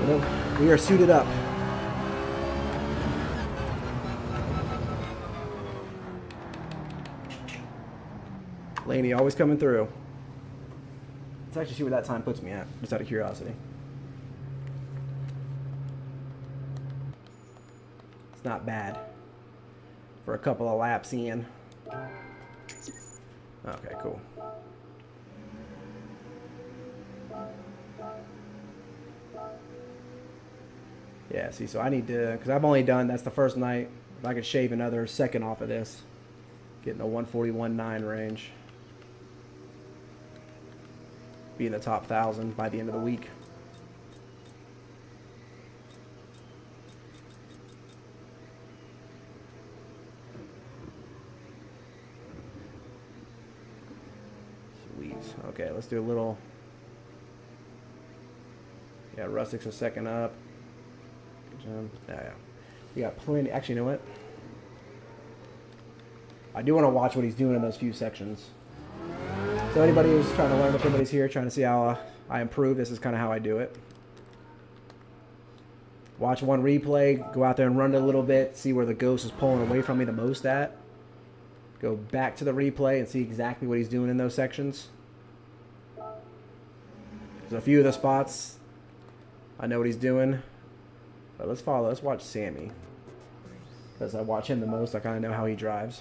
Well, we are suited up. Laney always coming through. Let's actually see where that time puts me at, just out of curiosity. It's not bad for a couple of laps in. Okay, cool. Yeah, see, so I need to, because I've only done, that's the first night. If I could shave another second off of this, get in the 141.9 range. Be in the top 1,000 by the end of the week. Sweet. Okay, let's do a little Yeah, Rustic's a second up. Yeah. You got plenty. Actually, you know what? I do want to watch what he's doing in those few sections. So anybody who's trying to learn, if anybody's here trying to see how I improve, this is kind of how I do it. Watch one replay, go out there and run it a little bit, see where the ghost is pulling away from me the most at. Go back to the replay and see exactly what he's doing in those sections. There's a few of the spots I know what he's doing. But let's watch Sammy. Because I watch him the most, I kind of know how he drives.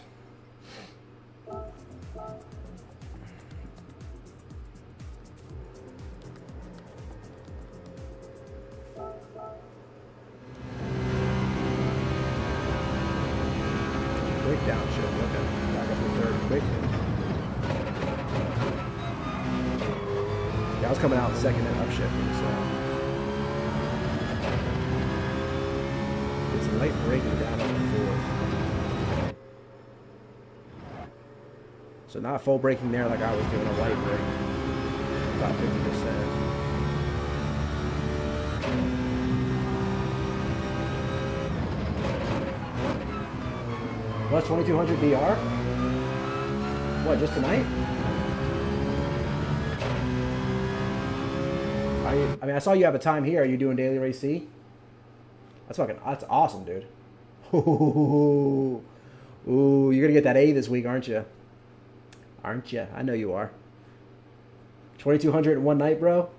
Quick downshift, okay. Back up to third quick. Yeah, I was coming out second and upshifting, so. It's light braking down on the fourth. So not full braking there like I was doing, a light brake. About 50%. Plus 2200 VR? What, just tonight? I mean, I saw you have a time here. Are you doing Daily Race C? That's awesome, dude. Ooh, you're gonna get that A this week, aren't you? Aren't you? I know you are. 2200 in one night, bro?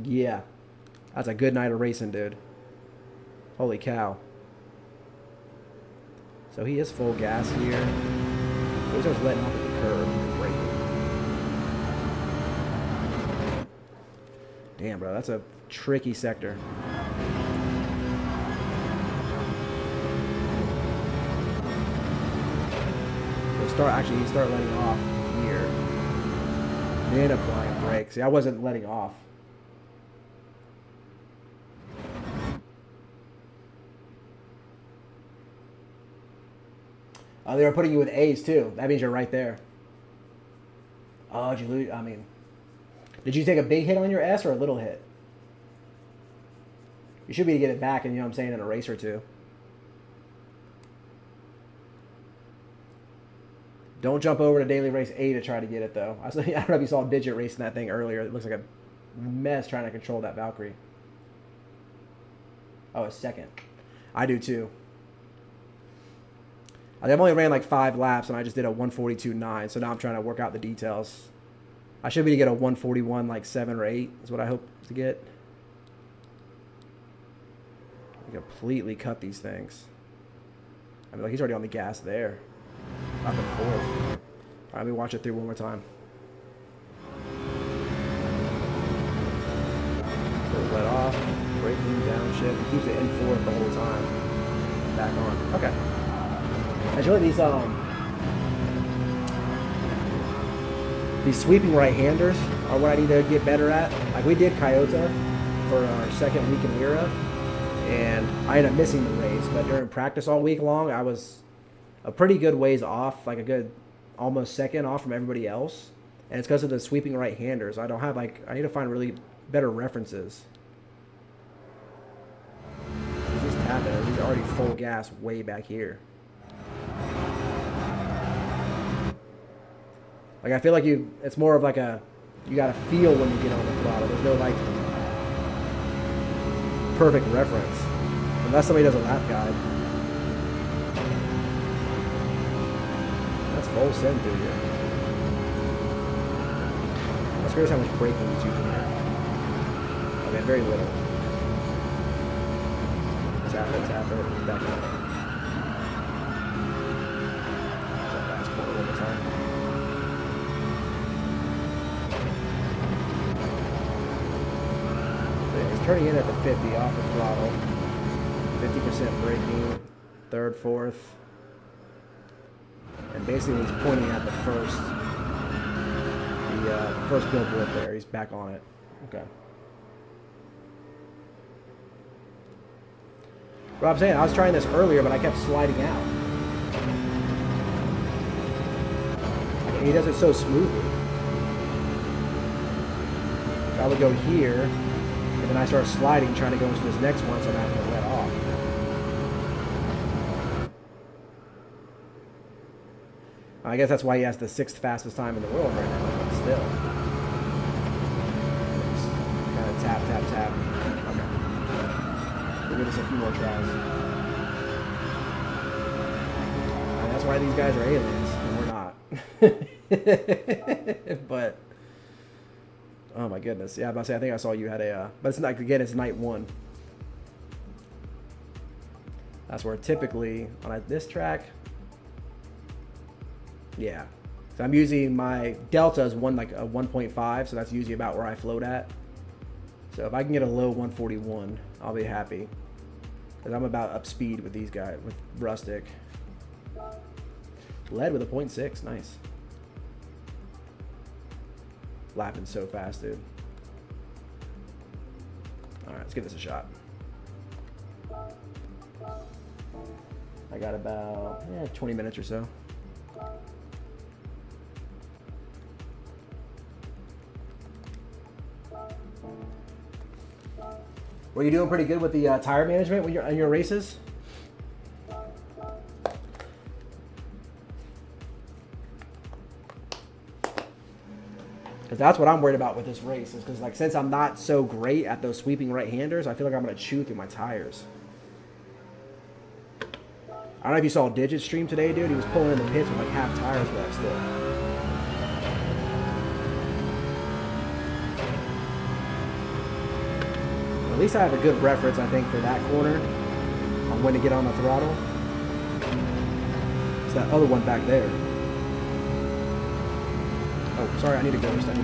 Yeah. That's a good night of racing, dude. Holy cow. So he is full gas here. He's just letting off at the curb and braking. Damn, bro, that's a tricky sector. So start letting off here. Then applying brakes. See, I wasn't letting off. Oh, they were putting you with A's too. That means you're right there. Oh, did you lose? I mean, did you take a big hit on your S or a little hit? You should be to get it back, and you know what I'm saying, in a race or two. Don't jump over to Daily Race A to try to get it, though. I don't know if you saw Digit racing that thing earlier. It looks like a mess trying to control that Valkyrie. Oh, a second. I do, too. I've only ran like 5 laps, and I just did a 142.9, so now I'm trying to work out the details. I should be to get a 141, like 7 or 8 is what I hope to get. I completely cut these things. I mean, like he's already on the gas there. Up in fourth. All right, let me watch it through one more time. So let off, braking, downshift. He keeps it in fourth the whole time. Back on. Okay. Actually, these sweeping right-handers are what I need to get better at. Like we did Coyote for our second week in WERA, and I ended up missing the race. But during practice all week long, I was a pretty good ways off, like a good almost second off from everybody else. And it's because of the sweeping right-handers. I don't have I need to find really better references. He's just tapping it. He's already full gas way back here. Like I feel like it's more of like you gotta feel when you get on the throttle. There's no like perfect reference. Unless somebody does a lap guide. That's full send through here. That's curious how much braking he's using here. Okay, very little. Tap it, back up. Last corner one more time. He's turning in at the 50 off the throttle. 50% braking, third, fourth. And basically he's pointing at the first billboard there. He's back on it. Okay. Well, I'm saying I was trying this earlier, but I kept sliding out. He does it so smoothly. I would go here. And then I start sliding, trying to go into this next one, so I'm having to let off. I guess that's why he has the 6th fastest time in the world right now, but still. Just kind of tap, tap, tap. Okay. We'll give us a few more tries. And that's why these guys are aliens, and we're not. But, oh my goodness. Yeah, I was about to say, I think I saw you had a, but it's like, again, it's night 1. That's where typically, on this track, yeah. So I'm using my delta is like a 1.5, so that's usually about where I float at. So if I can get a low 141, I'll be happy. Because I'm about up speed with these guys, with Rustic. Led with a 0.6, nice. Lapping so fast, dude. Alright, let's give this a shot. I got about 20 minutes or so. Were you doing pretty good with the tire management when you're on your races? Because that's what I'm worried about with this race. Is because, like, since I'm not so great at those sweeping right-handers, I feel like I'm going to chew through my tires. I don't know if you saw Digit's stream today, dude. He was pulling in the pits with like half tires left still. At least I have a good reference, I think, for that corner on when to get on the throttle. It's that other one back there. Oh, sorry, I need a ghost. Are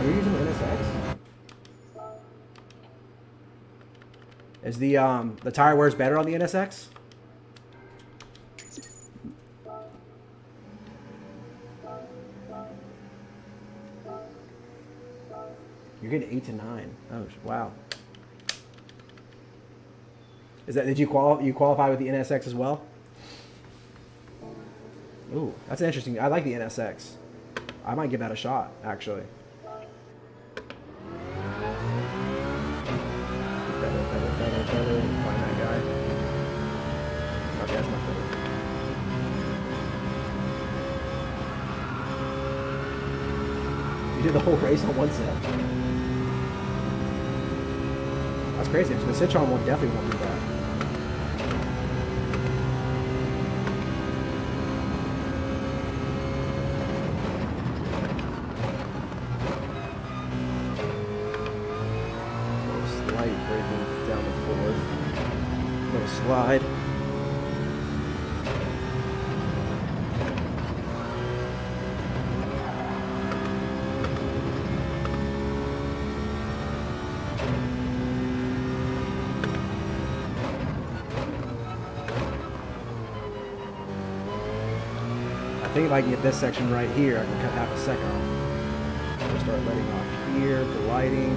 you using the NSX? Is the tire wears better on the NSX? You're getting 8 to 9. Oh wow. Is that, did you qualify with the NSX as well? Ooh, that's interesting. I like the NSX. I might give that a shot, actually. Feather. Find that guy. Okay, that's much better. You did the whole race on one set. That's crazy. The Citron one definitely won't do that. Slight braking down the 4th. Little slide. I think if I can get this section right here, I can cut half a second off. We'll start letting off here, gliding,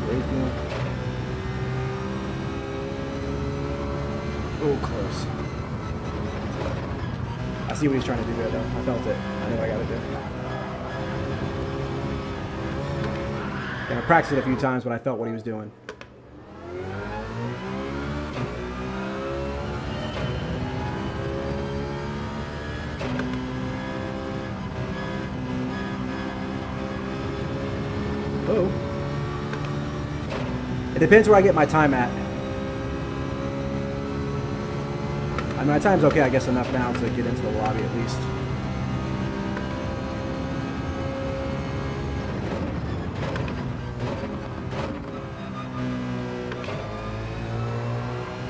braking. Oh, close. I see what he's trying to do there, though. I felt it. I know what I gotta do. And I practiced it a few times, but I felt what he was doing. Oh. It depends where I get my time at. I mean, my time's okay, I guess, enough now to get into the lobby at least.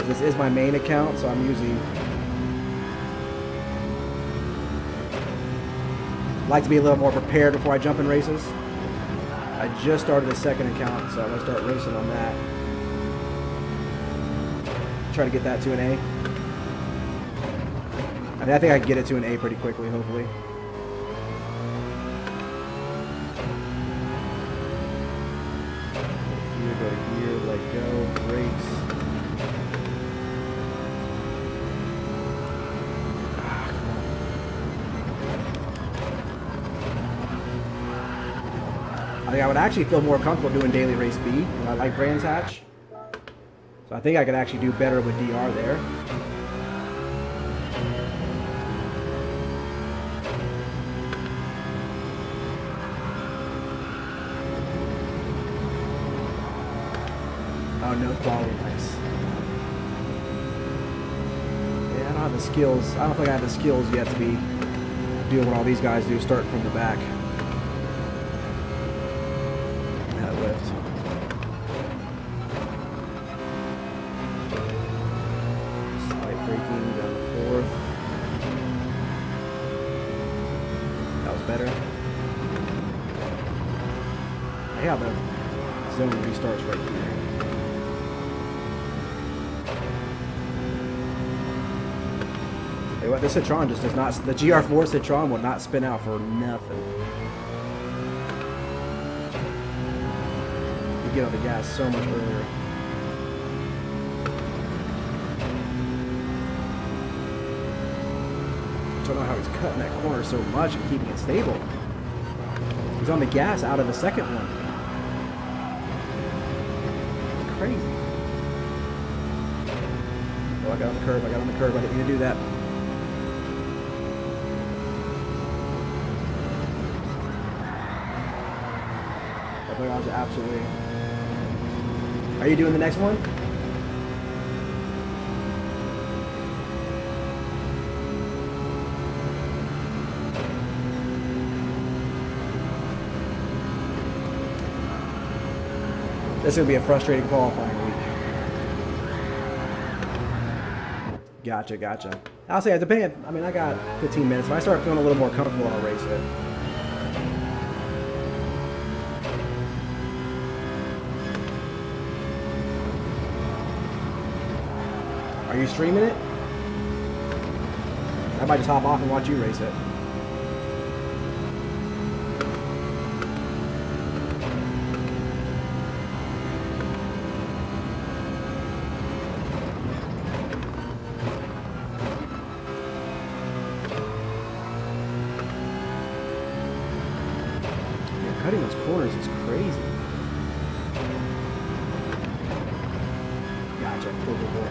This is my main account, so I'm usually like to be a little more prepared before I jump in races. I just started a second account, so I'm gonna start racing on that. Try to get that to an A. I mean, I think I can get it to an A pretty quickly, hopefully. Here, go to here, let go, brakes. I think I would actually feel more comfortable doing daily race B. I like Brands Hatch. So I think I could actually do better with DR there. Oh, no quality, nice. Yeah, I don't have the skills. I don't think I have the skills yet to be doing what all these guys do, starting from the back. That lift. Slight braking down the fourth. That was better. Yeah, the zone restarts right there. Hey, what, this Citroen just does not, the GR4 Citroen will not spin out for nothing. You get on the gas so much earlier. I don't know how he's cutting that corner so much and keeping it stable. He's on the gas out of the second one. It's crazy. Oh, I got on the curb, I got on the curb, I didn't mean to do that. I was absolutely. Are you doing the next one? This is going to be a frustrating qualifying week. Gotcha, gotcha. I'll say, depending. I mean, I got 15 minutes. If I start feeling a little more comfortable, I'll race it. Are you streaming it? I might just hop off and watch you race it. Yeah, cutting those corners is crazy. Gotcha. Cool, cool, cool.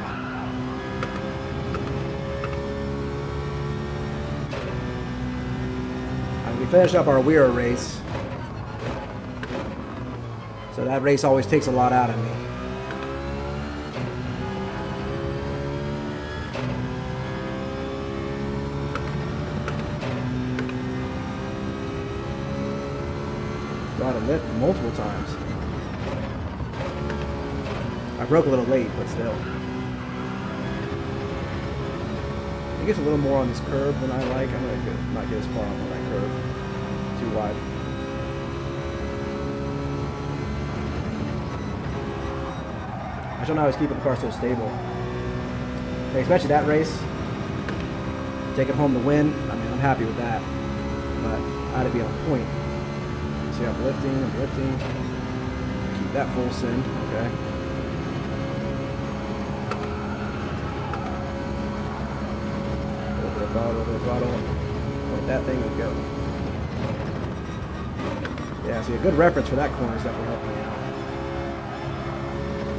We finished up our WERA race, so that race always takes a lot out of me. Got a lift multiple times. I broke a little late, but still. He gets a little more on this curb than I like. I'm gonna not get as far on that curb. Too wide. I don't know how he's keeping the car so stable. Especially that race. Taking home the win. I mean, I'm happy with that. But I had to be on point. See, I'm lifting. Keep that full send. Okay. Throttle, let that thing would go. Yeah, see, a good reference for that corner is definitely helping me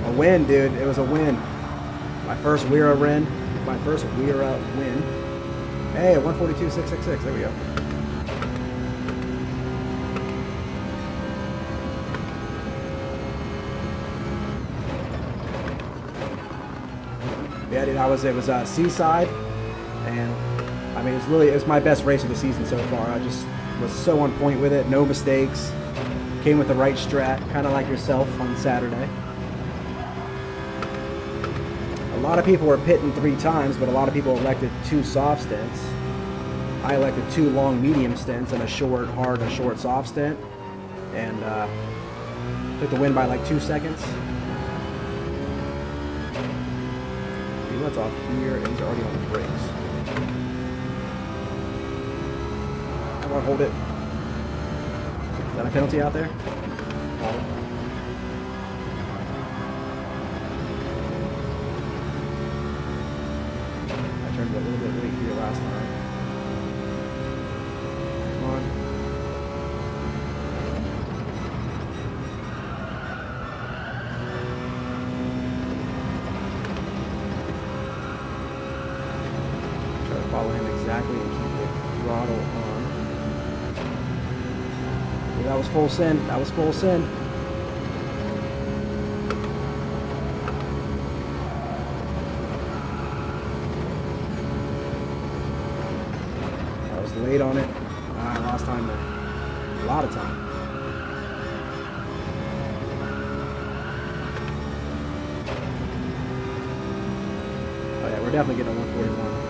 out. A win, dude. It was a win. My first WERA win. My first WERA win. Hey, 142.666. There we go. Yeah, dude. It was Seaside, and I mean, it's my best race of the season so far. I just was so on point with it, no mistakes. Came with the right strat, kind of like yourself on Saturday. A lot of people were pitting 3 times, but a lot of people elected 2 soft stints. I elected 2 long medium stints and a short hard, a short soft stint, and took the win by like 2 seconds. He lets off here, and he's already on the brakes. Hold it. Is that a penalty out there? Oh. I turned a little bit late here last time. Come on. follow him exactly and keep the throttle on. Yeah, that was full send. That was full send. I was late on it. I lost time there. A lot of time. Oh yeah, we're definitely getting a 141.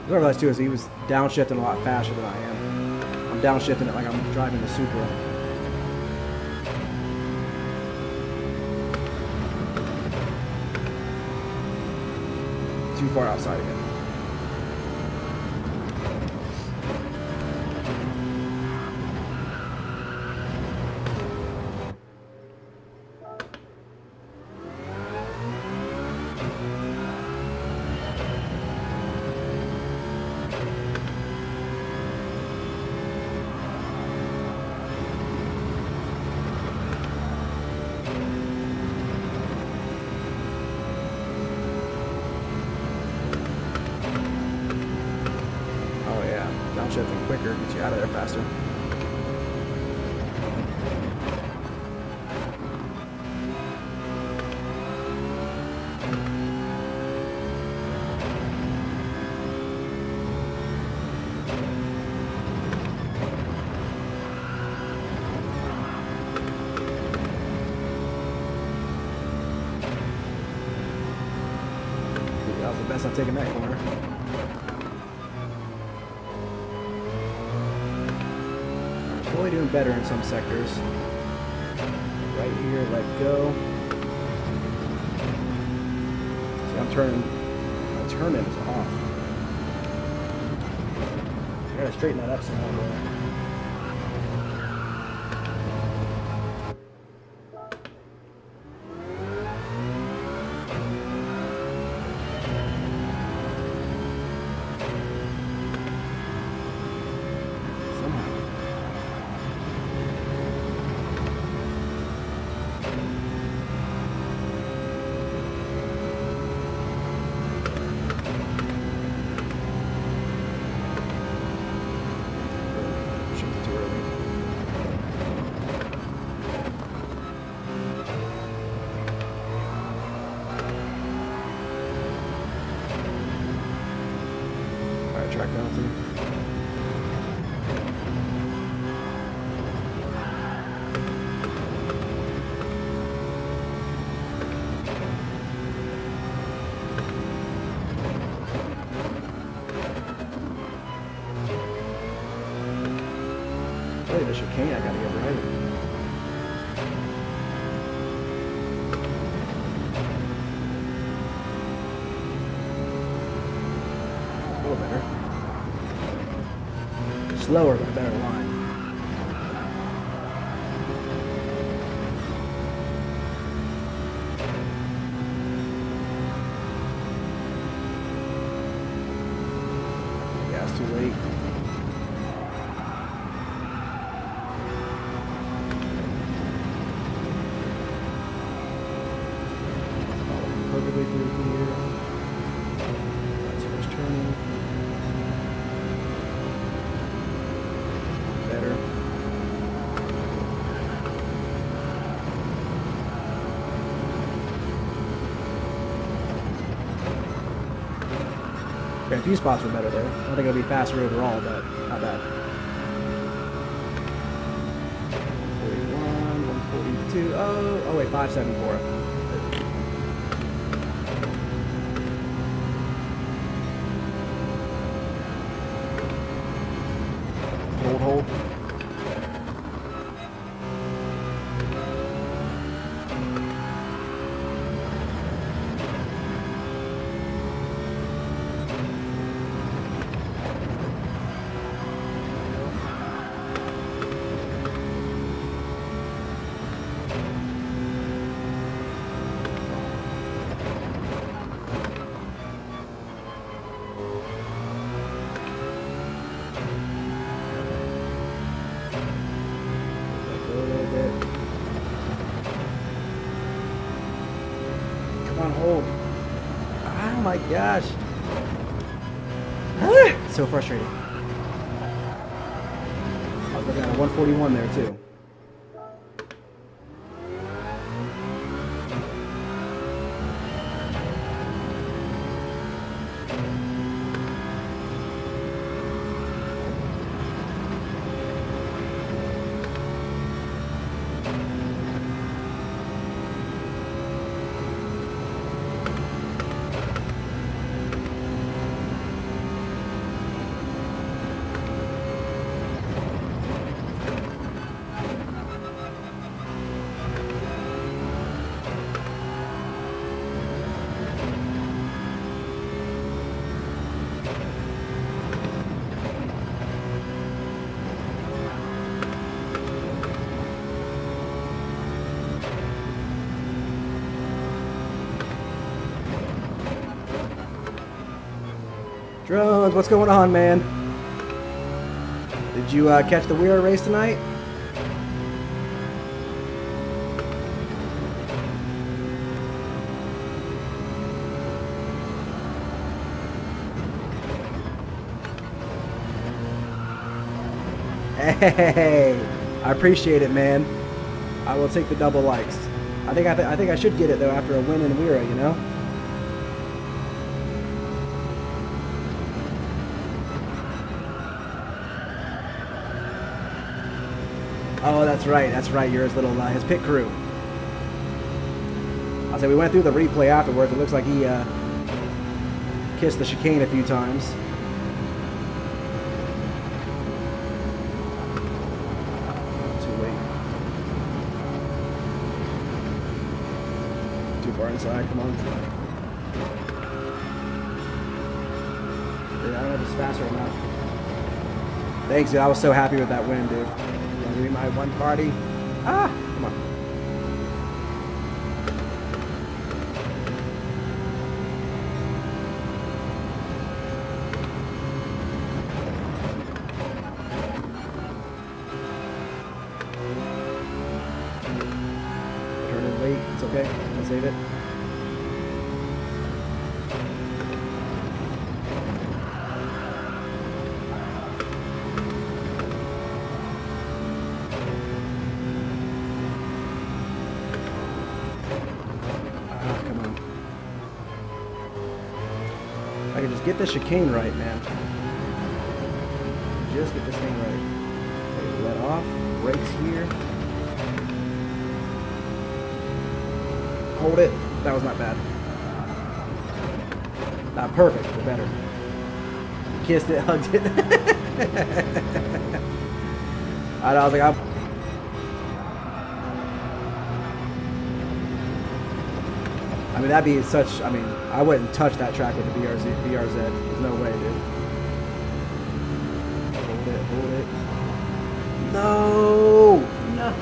What I realized too is he was downshifting a lot faster than I am. I'm downshifting it like I'm driving the Supra. Too far outside again. Downshifting quicker, gets you out of there faster. That was the best I've taken that corner. Really doing better in some sectors. Right here, let go. See, I'm turning. My turn in is off. I gotta straighten that up somehow. Track penalty. Really, the chicane I gotta get right. A little better. Slower, but a better line. Yeah, it's too late. Perfectly through here. That's first turning. Better. Okay, a few spots were better there. I don't think it'll be faster overall, but not bad. 41, 142. Oh wait, 574. Hold. on hold. Oh my gosh. So frustrating. I was looking at a 141 there too. Drones, what's going on, man? Did you catch the WERA race tonight? Hey, I appreciate it, man. I will take the double likes. I think I should get it though after a win in WERA, you know. Oh, that's right. That's right. You're his little his pit crew. I'll say we went through the replay afterwards. It looks like he kissed the chicane a few times. Too late. Too far inside. Come on. Dude, I don't know if it's faster or not. Thanks, dude. I was so happy with that win, dude. Give me my one party. Ah, come on. Turn it late. It's okay. I'll save it. Get the chicane right, man. Just get this thing right. Okay, let off. Brakes here. Hold it. That was not bad. Not perfect, but better. Kissed it, hugged it. I was like, I mean, that'd be such, I mean, I wouldn't touch that track with the BRZ. There's no way, dude. Hold it. No! No!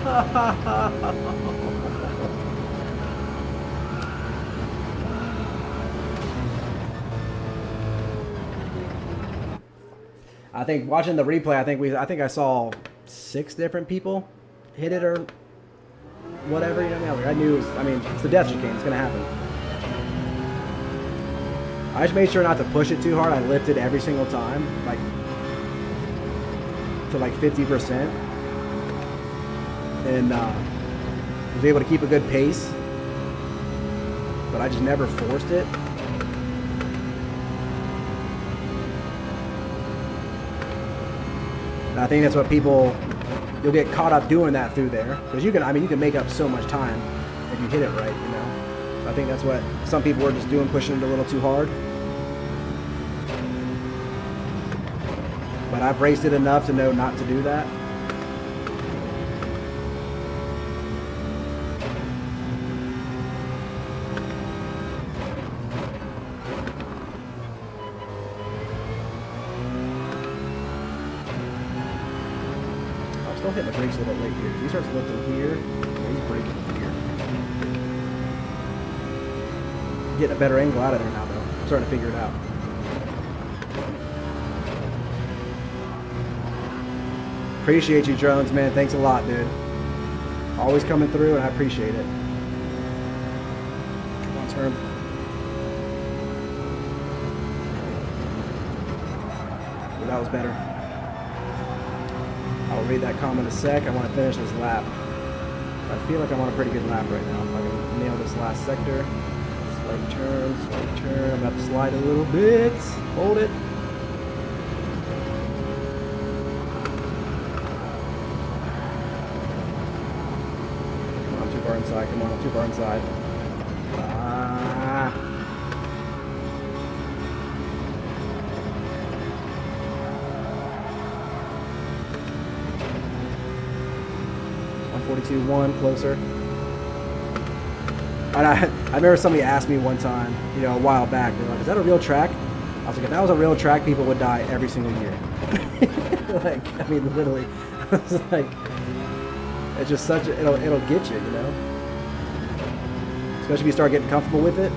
I think watching the replay, I think I saw 6 different people hit it or whatever, you know what I mean? I knew it was, I mean, it's the Death Chicane, it's gonna happen. I just made sure not to push it too hard. I lifted every single time, like to like 50%, and was able to keep a good pace. But I just never forced it. And I think that's what people, you'll get caught up doing that through there, because you can, I mean, you can make up so much time if you hit it right, you know. I think that's what some people are just doing, pushing it a little too hard. But I've raced it enough to know not to do that. I'm still hitting the brakes a little bit late here. He starts lifting here, and he's braking here. Getting a better angle out of there now, though. I'm starting to figure it out. Appreciate you, Drones, man. Thanks a lot, dude. Always coming through, and I appreciate it. Come on, turn. that was better. I'll read that comment in a sec. I want to finish this lap. I feel like I'm on a pretty good lap right now. If I can nail this last sector. Slight turn, slight turn. I'm going to have to slide a little bit. Hold it. Come on, too far inside. Come on, too far inside. 42.1, closer. And I remember somebody asked me one time, you know, a while back, they're like, is that a real track? I was like, if that was a real track, people would die every single year. Like, I mean, literally. It's like, it's just such a, it'll get you, you know? Especially if you start getting comfortable with it.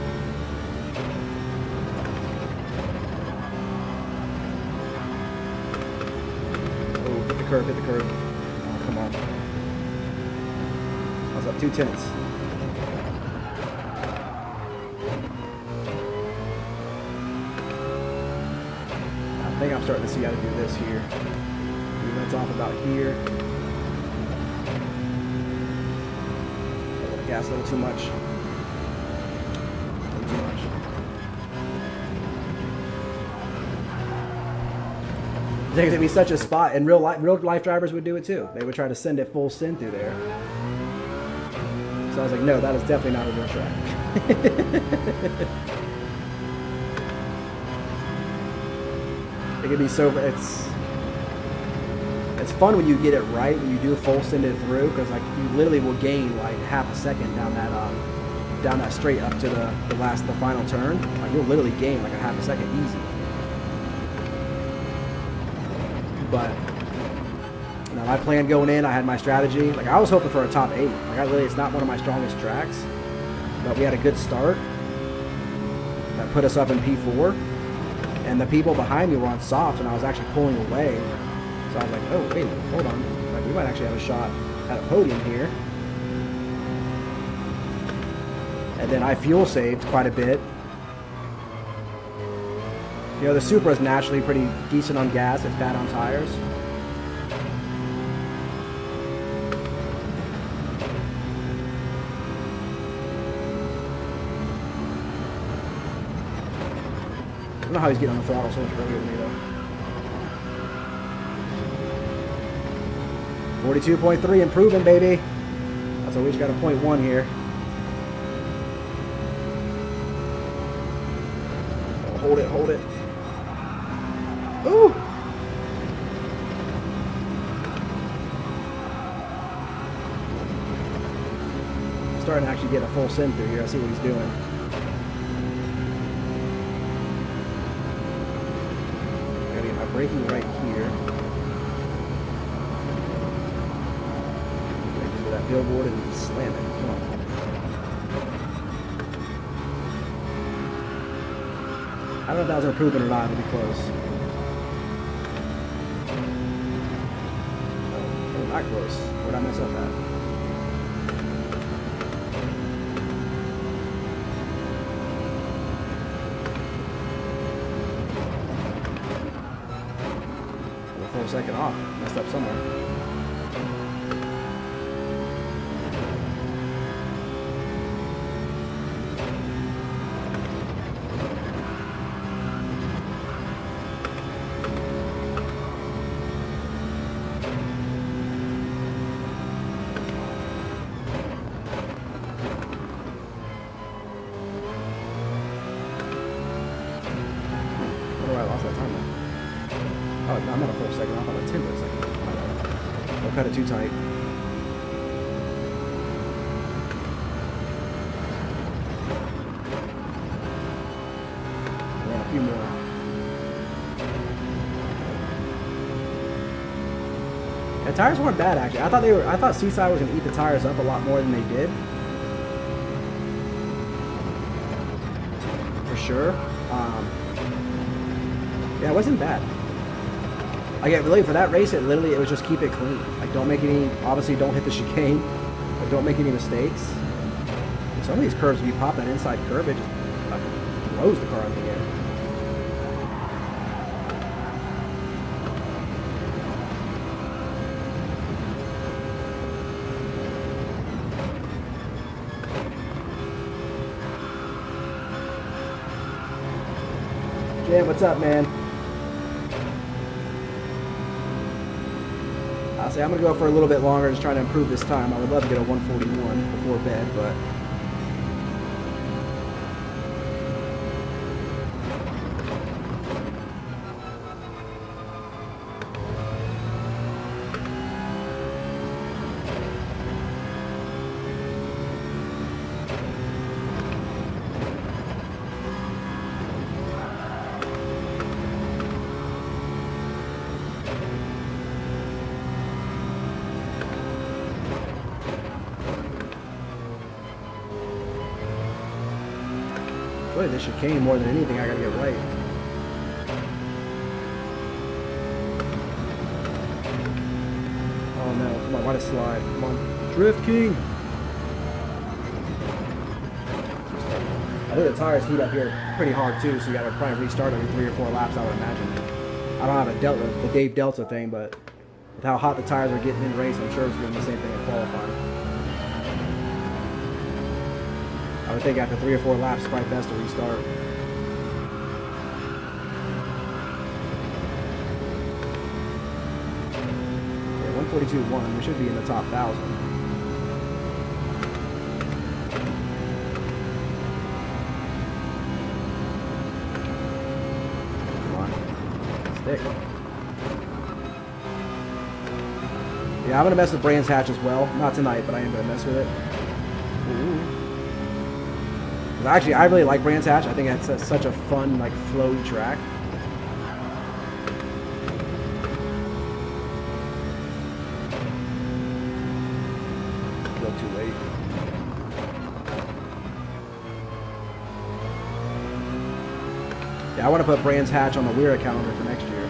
Oh, hit the curb, hit the curb. Oh, come on. I was up 2 tenths. I think I'm starting to see how to do this here. That's off about here. A little gas, a little too much. A little too much. I think it'd be such a spot, and real life drivers would do it too. They would try to send it full send through there. So I was like, no, that is definitely not a real track. It could be so. It's fun when you get it right, when you do full send it through, because like you literally will gain like half a second down that straight up to the final turn. Like you'll literally gain like a half a second easy. But you know, my plan going in, I had my strategy. Like I was hoping for a top 8. Like it's not one of my strongest tracks, but we had a good start that put us up in P4, and the people behind me were on softs, and I was actually pulling away. So I was like, oh, wait, hold on. Like, we might actually have a shot at a podium here. And then I fuel saved quite a bit. You know, the Supra is naturally pretty decent on gas. It's bad on tires. I don't know how he's getting on the throttle so much earlier than me, though. 42.3, improving, baby. That's why we just got a 0.1 here. Oh, hold it, hold it. Ooh! I'm starting to actually get a full send through here. I see what he's doing. I gotta get my braking right here. That billboard and slam it. Come on. I don't know if that was an improvement or not. It'll be close. Oh, not close. Where'd I mess up at? A full second off. Messed up somewhere. I'm at a full second off on a 10 for a second. Don't cut it too tight. Run a few more. The tires weren't bad actually. I thought Seaside was gonna eat the tires up a lot more than they did. For sure. Yeah, it wasn't bad. Like, really, for that race, it was just keep it clean. Like, don't make any, obviously don't hit the chicane, but don't make any mistakes. And some of these curves, if you pop that inside curve, it just fucking blows the car in the air. Dan, what's up, man? I'll say I'm going to go for a little bit longer, just trying to improve this time. I would love to get a 141 before bed, but... Really, this chicane more than anything I gotta get right. Oh no, come on, why to slide? Come on, Drift King! I think the tires heat up here pretty hard too, so you gotta probably restart every 3 or 4 laps, I would imagine. I don't have the Dave Delta thing, but with how hot the tires are getting in race, I'm sure it's doing the same thing in qualifying. I would think after 3 or 4 laps, it's probably best to restart. Okay, 142.1. We should be in the top 1,000. Come on, stick. Yeah, I'm gonna mess with Brands Hatch as well. Not tonight, but I am gonna mess with it. Ooh. Actually, I really like Brands Hatch. I think it's such a fun, like, flowy track. A little too late. Yeah, I want to put Brands Hatch on the WERA calendar for next year.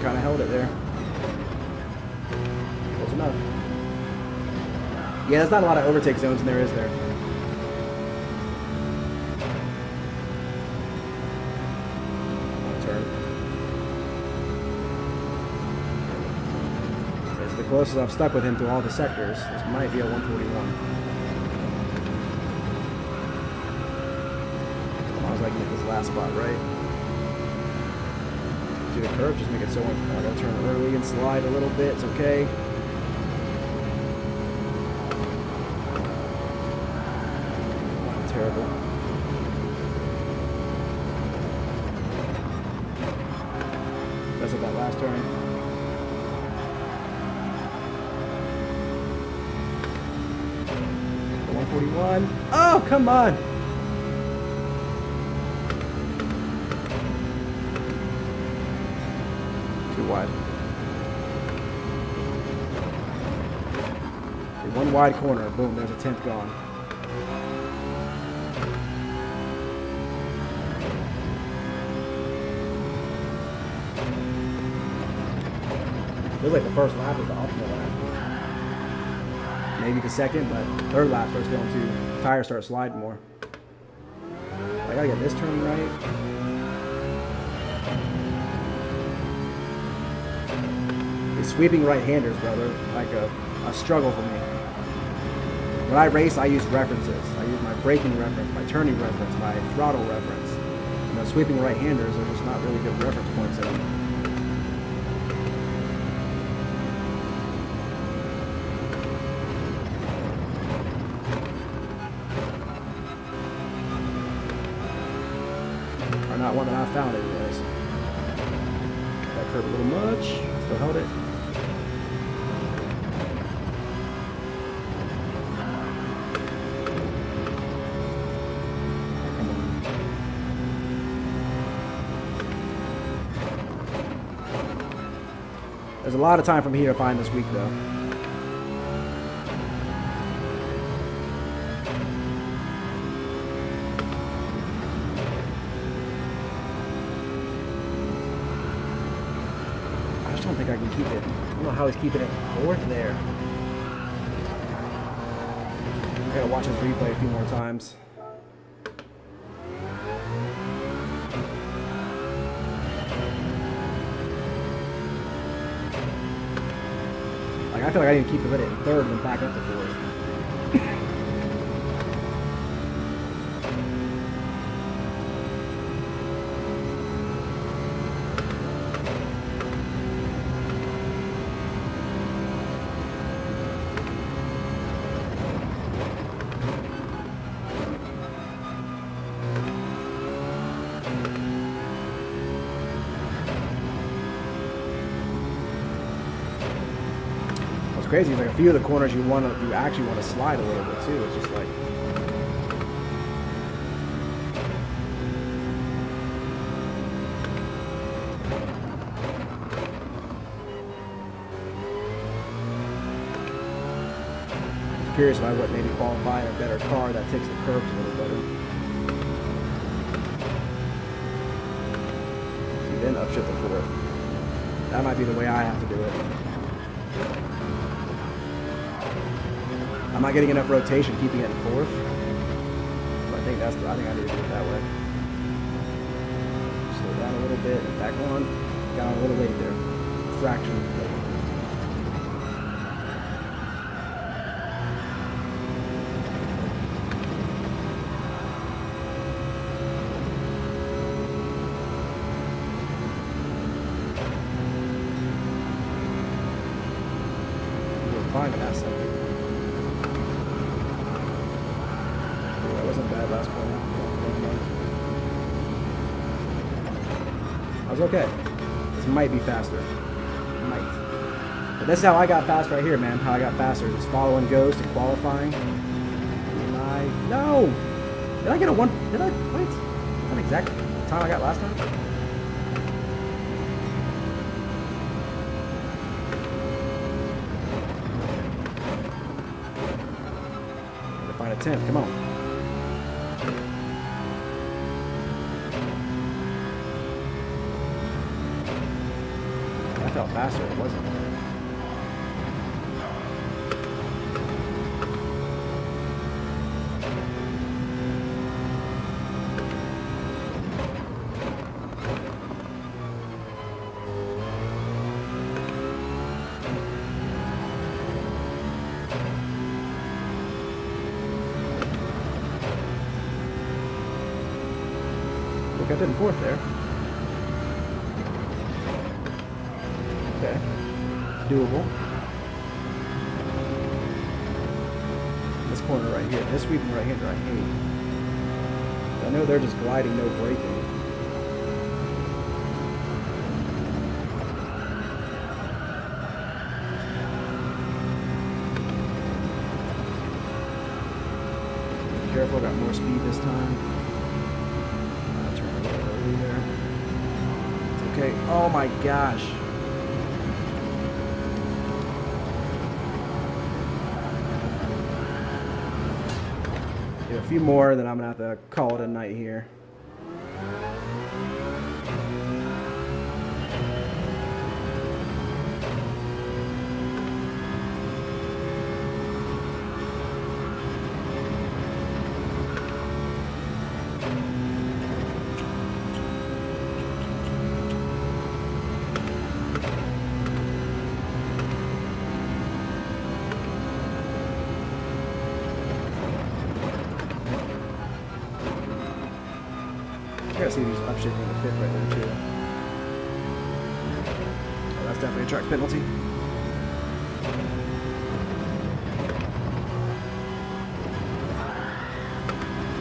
Kind of held it there. Enough. Yeah, there's not a lot of overtake zones in there, is there? Turn. It's the closest I've stuck with him through all the sectors. This might be a 141. As long as I can get this last spot right. See the curve, just make it so I gotta turn early and slide a little bit. It's okay. Terrible. That's that last turn. The 141. Oh, come on! Too wide. Okay, one wide corner. Boom, there's a 10th gone. Feels like the first lap was the optimal lap. Maybe the second, but third lap starts feeling too. Tires start sliding more. I gotta get this turn right. These sweeping right-handers, brother, like a struggle for me. When I race, I use references. I use my braking reference, my turning reference, my throttle reference. And the sweeping right-handers are just not really good reference points at them. Not one that I found anyways. That curve a little much. Still held it. Come on. There's a lot of time from here to find this week though. I don't think I can keep it. I don't know how he's keeping it fourth there. I gotta watch his replay a few more times. Like Like, I feel like I didn't keep it in third and then back up to fourth. Crazy. It's like a few of the corners you actually want to slide a little bit too. It's just like I'm curious if I would maybe qualify a better car that takes the curbs a little better. See, then upshift the fourth. That might be the way I have to do it. I'm not getting enough rotation keeping it in fourth. But I think I need to do it that way. Slow down a little bit, back on. Got on a little late there. Fraction. We're fine in that second. Last corner. I was okay. This might be faster. Might. But this is how I got fast right here, man. How I got faster. Just following Ghost and qualifying. No! Did I get a one? Did I? Wait. Not exactly the time I got last time? Gotta find a 10th. Come on. I felt faster, it wasn't. Look, I did in fourth there. Okay. Doable. This corner right here. This sweeping right-hander I hate. I know they're just gliding, no braking. Be careful, got more speed this time. Turn a little early there. Okay. Oh my gosh. A few more, then I'm gonna have to call it a night here. I gotta see these upshifting the fifth right there too. Oh, that's definitely a track penalty.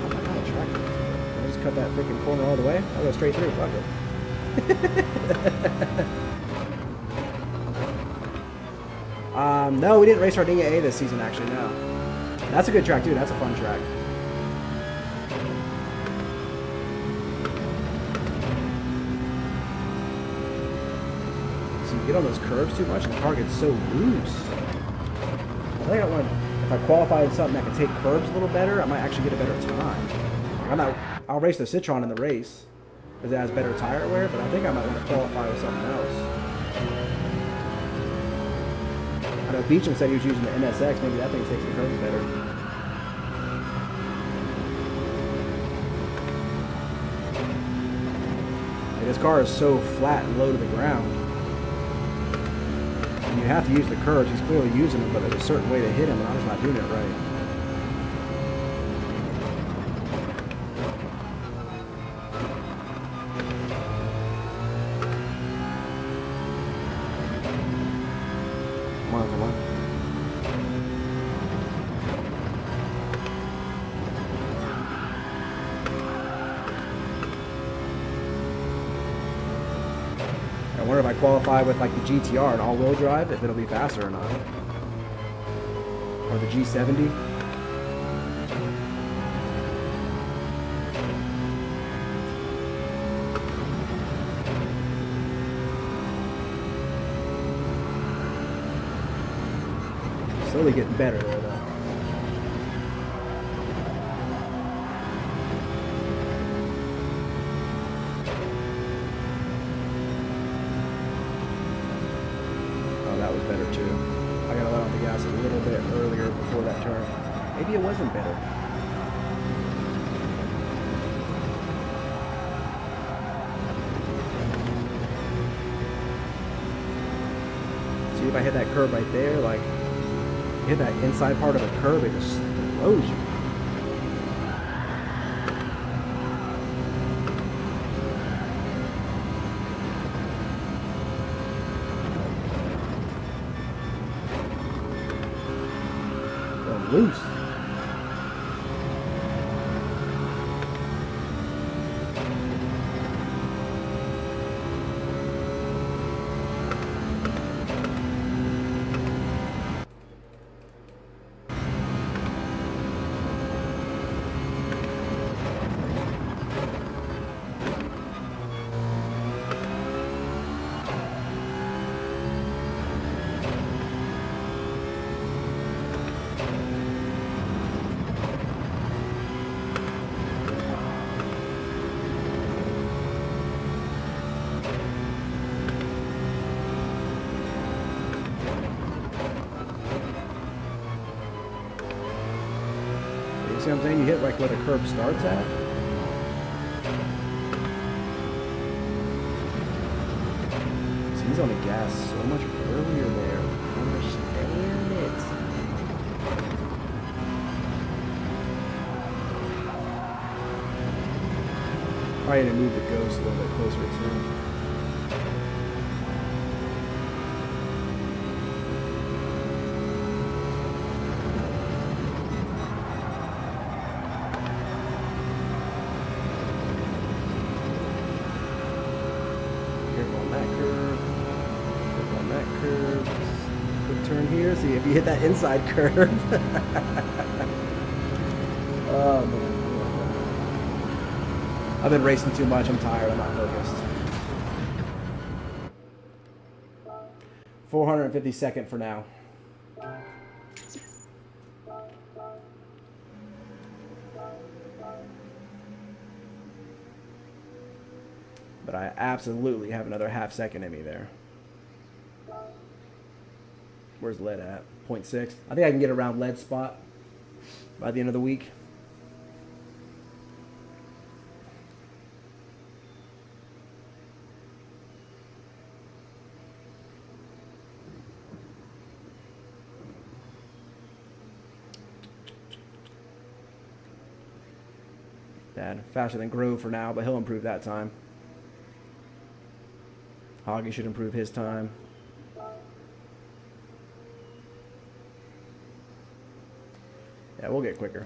Oh my god, a track penalty. I just cut that freaking corner all the way. I'll go straight through, fuck it. No, we didn't race Sardinia A this season actually, no. That's a good track too, that's a fun track. Get on those curves too much and the car gets so loose. I think if I qualified something that could take curves a little better, I might actually get a better time. I'll race the Citroen in the race because it has better tire wear, but I think I might want to qualify with something else. I know Beecham said he was using the NSX, maybe that thing takes the curves better. Like, this car is so flat and low to the ground. And you have to use the curves. He's clearly using them, but there's a certain way to hit him, and I'm just not doing it right. Come on, come on. I wonder if I qualify with like the GTR and all-wheel drive, if it'll be faster or not. Or the G70. Slowly getting better there, though. That was better too. I gotta let off the gas a little bit earlier before that turn. Maybe it wasn't better. See, if I hit that curb right there, like, hit that inside part of the curb, it just throws you. Loose. See what I'm saying? You hit like where the curb starts at. See, he's on the gas so much earlier there. Understand it. Probably to move the Ghost a little bit closer to him. Here, see if you hit that inside curve. Oh man, I've been racing too much. I'm tired. I'm not focused. 452nd for now. But I absolutely have another half second in me there. Where's lead at? 0.6. I think I can get around lead spot by the end of the week. Bad. Faster than Grove for now, but he'll improve that time. Hoggy should improve his time. Yeah, we'll get quicker.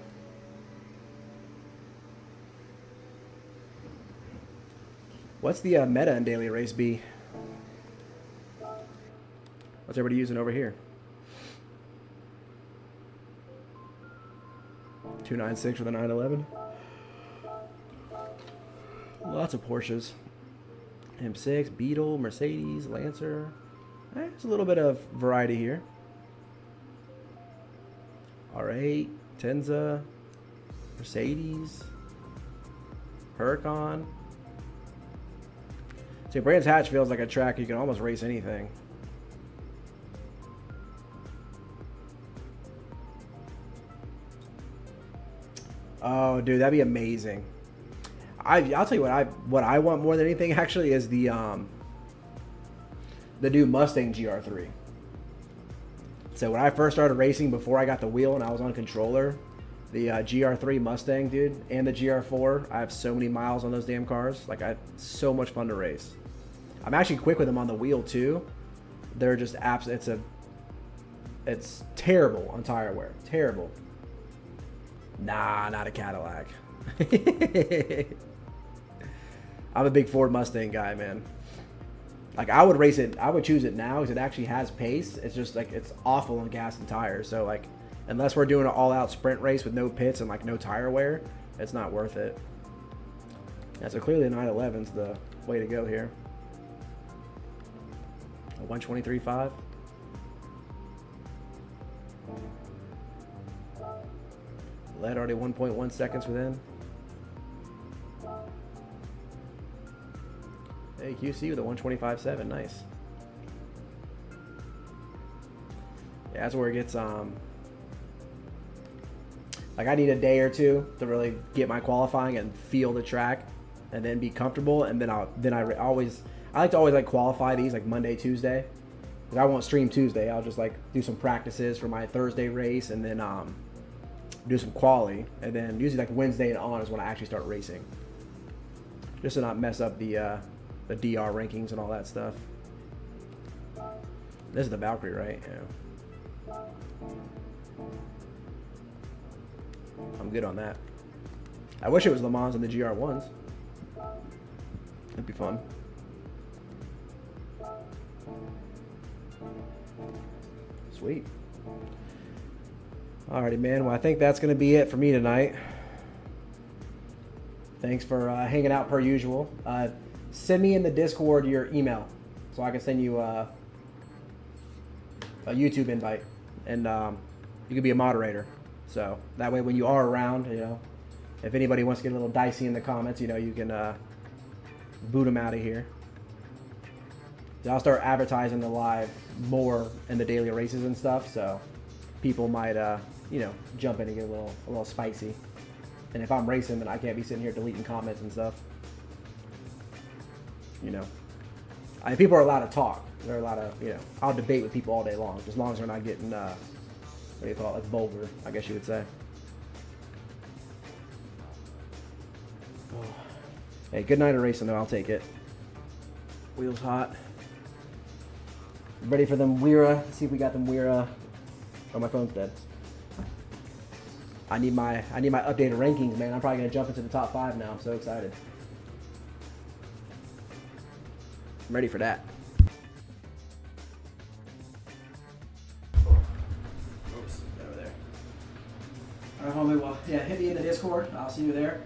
What's the meta in daily race B? What's everybody using over here? 296 for the 911. Lots of Porsches. M6, Beetle, Mercedes, Lancer. There's a little bit of variety here. R8, Tenza, Mercedes, Huracan. See, Brands Hatch feels like a track you can almost race anything. Oh, dude, that'd be amazing. I'll tell you what I want more than anything actually is the new Mustang GR3. So when I first started racing, before I got the wheel and I was on controller, the GR3 Mustang, dude, and the GR4, I have so many miles on those damn cars. Like, so much fun to race. I'm actually quick with them on the wheel too. They're just it's terrible on tire wear. Terrible. Nah, not a Cadillac. I'm a big Ford Mustang guy, man. Like, I would race it. I would choose it now because it actually has pace. It's just like it's awful on gas and tires. So like, unless we're doing an all-out sprint race with no pits and like no tire wear, it's not worth it. Yeah, so clearly the 911's the way to go here. A 123.5. Lead already 1.1 seconds within. Hey, QC with a 125.7, nice. Yeah, that's where it gets like, I need a day or two to really get my qualifying and feel the track, and then be comfortable, and then I like to always like qualify these like Monday, Tuesday. Because I won't stream Tuesday. I'll just like do some practices for my Thursday race, and then do some quali, and then usually like Wednesday and on is when I actually start racing, just to not mess up the DR rankings and all that stuff. This is the Valkyrie, right? Yeah. I'm good on that. I wish it was Le Mans and the GR1s. It'd be fun. Sweet. Alrighty, man. Well, I think that's going to be it for me tonight. Thanks for hanging out per usual. Send me in the Discord your email so I can send you a YouTube invite, and you can be a moderator. So that way, when you are around, you know, if anybody wants to get a little dicey in the comments, you know, you can boot them out of here. I'll start advertising the live more in the daily races and stuff, so people might, you know, jump in and get a little spicy. And if I'm racing, then I can't be sitting here deleting comments and stuff. You know, people are allowed to talk. They're allowed to, you know, I'll debate with people all day long, as long as they're not getting, what do you call it, like vulgar, I guess you would say. Hey, good night of racing though, I'll take it. Wheels hot. Ready for them WERA. See if we got them WERA. Oh, my phone's dead. I need my updated rankings, man. I'm probably gonna jump into the top 5 now. I'm so excited. I'm ready for that. Oops, over there. All right, homie. Well, yeah, hit me in the Discord. I'll see you there.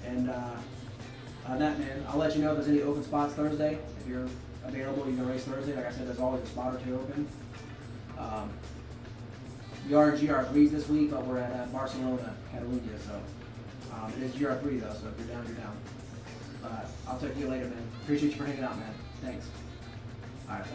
And on that, man, I'll let you know if there's any open spots Thursday. If you're available, you can race Thursday. Like I said, there's always a spot or two open. We are in GR3s this week, but we're at Barcelona, Catalunya, so it is GR3 though, so if you're down, you're down. I'll talk to you later, man. Appreciate you for hanging out, man. Thanks. All right.